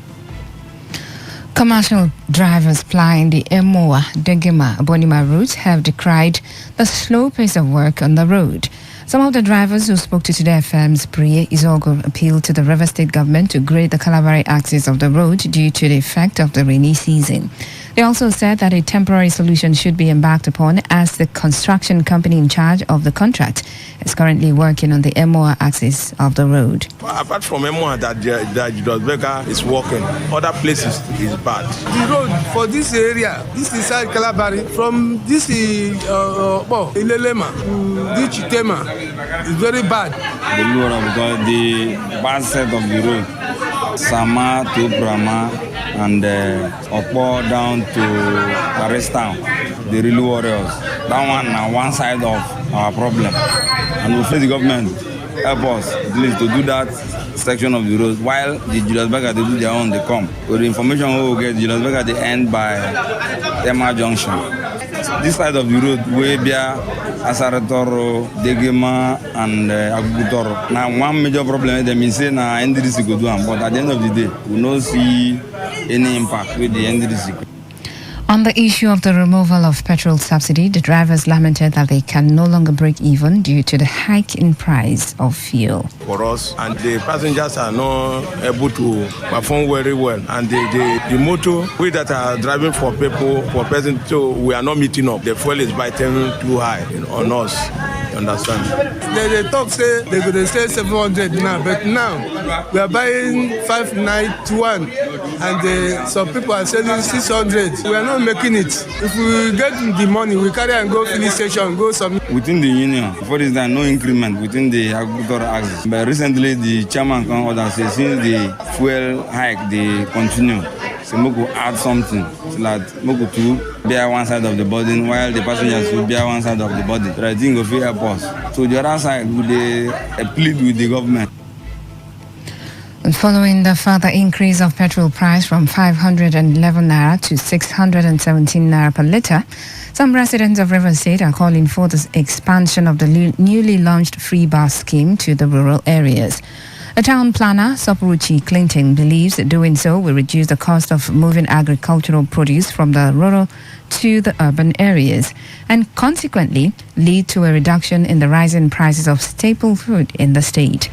S4: Commercial drivers plying the Emoa, Degema, Bonima routes have decried the slow pace of work on the road. Some of the drivers who spoke to Today FM's Priye Izogo appealed to the River State government to grade the Kalabari axis of the road due to the effect of the rainy season. They also said that a temporary solution should be embarked upon as the construction company in charge of the contract is currently working on the Emoa axis of the road.
S17: Apart from Emoa that Jidosbeka is working, other places is bad.
S24: The road for this area, this inside Kalabari, from this Ilelema to this Chitema, is very bad.
S25: The bad side of the road
S14: Sama to Brahma and Okpo down to Paris Town, the real warriors. That one side of our problem. And we face the government help us at least to do that section of the road while the Julius Berger they do their own, they come. With the information we will get, Julius Berger they end by Tema Junction. This side of the road, Webia, Asaratoro, Degema, and Agutoro. Now, one major problem they mean say na NDDC go do am, but at the end of the day, we don't see any impact with the NDDC.
S4: On the issue of the removal of petrol subsidy, the drivers lamented that they can no longer break even due to the hike in price of fuel.
S17: For us, and the passengers are not able to perform very well. And the motor, we that are driving for people, for persons, so we are not meeting up. The fuel is biting too high on us. You understand?
S24: They talk say they're going to say 700 now, but now we are buying 591 and some people are selling 600. We are not making it. If we get the money, we carry and go filling station, go some.
S14: Within the union, before this time, no increment within the agricultural axis. But recently, the chairman come out and say since the fuel hike, they continue. So we could add something so that we could to bear one side of the burden while the passengers will bear one side of the body. So I think of it help us. So the other side, would they plead with the government?
S4: Following the further increase of petrol price from 511 naira to 617 naira per litre, some residents of Rivers State are calling for the expansion of the newly launched free bus scheme to the rural areas. A town planner, Sopuruchi Clinton, believes that doing so will reduce the cost of moving agricultural produce from the rural to the urban areas and consequently lead to a reduction in the rising prices of staple food in the state.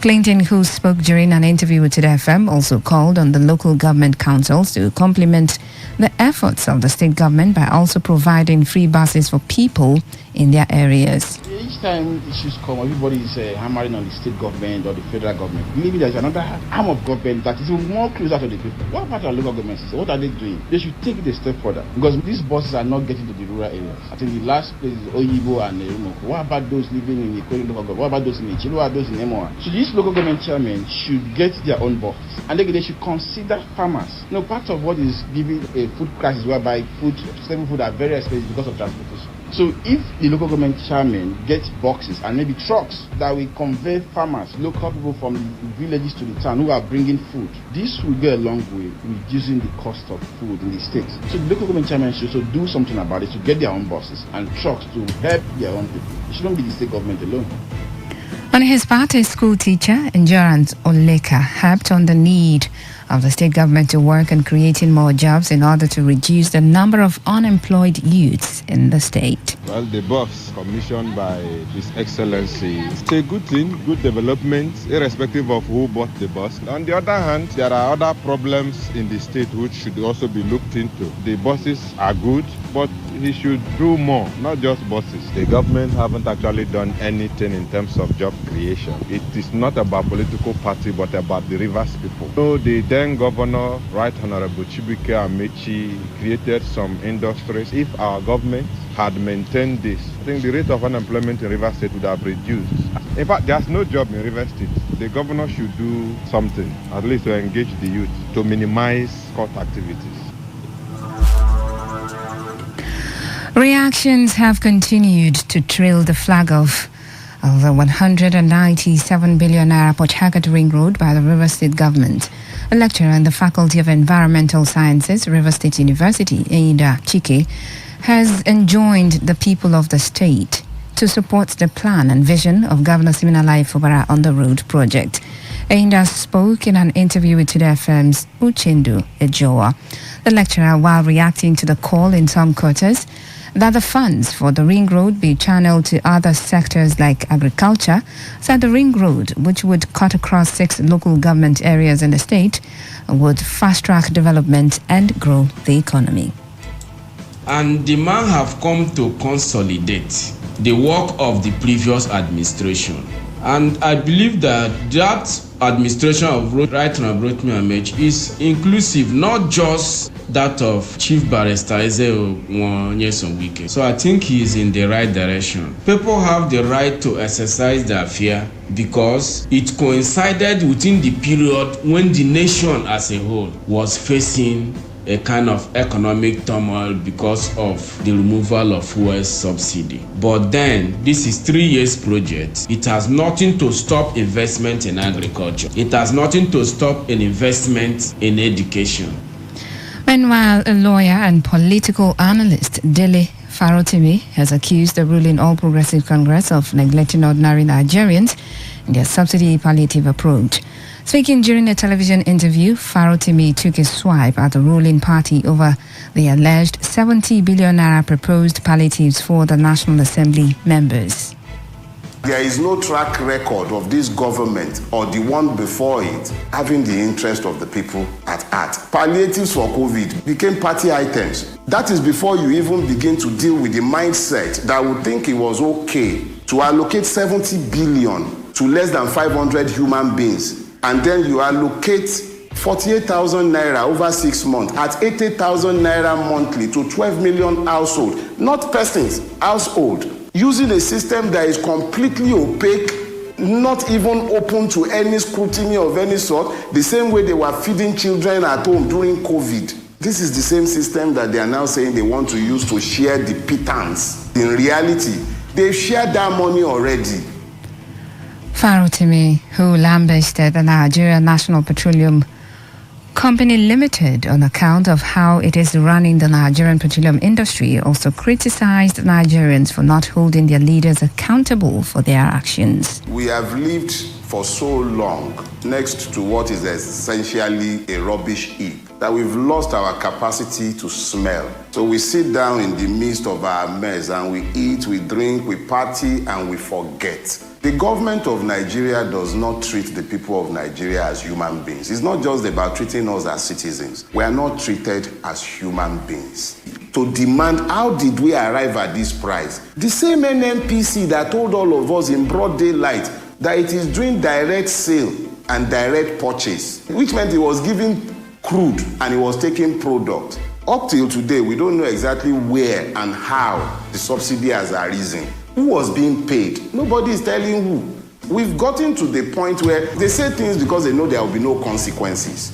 S4: Clinton, who spoke during an interview with Today FM, also called on the local government councils to complement the efforts of the state government by also providing free buses for people in their areas.
S18: Each time issues come, everybody is hammering on the state government or the federal government. Maybe there's another arm of government that is more closer to the people. What about our local government system? What are they doing? They should take it a step further because these buses are not getting to the rural areas. I think the last place is Oyibo and Erumoko. What about those living in the Korean local government? What about those in Ichilu? What about those in Emoa? So these local government chairmen should get their own buses and they should consider farmers. You know, part of what is giving a food crisis whereby staple food are very expensive because of transportation. So if the local government chairman gets boxes and maybe trucks that will convey farmers, local people from the villages to the town who are bringing food, this will go a long way reducing the cost of food in the state. So the local government chairman should also do something about it to get their own buses and trucks to help their own people. It shouldn't be the state government alone.
S4: On his part, a school teacher, Endurance Oleka, harped on the need of the state government to work on creating more jobs in order to reduce the number of unemployed youths in the state.
S19: Well, the bus commissioned by His Excellency, it's a good thing, good development, irrespective of who bought the bus. On the other hand, there are other problems in the state which should also be looked into. The buses are good, but he should do more, not just buses. The government haven't actually done anything in terms of job creation. It is not about political party, but about the Rivers people. So the then Governor, Right Honorable Chibuike Amechi, created some industries. If our government had maintained this, I think the rate of unemployment in Rivers State would have reduced. In fact, there's no job in Rivers State. The governor should do something, at least to engage the youth, to minimize court activities.
S4: Reactions have continued to trail the flag of the 197 billion naira Port Harcourt Ring Road by the Rivers State government. A lecturer in the Faculty of Environmental Sciences, Rivers State University, Eida Chike, has enjoined the people of the state to support the plan and vision of Governor Siminalayi Fubara on the road project. Eida spoke in an interview with Today FM's Uchendu Ejoa. The lecturer, while reacting to the call in some quarters that the funds for the ring road be channeled to other sectors like agriculture, said the ring road, which would cut across 6 local government areas in the state, would fast-track development and grow the economy.
S20: And the man have come to consolidate the work of the previous administration And I believe that administration of Right Honorable Rotimi Amaechi is inclusive, not just that of Chief Barrister Nyesom Wike. So I think he is in the right direction. People have the right to exercise their fear because it coincided within the period when the nation as a whole was facing a kind of economic turmoil because of the removal of fuel subsidy. But then, this is 3 years project. It has nothing to stop investment in agriculture. It has nothing to stop an investment in education.
S4: Meanwhile, a lawyer and political analyst, Dele Farotimi, has accused the ruling All Progressive Congress of neglecting ordinary Nigerians in their subsidy palliative approach. Speaking during a television interview, Farotimi took a swipe at the ruling party over the alleged 70 billion naira proposed palliatives for the National Assembly members.
S13: There is no track record of this government or the one before it having the interest of the people at heart. Palliatives for COVID became party items. That is before you even begin to deal with the mindset that would think it was okay to allocate 70 billion to less than 500 human beings, and then you allocate 48,000 naira over 6 months at 80,000 naira monthly to 12 million households, not persons, household, using a system that is completely opaque, not even open to any scrutiny of any sort, the same way they were feeding children at home during COVID. This is the same system that they are now saying they want to use to share the pittance. In reality, they've shared that money already.
S4: Farotimi, who lambasted the Nigeria National Petroleum Company Limited on account of how it is running the Nigerian petroleum industry, also criticized Nigerians for not holding their leaders accountable for their actions.
S13: We have lived for so long next to what is essentially a rubbish heap that we've lost our capacity to smell. So we sit down in the midst of our mess and we eat, we drink, we party, and we forget. The government of Nigeria does not treat the people of Nigeria as human beings. It's not just about treating us as citizens. We are not treated as human beings. To demand, how did we arrive at this price? The same NNPC that told all of us in broad daylight that it is doing direct sale and direct purchase, which meant it was giving crude and it was taking product. Up till today, we don't know exactly where and how the subsidy has arisen. Who was being paid? Nobody is telling who. We've gotten to the point where they say things because they know there will be no consequences.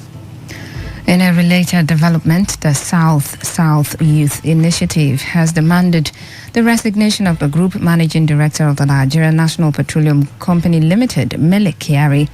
S4: In a related development, the South Youth Initiative has demanded the resignation of the Group Managing Director of the Nigeria National Petroleum Company Limited, Mele Kyari,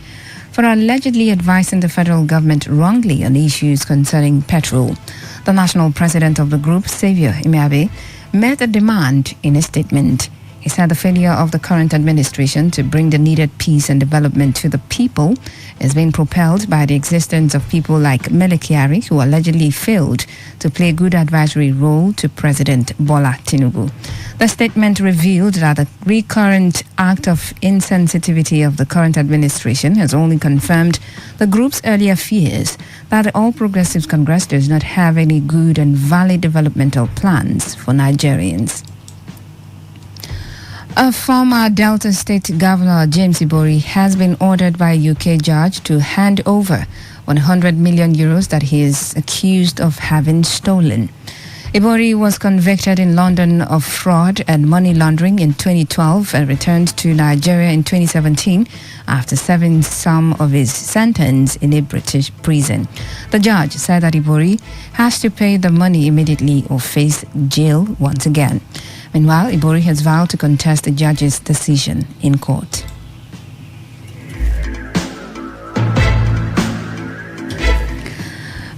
S4: for allegedly advising the federal government wrongly on issues concerning petrol. The national president of the group, Xavier Imiabe, made the demand in a statement. He said the failure of the current administration to bring the needed peace and development to the people is being propelled by the existence of people like Mele Kyari, who allegedly failed to play a good advisory role to President Bola Tinubu. The statement revealed that the recurrent act of insensitivity of the current administration has only confirmed the group's earlier fears that the All Progressives Congress does not have any good and valid developmental plans for Nigerians. A former Delta State Governor, James Ibori, has been ordered by a UK judge to hand over 100 million euros that he is accused of having stolen. Ibori was convicted in London of fraud and money laundering in 2012 and returned to Nigeria in 2017 after serving some of his sentence in a British prison. The judge said that Ibori has to pay the money immediately or face jail once again. Meanwhile, Ibori has vowed to contest the judge's decision in court.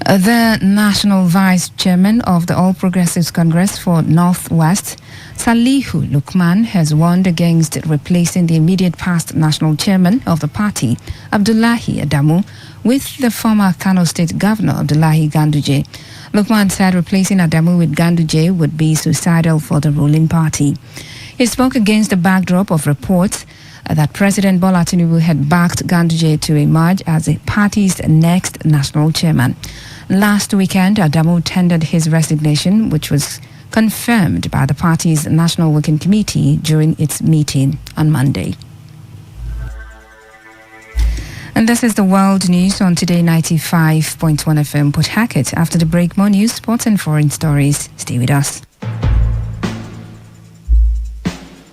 S4: The National Vice Chairman of the All Progressives Congress for Northwest, Salihu Lukman, has warned against replacing the immediate past National Chairman of the party, Abdullahi Adamu, with the former Kano State Governor, Abdullahi Ganduje. Lukman said replacing Adamu with Ganduje would be suicidal for the ruling party. He spoke against the backdrop of reports that President Bola Tinubu had backed Ganduje to emerge as the party's next national chairman. Last weekend, Adamu tendered his resignation, which was confirmed by the party's National Working Committee during its meeting on Monday. And this is the world news on Today 95.1 FM Port Hackett. After the break, more news, sports and foreign stories. Stay with us.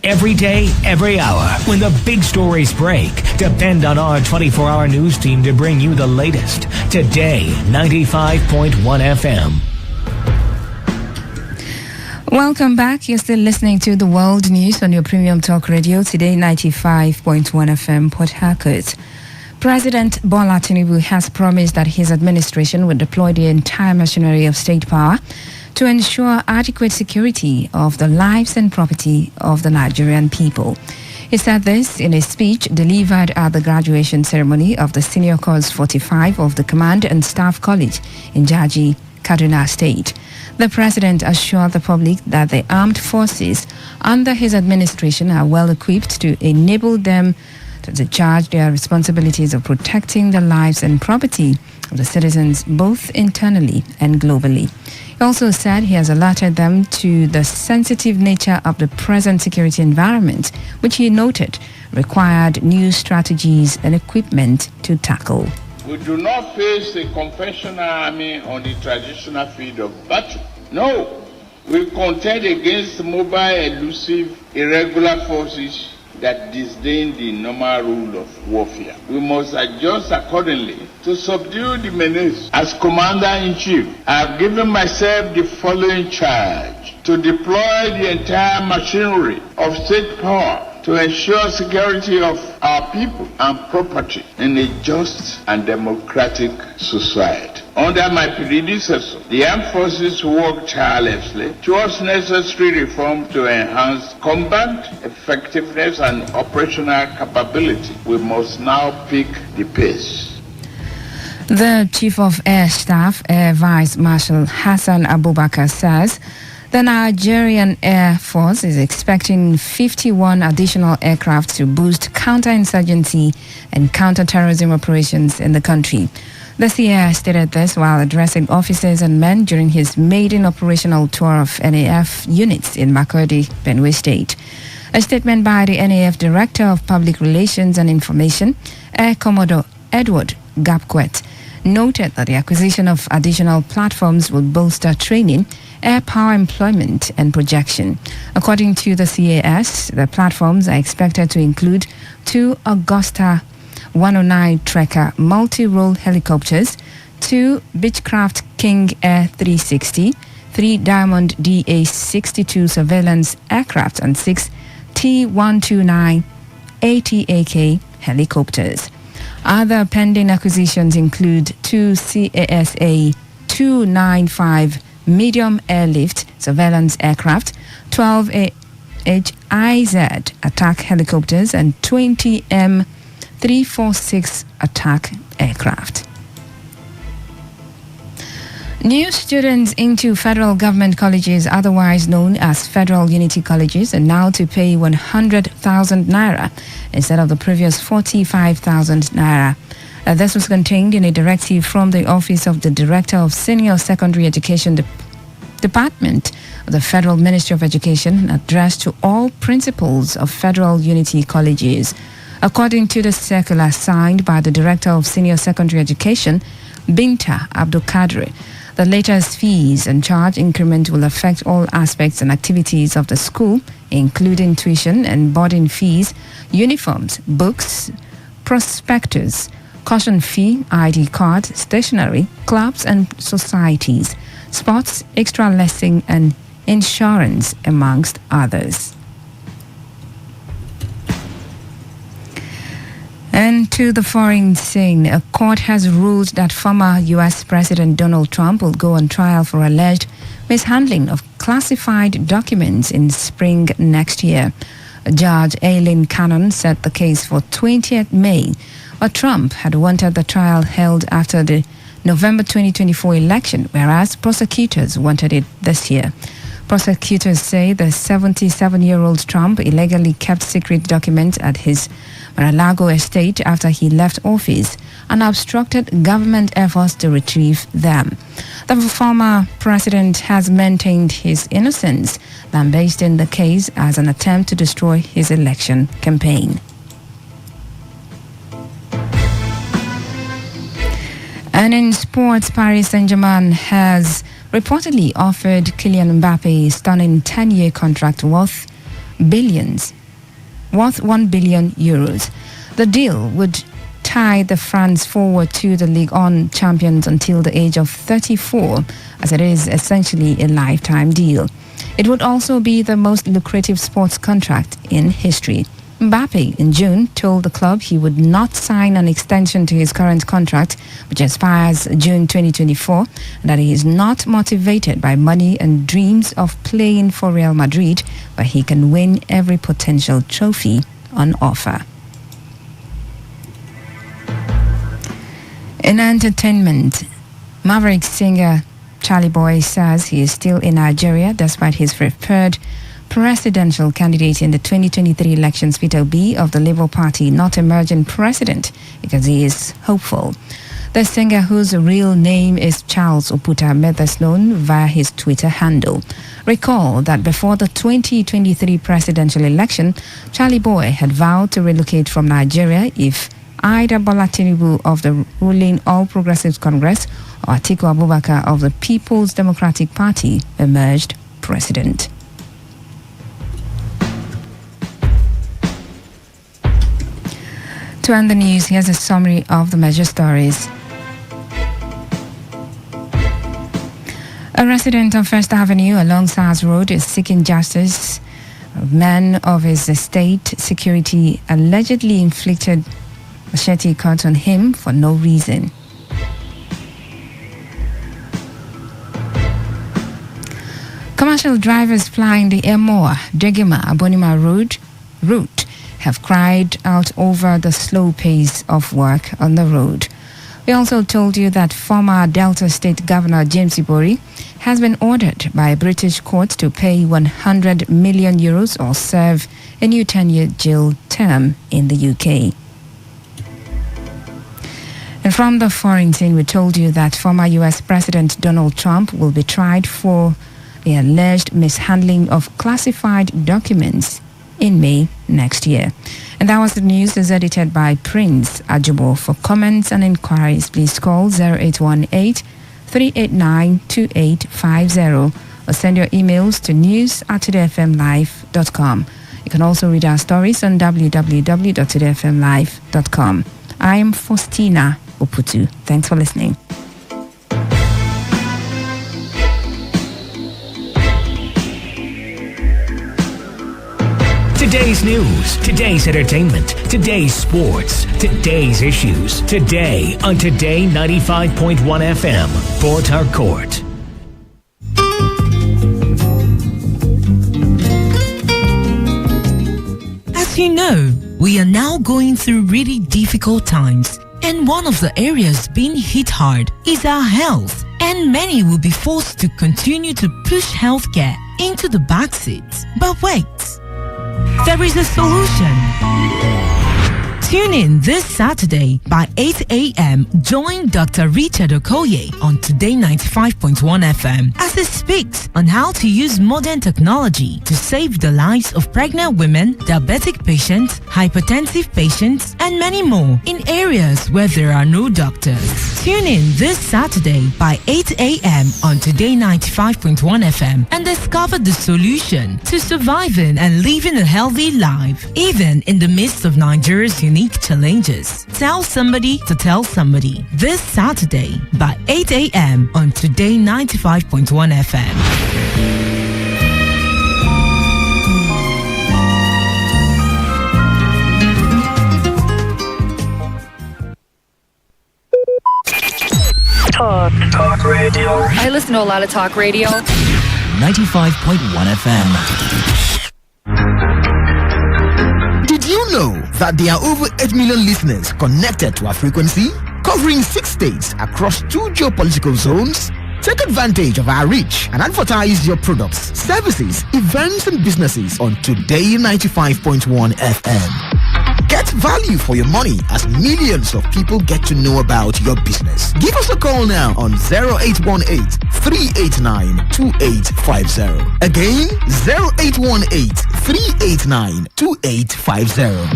S5: Every day, every hour, when the big stories break, depend on our 24-hour news team to bring you the latest. Today 95.1 FM.
S4: Welcome back. You're still listening to the world news on your premium talk radio, Today 95.1 FM Port Harcourt. President Bola Tinubu has promised that his administration will deploy the entire machinery of state power to ensure adequate security of the lives and property of the Nigerian people. He said this in a speech delivered at the graduation ceremony of the Senior Course 45 of the Command and Staff College in Jaji, Kaduna State. The president assured the public that the armed forces under his administration are well equipped to enable them to discharge their responsibilities of protecting the lives and property of the citizens both internally and globally. He also said he has alerted them to the sensitive nature of the present security environment, which he noted required new strategies and equipment to tackle.
S6: We do not face a conventional army on the traditional field of battle. No, we contend against mobile, elusive, irregular forces that disdain the normal rule of warfare. We must adjust accordingly to subdue the menace. As Commander-in-Chief, I have given myself the following charge: to deploy the entire machinery of state power to ensure security of our people and property in a just and democratic society. Under my predecessor, the armed forces worked tirelessly towards necessary reform to enhance combat effectiveness and operational capability. We must now pick the pace.
S4: The Chief of Air Staff, Air Vice Marshal Hassan Abubakar, says the Nigerian Air Force is expecting 51 additional aircraft to boost counterinsurgency and counterterrorism operations in the country. The CAI stated this while addressing officers and men during his maiden operational tour of NAF units in Makurdi, Benue State. A statement by the NAF Director of Public Relations and Information, Air Commodore Edward Gapquet, noted that the acquisition of additional platforms will bolster training, air power employment and projection. According to the CAS, the platforms are expected to include 2 Augusta 109 Trekker multi-role helicopters, 2 Beechcraft King Air 360, 3 Diamond DA-62 surveillance aircraft and 6 T-129 ATAK helicopters. Other pending acquisitions include 2 CASA 295 medium airlift surveillance aircraft, 12 HIZ attack helicopters and 20 M346 attack aircraft. New students into federal government colleges, otherwise known as Federal Unity Colleges, are now to pay 100,000 naira instead of the previous 45,000 naira. This was contained in a directive from the Office of the Director of Senior Secondary Education Department of the Federal Ministry of Education, addressed to all principals of Federal Unity Colleges. According to the circular signed by the Director of Senior Secondary Education, Binta Abdul Kadri, the latest fees and charge increment will affect all aspects and activities of the school, including tuition and boarding fees, uniforms, books, prospectus, caution fee, ID card, stationery, clubs and societies, sports, extra lesson and insurance, amongst others. And to the foreign scene, a court has ruled that former U.S. President Donald Trump will go on trial for alleged mishandling of classified documents in spring next year. Judge Aileen Cannon set the case for 20th May, but Trump had wanted the trial held after the November 2024 election, whereas prosecutors wanted it this year. Prosecutors say the 77-year-old Trump illegally kept secret documents at his Mar-a-Lago estate after he left office and obstructed government efforts to retrieve them. The former president has maintained his innocence, lambasting the case as an attempt to destroy his election campaign. And in sports, Paris Saint-Germain has reportedly offered Kylian Mbappe a stunning 10-year contract worth 1 billion euros. The deal would tie the France forward to the Ligue 1 champions until the age of 34, as it is essentially a lifetime deal. It would also be the most lucrative sports contract in history. Mbappe in June told the club he would not sign an extension to his current contract, which expires June 2024, and that he is not motivated by money and dreams of playing for Real Madrid, where he can win every potential trophy on offer. In entertainment, Maverick singer Charlie Boy says he is still in Nigeria despite his preferred presidential candidate in the 2023 elections, Peter Obi of the Labour Party, not emerging president because he is hopeful. The singer, whose real name is Charles Oputa, made this known via his Twitter handle. Recall that before the 2023 presidential election, Charlie Boy had vowed to relocate from Nigeria if either Bola Tinubu of the ruling All Progressives Congress or Atiku Abubakar of the People's Democratic Party emerged president. To end the news, here's a summary of the major stories. A resident of First Avenue along SARS Road is seeking justice. A man of his estate security allegedly inflicted machete cuts on him for no reason. Commercial drivers flying the Emoa, Degema, Abonima route have cried out over the slow pace of work on the road. We also told you that former Delta State Governor James Ibori has been ordered by a British court to pay 100 million euros or serve a new 10-year jail term in the UK. And from the foreign scene, we told you that former US President Donald Trump will be tried for the alleged mishandling of classified documents in May next year. And that was the news. Is edited by Prince Ajubo. For comments and inquiries, please call 0818-389-2850 or send your emails to news@todayfmlive.com. You can also read our stories on www.todayfmlive.com. I am Faustina Oputu. Thanks for listening.
S5: Today's news, today's entertainment, today's sports, today's issues. Today on Today 95.1 FM, Port Harcourt.
S7: As you know, we are now going through really difficult times. And one of the areas being hit hard is our health. And many will be forced to continue to push healthcare into the backseat. But wait. There is a solution. Tune in this Saturday by 8 a.m. Join Dr. Richard Okoye on Today 95.1 FM as he speaks on how to use modern technology to save the lives of pregnant women, diabetic patients, hypertensive patients, and many more in areas where there are no doctors. Tune in this Saturday by 8 a.m. on Today 95.1 FM and discover the solution to surviving and living a healthy life, even in the midst of Nigeria's unique challenges. Tell somebody to tell somebody this Saturday by 8 a.m. on Today 95.1 FM.
S21: Talk radio. I listen to a lot of talk radio.
S22: 95.1 FM. Did you know that there are over 8 million listeners connected to our frequency, covering 6 states across 2 geopolitical zones? Take advantage of our reach and advertise your products, services, events, and businesses on Today 95.1 FM. Get value for your money as millions of people get to know about your business. Give us a call now on 0818-389-2850. Again, 0818-389-2850.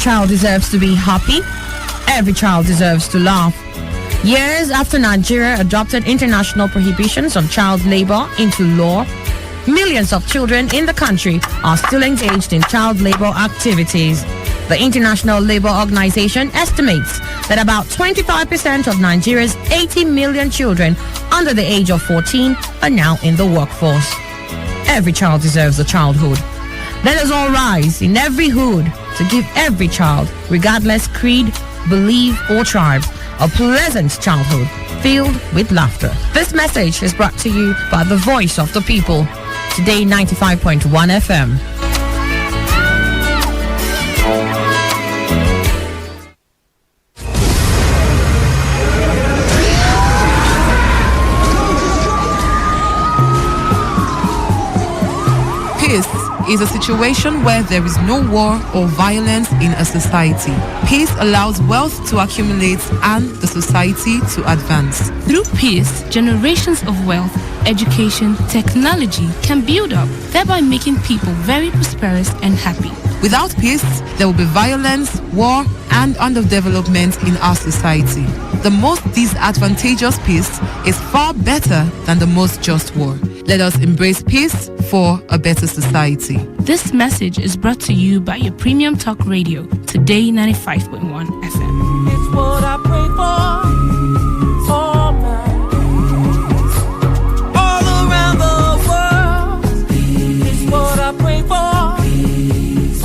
S7: child deserves to be happy. Every child deserves to laugh. Years after Nigeria adopted international prohibitions on child labor into law, millions of children in the country are still engaged in child labor activities. The International Labour Organization estimates that about 25% of Nigeria's 80 million children under the age of 14 are now in the workforce. Every child deserves a childhood. Let us all rise in every hood to give every child, regardless creed, belief, or tribe, a pleasant childhood filled with laughter. This message is brought to you by the voice of the people. Today 95.1 FM.
S3: Peace is a situation where there is no war or violence in a society. Peace allows wealth to accumulate and the society to advance.
S8: Through peace, generations of wealth, education, technology can build up, thereby making people very prosperous and happy.
S3: Without peace, there will be violence, war, and underdevelopment in our society. The most disadvantageous peace is far better than the most just war. Let us embrace peace for a better society.
S8: This message is brought to you by your premium talk radio, Today 95.1 FM.
S10: It's what I pray for all around the world. It's what I pray for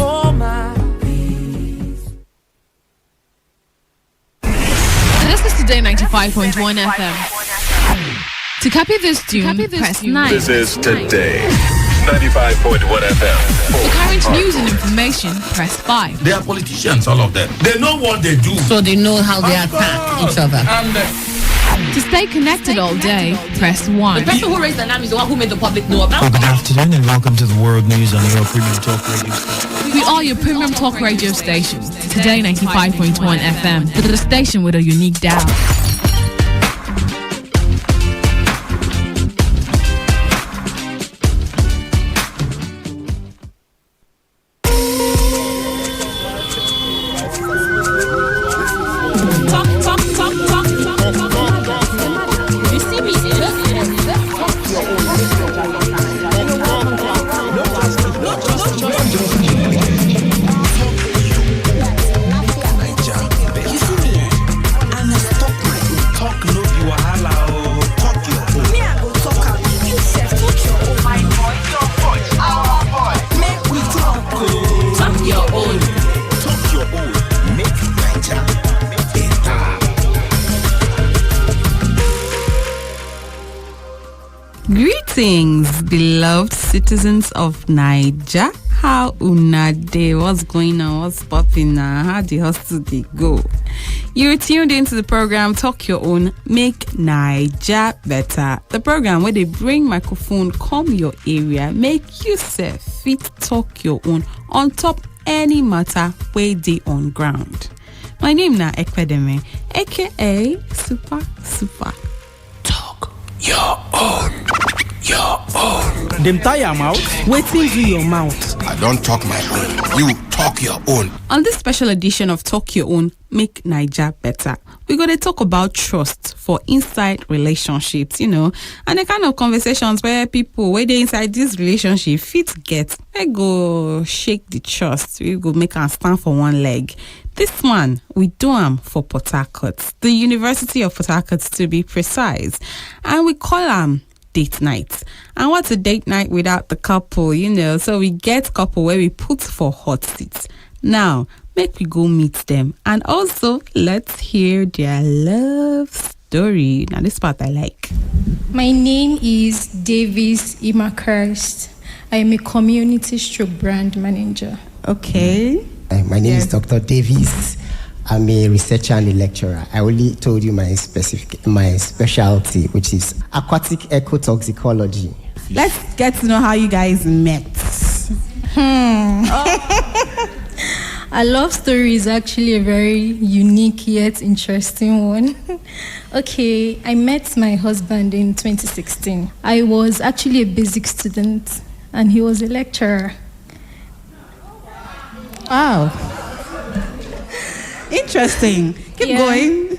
S10: all my.
S23: This is Today 95.1 FM. To copy this tune, press 9.
S15: This is Today 95.1 FM.
S23: For current news and information, press 5.
S25: They are politicians, all of them. They know what they do.
S7: So they know how they attack each other.
S23: To stay connected all day, press 1.
S1: The person who raised the alarm is the one who made the public know about it.
S26: Good afternoon and welcome to the World News on your Premium Talk Radio station.
S23: We are your Premium Talk Radio station. Today 95.1 FM. The station with a unique dial.
S27: Greetings, beloved citizens of Niger. How una dey? What's going on? What's popping now? How the hustle dey go? You're tuned into the program Talk Your Own, Make Niger Better. The program where they bring microphone come your area, make you fit talk your own on top any matter where they on ground. My name na Ekwedeme, aka Super.
S25: Talk your own. Your own.
S28: Them tie your mouth. Waiting to your mouth.
S25: I don't talk my own. You talk your own.
S27: On this special edition of Talk Your Own, Make Niger Better, we're going to talk about trust for inside relationships, and the kind of conversations where people, where they inside this relationship, fit get, they go shake the trust, we go make them stand for one leg. This one, we do them for Port Harcourt, the University of Port Harcourt to be precise, and we call them date night. And what's a date night without the couple, so we get couple where we put for hot seats. Now, make we go meet them, and also let's hear their love story. Now this part I like.
S29: My name is Davis Imakirst. I am a community stroke brand manager.
S27: Okay.
S30: My name is Dr. Davis. I'm a researcher and a lecturer. I only told you my specialty, which is aquatic ecotoxicology.
S27: Let's get to know how you guys met.
S29: Our love story is actually a very unique yet interesting one. Okay, I met my husband in 2016. I was actually a basic student and he was a lecturer.
S27: Wow. Interesting. Keep going.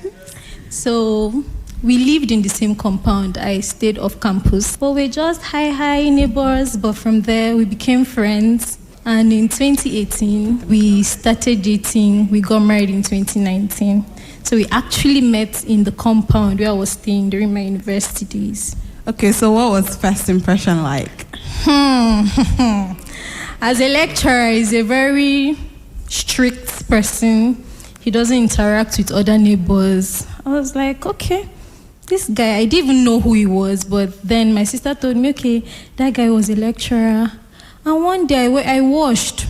S29: So we lived in the same compound. I stayed off campus. But we're just hi neighbors. But from there, we became friends. And in 2018, we started dating. We got married in 2019. So we actually met in the compound where I was staying during my university days.
S27: Okay, so what was first impression like?
S29: As a lecturer, he's a very strict person. He doesn't interact with other neighbors. I was like, okay, this guy, I didn't even know who he was. But then my sister told me, okay, that guy was a lecturer. And one day I washed.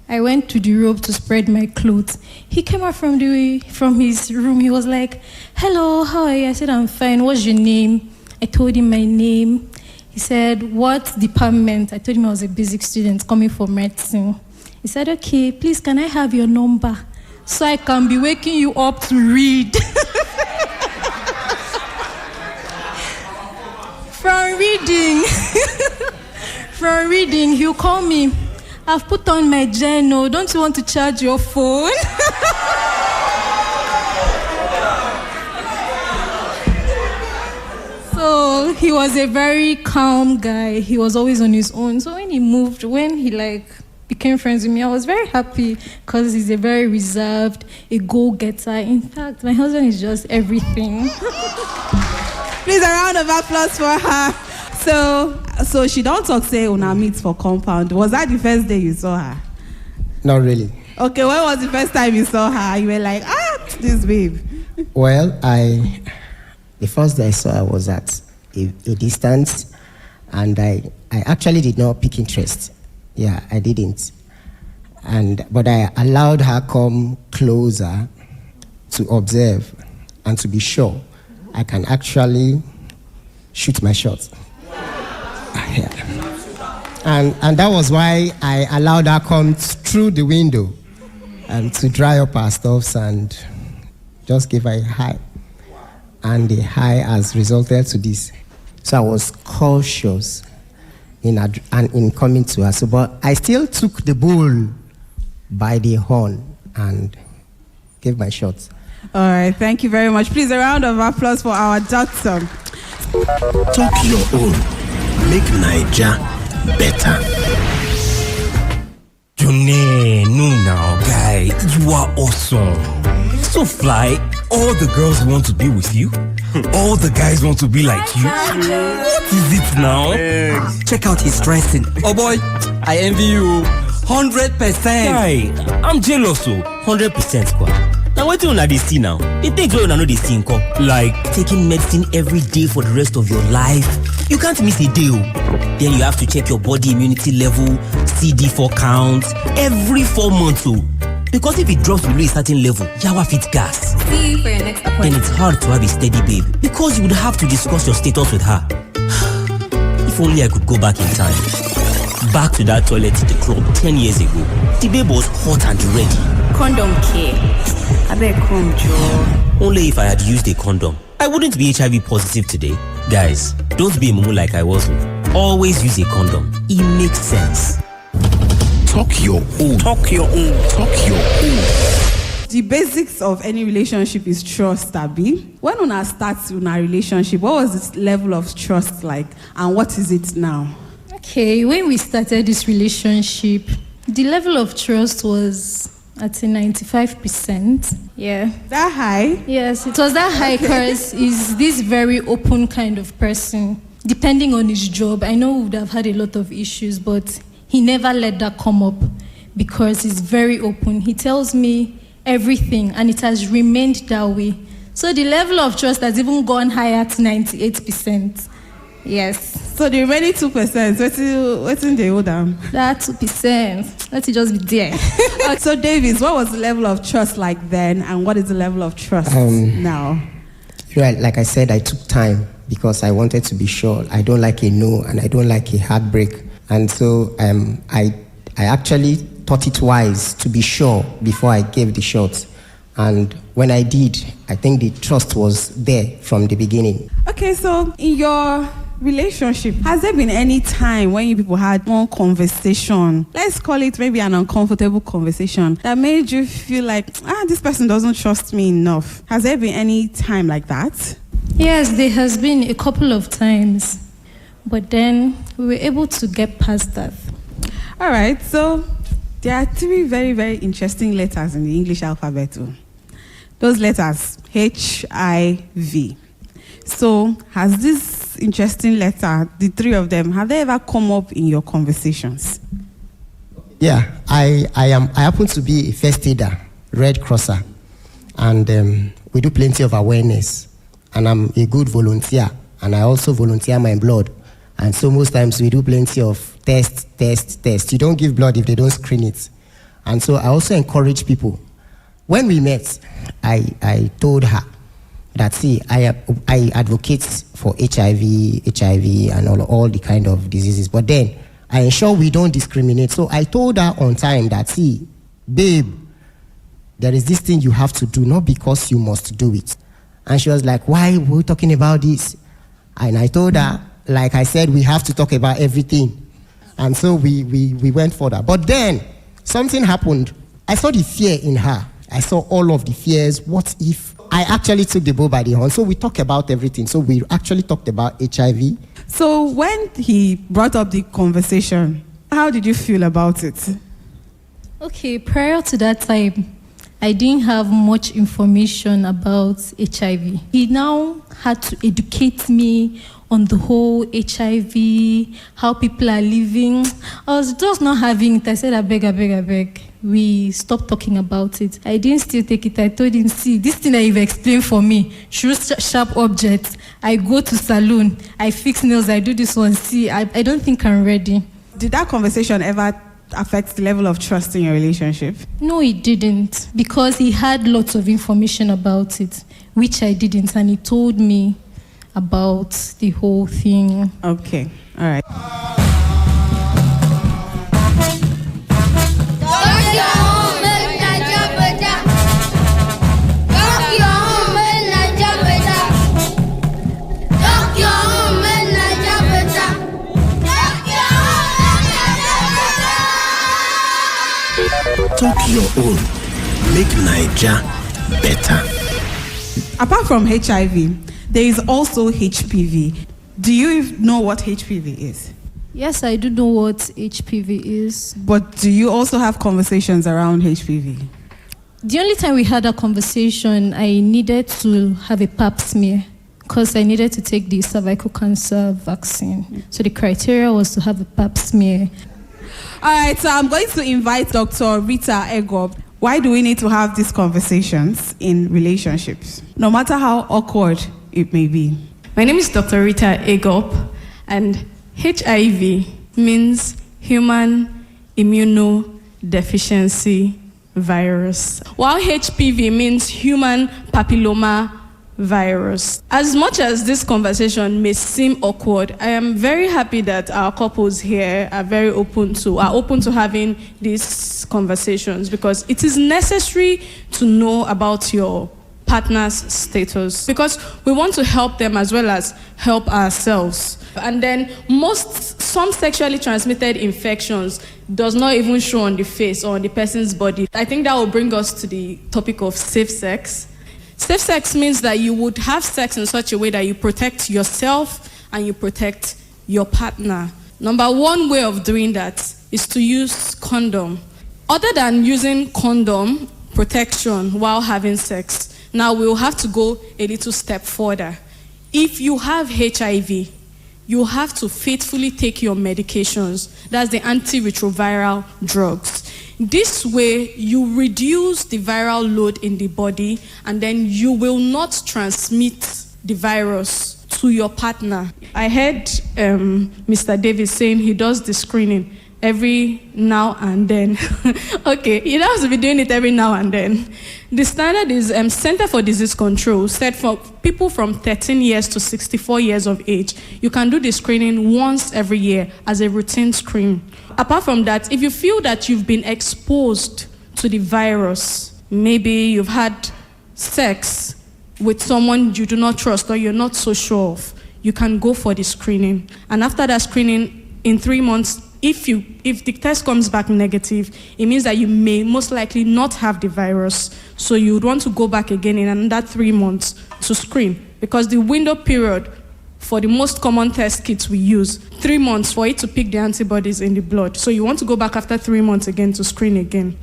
S29: I went to the robe to spread my clothes. He came out from his room. He was like, hello, how are you? I said, I'm fine. What's your name? I told him my name. He said, what department? I told him I was a basic student coming for medicine. He said, okay, please, can I have your number so I can be waking you up to read? From reading, he'll call me. I've put on my journal. Don't you want to charge your phone? So he was a very calm guy. He was always on his own. So when he became friends with me, I was very happy because he's a very reserved, a go-getter. In fact, my husband is just everything.
S27: Please, a round of applause for her. So she don't talk say una meet for compound. Was that the first day you saw her?
S30: Not really.
S27: Okay, when was the first time you saw her? You were like, this babe.
S30: Well, the first day I saw her was at a distance, and I actually did not pick interest. Yeah, I didn't. But I allowed her come closer to observe and to be sure I can actually shoot my shot. Yeah. And that was why I allowed her come through the window and to dry up her stuffs and just give her a high. And the high has resulted to this. So I was cautious in coming to her. But I still took the bull by the horn and gave my shot.
S27: All right, thank you very much. Please, a round of applause for our doctor.
S25: Talk your own. Make Naija better.
S2: Johnny, no now, guy. You are awesome. So fly. All the girls want to be with you. All the guys want to be like you. What is it now?
S9: Check out his dressing. Oh boy, I envy you. 100%.
S2: Guy, I'm jealous, so 100% squad. Now what do you dey see now? The things wey una no dey see nko. Like taking medicine every day for the rest of your life. You can't miss a day. Then you have to check your body immunity level, CD4 count, every 4 months. Because if it drops below a certain level, yawa fit gas.
S21: See you for your next appointment.
S2: Then it's hard to have a steady babe because you would have to discuss your status with her. If only I could go back in time. Back to that toilet in the club 10 years ago. The babe was hot and ready.
S21: Condom care. I bet come, Joe.
S2: Only if I had used a condom. I wouldn't be HIV positive today. Guys, don't be a mumu like I was. Always use a condom. It makes sense.
S25: Talk your own. Talk your own. Talk your own.
S27: The basics of any relationship is trust, Abi. When una starts in a relationship, what was this level of trust like, and what is it now?
S29: Okay, when we started this relationship, the level of trust was at a 95%. Yeah.
S27: That high?
S29: Yes, it was that high because he's this very open kind of person. Depending on his job, I know we would have had a lot of issues, but he never let that come up because he's very open. He tells me everything, and it has remained that way. So the level of trust has even gone higher to 98%. Yes.
S27: So the remaining 2%, what's in the hold down?
S29: That 2%, let it just be there.
S27: So Davis, what was the level of trust like then, and what is the level of trust now?
S30: Right, like I said, I took time because I wanted to be sure. I don't like a no, and I don't like a heartbreak. And so I actually thought it wise to be sure before I gave the shot. And when I did, I think the trust was there from the beginning.
S27: Okay, so in your relationship, has there been any time when you people had one conversation, let's call it maybe an uncomfortable conversation, that made you feel like, this person doesn't trust me enough? Has there been any time like that?
S29: Yes, there has been a couple of times, but then we were able to get past that.
S27: All right, so there are 3 very, very interesting letters in the English alphabet. Those letters, HIV. So has this interesting letter, the 3 of them, have they ever come up in your conversations?
S30: Yeah, I happen to be a first aider, Red Crosser, and we do plenty of awareness, and I'm a good volunteer, and I also volunteer my blood, and so most times we do plenty of test. You don't give blood if they don't screen it, and so I also encourage people. When we met, I told her that, see, I advocate for HIV, and all the kind of diseases, but then I ensure we don't discriminate. So I told her on time that, see, babe, there is this thing you have to do, not because you must do it. And she was like, why were we talking about this? And I told her, like I said, we have to talk about everything. And so we went further. But then something happened. I saw the fear in her. I saw all of the fears. What if? I actually took the bull by the horn. So we talked about everything. So we actually talked about HIV.
S27: So when he brought up the conversation, how did you feel about it?
S29: Okay, prior to that time, I didn't have much information about HIV. He now had to educate me on the whole HIV, how people are living. I was just not having it. I said, I beg. We stopped talking about it. I didn't still take it. I told him, see, this thing that you've explained for me, choose sharp objects. I go to salon, I fix nails, I do this one. See, I don't think I'm ready.
S27: Did that conversation ever affect the level of trust in your relationship?
S29: No, it didn't, because he had lots of information about it, which I didn't, and he told me about the whole thing.
S27: Okay, all right.
S25: Talk your own. Make Naija better.
S27: Apart from HIV, there is also HPV. Do you know what HPV is?
S29: Yes, I do know what HPV is.
S27: But do you also have conversations around HPV?
S29: The only time we had a conversation, I needed to have a pap smear because I needed to take the cervical cancer vaccine. So the criteria was to have a pap smear.
S27: All right, so I'm going to invite Dr. Rita Egop. Why do we need to have these conversations in relationships, no matter how awkward it may be?
S11: My name is Dr. Rita Egop, and HIV means human immunodeficiency virus, while HPV means human papilloma virus. As much as this conversation may seem awkward, I am very happy that our couples here are open to having these conversations, because it is necessary to know about your partner's status, because we want to help them as well as help ourselves. And then some sexually transmitted infections does not even show on the face or on the person's body. I think that will bring us to the topic of safe sex. Safe sex means that you would have sex in such a way that you protect yourself and you protect your partner. Number one way of doing that is to use condom. Other than using condom protection while having sex, now we'll have to go a little step further. If you have HIV, you have to faithfully take your medications. That's the antiretroviral drugs. This way, you reduce the viral load in the body, and then you will not transmit the virus to your partner. I heard Mr. Davis saying he does the screening every now and then. Okay, he has to be doing it every now and then. The standard is Center for Disease Control said for people from 13 years to 64 years of age, you can do the screening once every year as a routine screen. Apart from that, if you feel that you've been exposed to the virus, maybe you've had sex with someone you do not trust or you're not so sure of, you can go for the screening. And after that screening, in 3 months, if the test comes back negative, it means that you may most likely not have the virus. So you would want to go back again in another 3 months to screen, because the window period for the most common test kits we use, 3 months for it to pick the antibodies in the blood. So you want to go back after 3 months again to screen again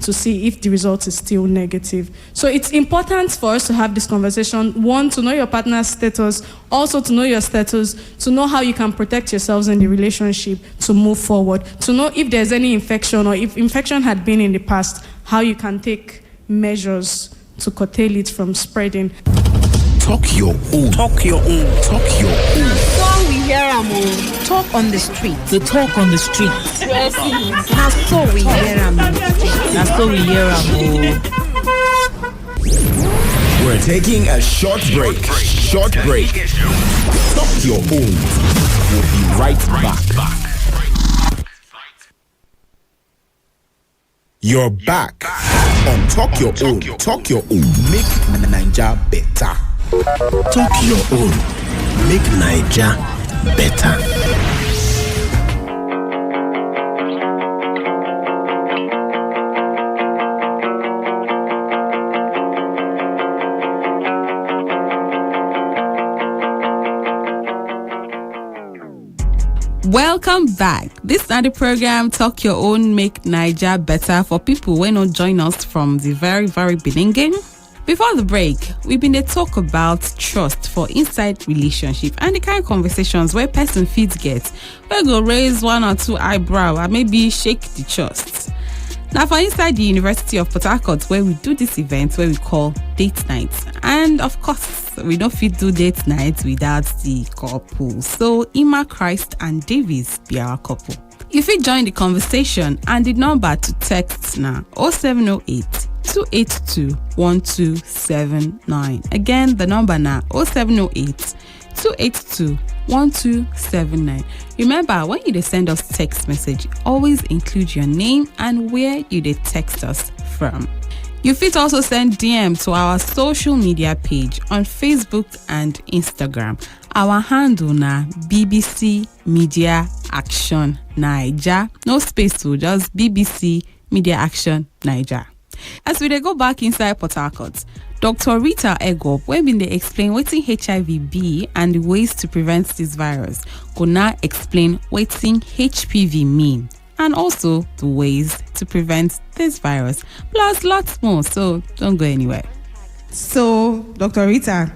S11: to see if the result is still negative. So it's important for us to have this conversation. One, to know your partner's status, also to know your status, to know how you can protect yourselves in the relationship to move forward, to know if there's any infection or if infection had been in the past, how you can take measures to curtail it from spreading.
S25: Talk your own. Talk your own. Talk your own.
S10: So we hear talk on the street.
S7: The talk on the street.
S10: Now so we hear
S7: Now so we hear
S25: We're taking a short break. Short break. Talk your own. We'll be right back. You're back on Talk Your Own. Talk Your Own. Make Naija better. Talk your own. Make Naija better.
S27: Welcome back. This is the program Talk Your Own, Make Naija Better, for people who not join us from the very, very beginning. Before the break, we've been to talk about trust for inside relationship and the kind of conversations where person feeds get, where go raise one or two eyebrow and maybe shake the trust. Now for inside the University of Port Harcourt, where we do this event where we call date nights, and of course we don't fit do date nights without the couple. So Emma, Christ and Davis be our couple. You fit join the conversation, and the number to text now 0708 282 1279. Again, the number now 0708 282 1279. Remember, when you send us text message, always include your name and where you text us from. You fit also send DM to our social media page on Facebook and Instagram. Our handle na BBC Media Action Naija. No space to just BBC Media Action Naija. As we go back inside Port Harcourt, Dr. Rita Egop, where been they explain wetin HIV be and the ways to prevent this virus, go now explain wetin HPV mean and also the ways to prevent this virus, plus lots more. So don't go anywhere.
S28: So, Dr. Rita,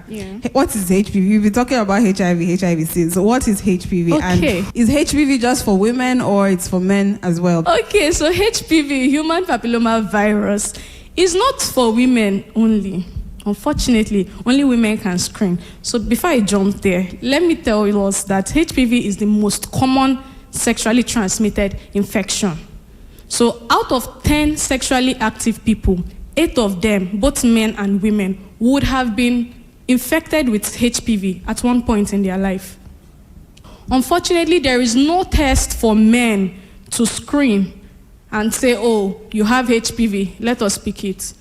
S28: what is HPV? We've been talking about HIV. So what is HPV?
S11: Okay.
S28: And is HPV just for women or it's for men as well?
S11: Okay, so HPV, human papilloma virus, is not for women only. Unfortunately, only women can screen. So before I jump there, let me tell you us that HPV is the most common sexually transmitted infection. So out of 10 sexually active people, 8 of them, both men and women, would have been infected with HPV at one point in their life. Unfortunately, there is no test for men to screen and say, oh, you have HPV, let us pick it.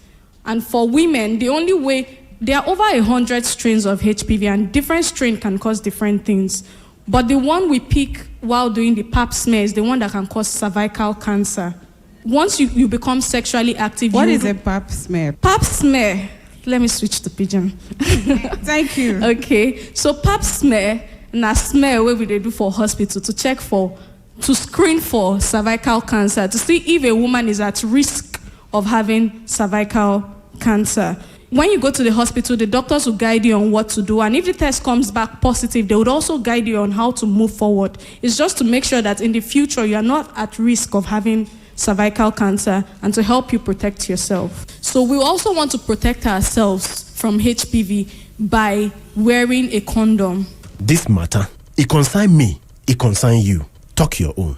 S11: And for women, the only way, there are over 100 strains of HPV, and different strains can cause different things. But the one we pick while doing the pap smear is the one that can cause cervical cancer. Once you become sexually active...
S28: What is a pap smear?
S11: Pap smear. Let me switch to pidgin.
S28: Thank you.
S11: Okay. So pap smear, na smear where we do for hospital to screen for cervical cancer, to see if a woman is at risk of having cervical cancer. When you go to the hospital, the doctors will guide you on what to do. And if the test comes back positive, they would also guide you on how to move forward. It's just to make sure that in the future, you are not at risk of having cervical cancer and to help you protect yourself. So we also want to protect ourselves from HPV by wearing a condom.
S6: This matter, it concern me, it concern you. Talk your own.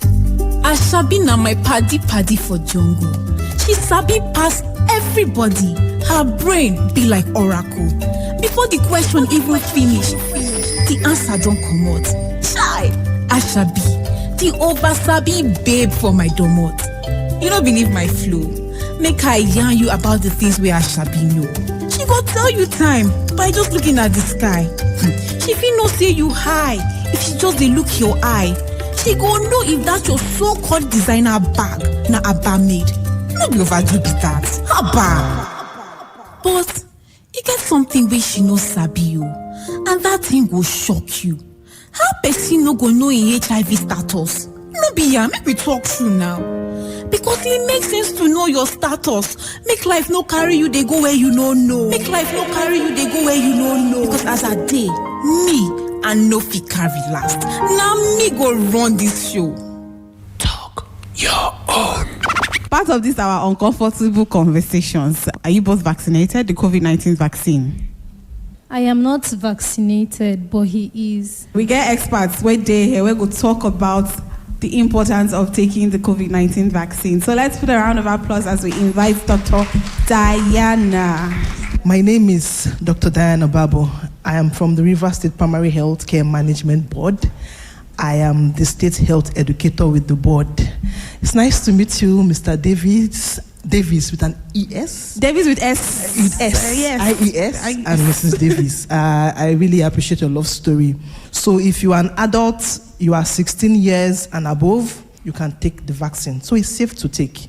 S12: Ashabi na my paddy for jungle. She sabi pass everybody. Her brain be like oracle. Before the question even finish, the answer don't come out. Chai, Ashabi, the oversabi babe for my domot. You don't believe my flow. Make her yarn you about the things where Ashabi know. She go tell you time by just looking at the sky. She fit know say you high. If she just dey look your eye, she go know if that your so-called designer bag na Aba made. No be overdo be that. Aba. But e get something wey she no sabi o, and that thing go shock you. How person no go know im HIV status? No be ya, make we talk true now. Because it makes sense to know your status. Make life no carry you, they go where you no know. Make life no carry you, they go where you no know. Because as a day, me and no fit carry last. Now me go run this show.
S25: Talk your own.
S28: Part of this our uncomfortable conversations. Are you both vaccinated? The COVID-19 vaccine?
S29: I am not vaccinated, but he is.
S28: We get experts where they here. We go talk about the importance of taking the COVID-19 vaccine. So let's put a round of applause as we invite Dr. Diana.
S4: My name is Dr. Diana Babo. I am from the Rivers State Primary Health Care Management Board. I am the state health educator with the board. It's nice to meet you, Mr. Davis with an ES.
S28: Davis with S.
S4: With S.
S28: Yes.
S4: IES. And Mrs. Davis. I really appreciate your love story. So if you are an adult, you are 16 years and above, you can take the vaccine. So it's safe to take,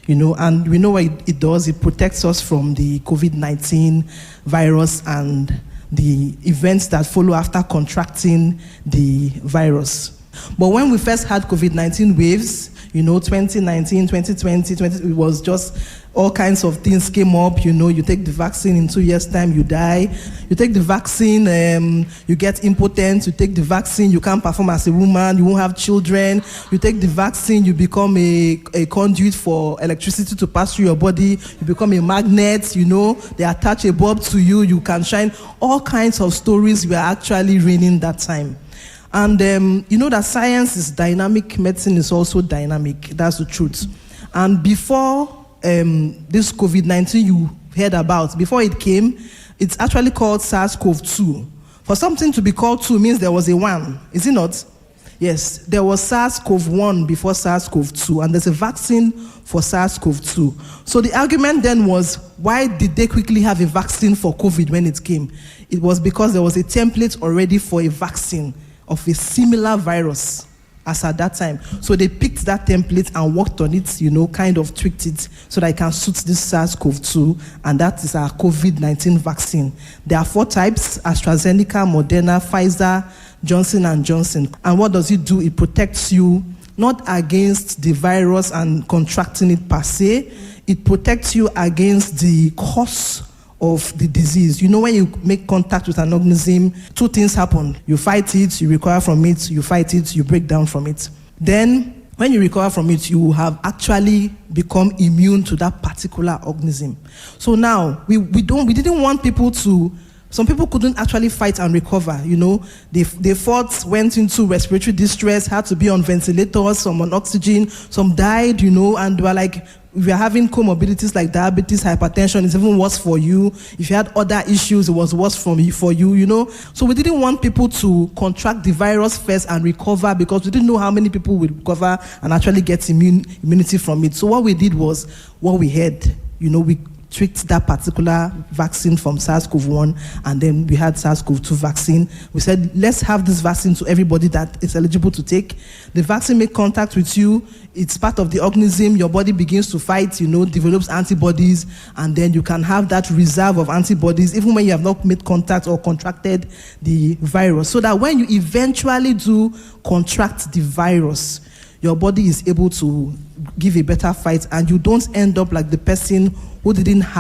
S4: and we know what it does. It protects us from the COVID-19 virus and the events that follow after contracting the virus. But when we first had COVID-19 waves, 2019, 2020, it was just all kinds of things came up. You take the vaccine, in 2 years' time, you die. You take the vaccine, you get impotent. You take the vaccine, you can't perform as a woman. You won't have children. You take the vaccine, you become a conduit for electricity to pass through your body. You become a magnet. They attach a bulb to you. You can shine. All kinds of stories were actually raining that time. And that science is dynamic, medicine is also dynamic. That's the truth. And before this COVID-19 you heard about, before it came, it's actually called SARS-CoV-2. For something to be called 2 means there was a 1, is it not? Yes, there was SARS-CoV-1 before SARS-CoV-2, and there's a vaccine for SARS-CoV-2. So the argument then was, why did they quickly have a vaccine for COVID when it came? It was because there was a template already for a vaccine of a similar virus as at that time. So they picked that template and worked on it, kind of tweaked it so that it can suit this SARS-CoV-2, and that is our COVID-19 vaccine. There are 4 types: AstraZeneca, Moderna, Pfizer, Johnson & Johnson. And what does it do? It protects you not against the virus and contracting it per se. It protects you against the cause of the disease. When you make contact with an organism, 2 things happen. You fight it, you recover from it. You fight it, you break down from it. Then, when you recover from it, you have actually become immune to that particular organism. So now, we didn't want people to. Some people couldn't actually fight and recover. They fought, went into respiratory distress, had to be on ventilators, some on oxygen, some died, and they were like, if you're having comorbidities like diabetes, hypertension, it's even worse for you. If you had other issues, it was worse for you, So we didn't want people to contract the virus first and recover, because we didn't know how many people would recover and actually get immunity from it. So what we did was, what we had, we tweaked that particular vaccine from SARS-CoV-1, and then we had SARS-CoV-2 vaccine. We said, let's have this vaccine to everybody that is eligible to take. The vaccine makes contact with you. It's part of the organism. Your body begins to fight, develops antibodies, and then you can have that reserve of antibodies even when you have not made contact or contracted the virus. So that when you eventually do contract the virus, your body is able to give a better fight, and you don't end up like the person who didn't have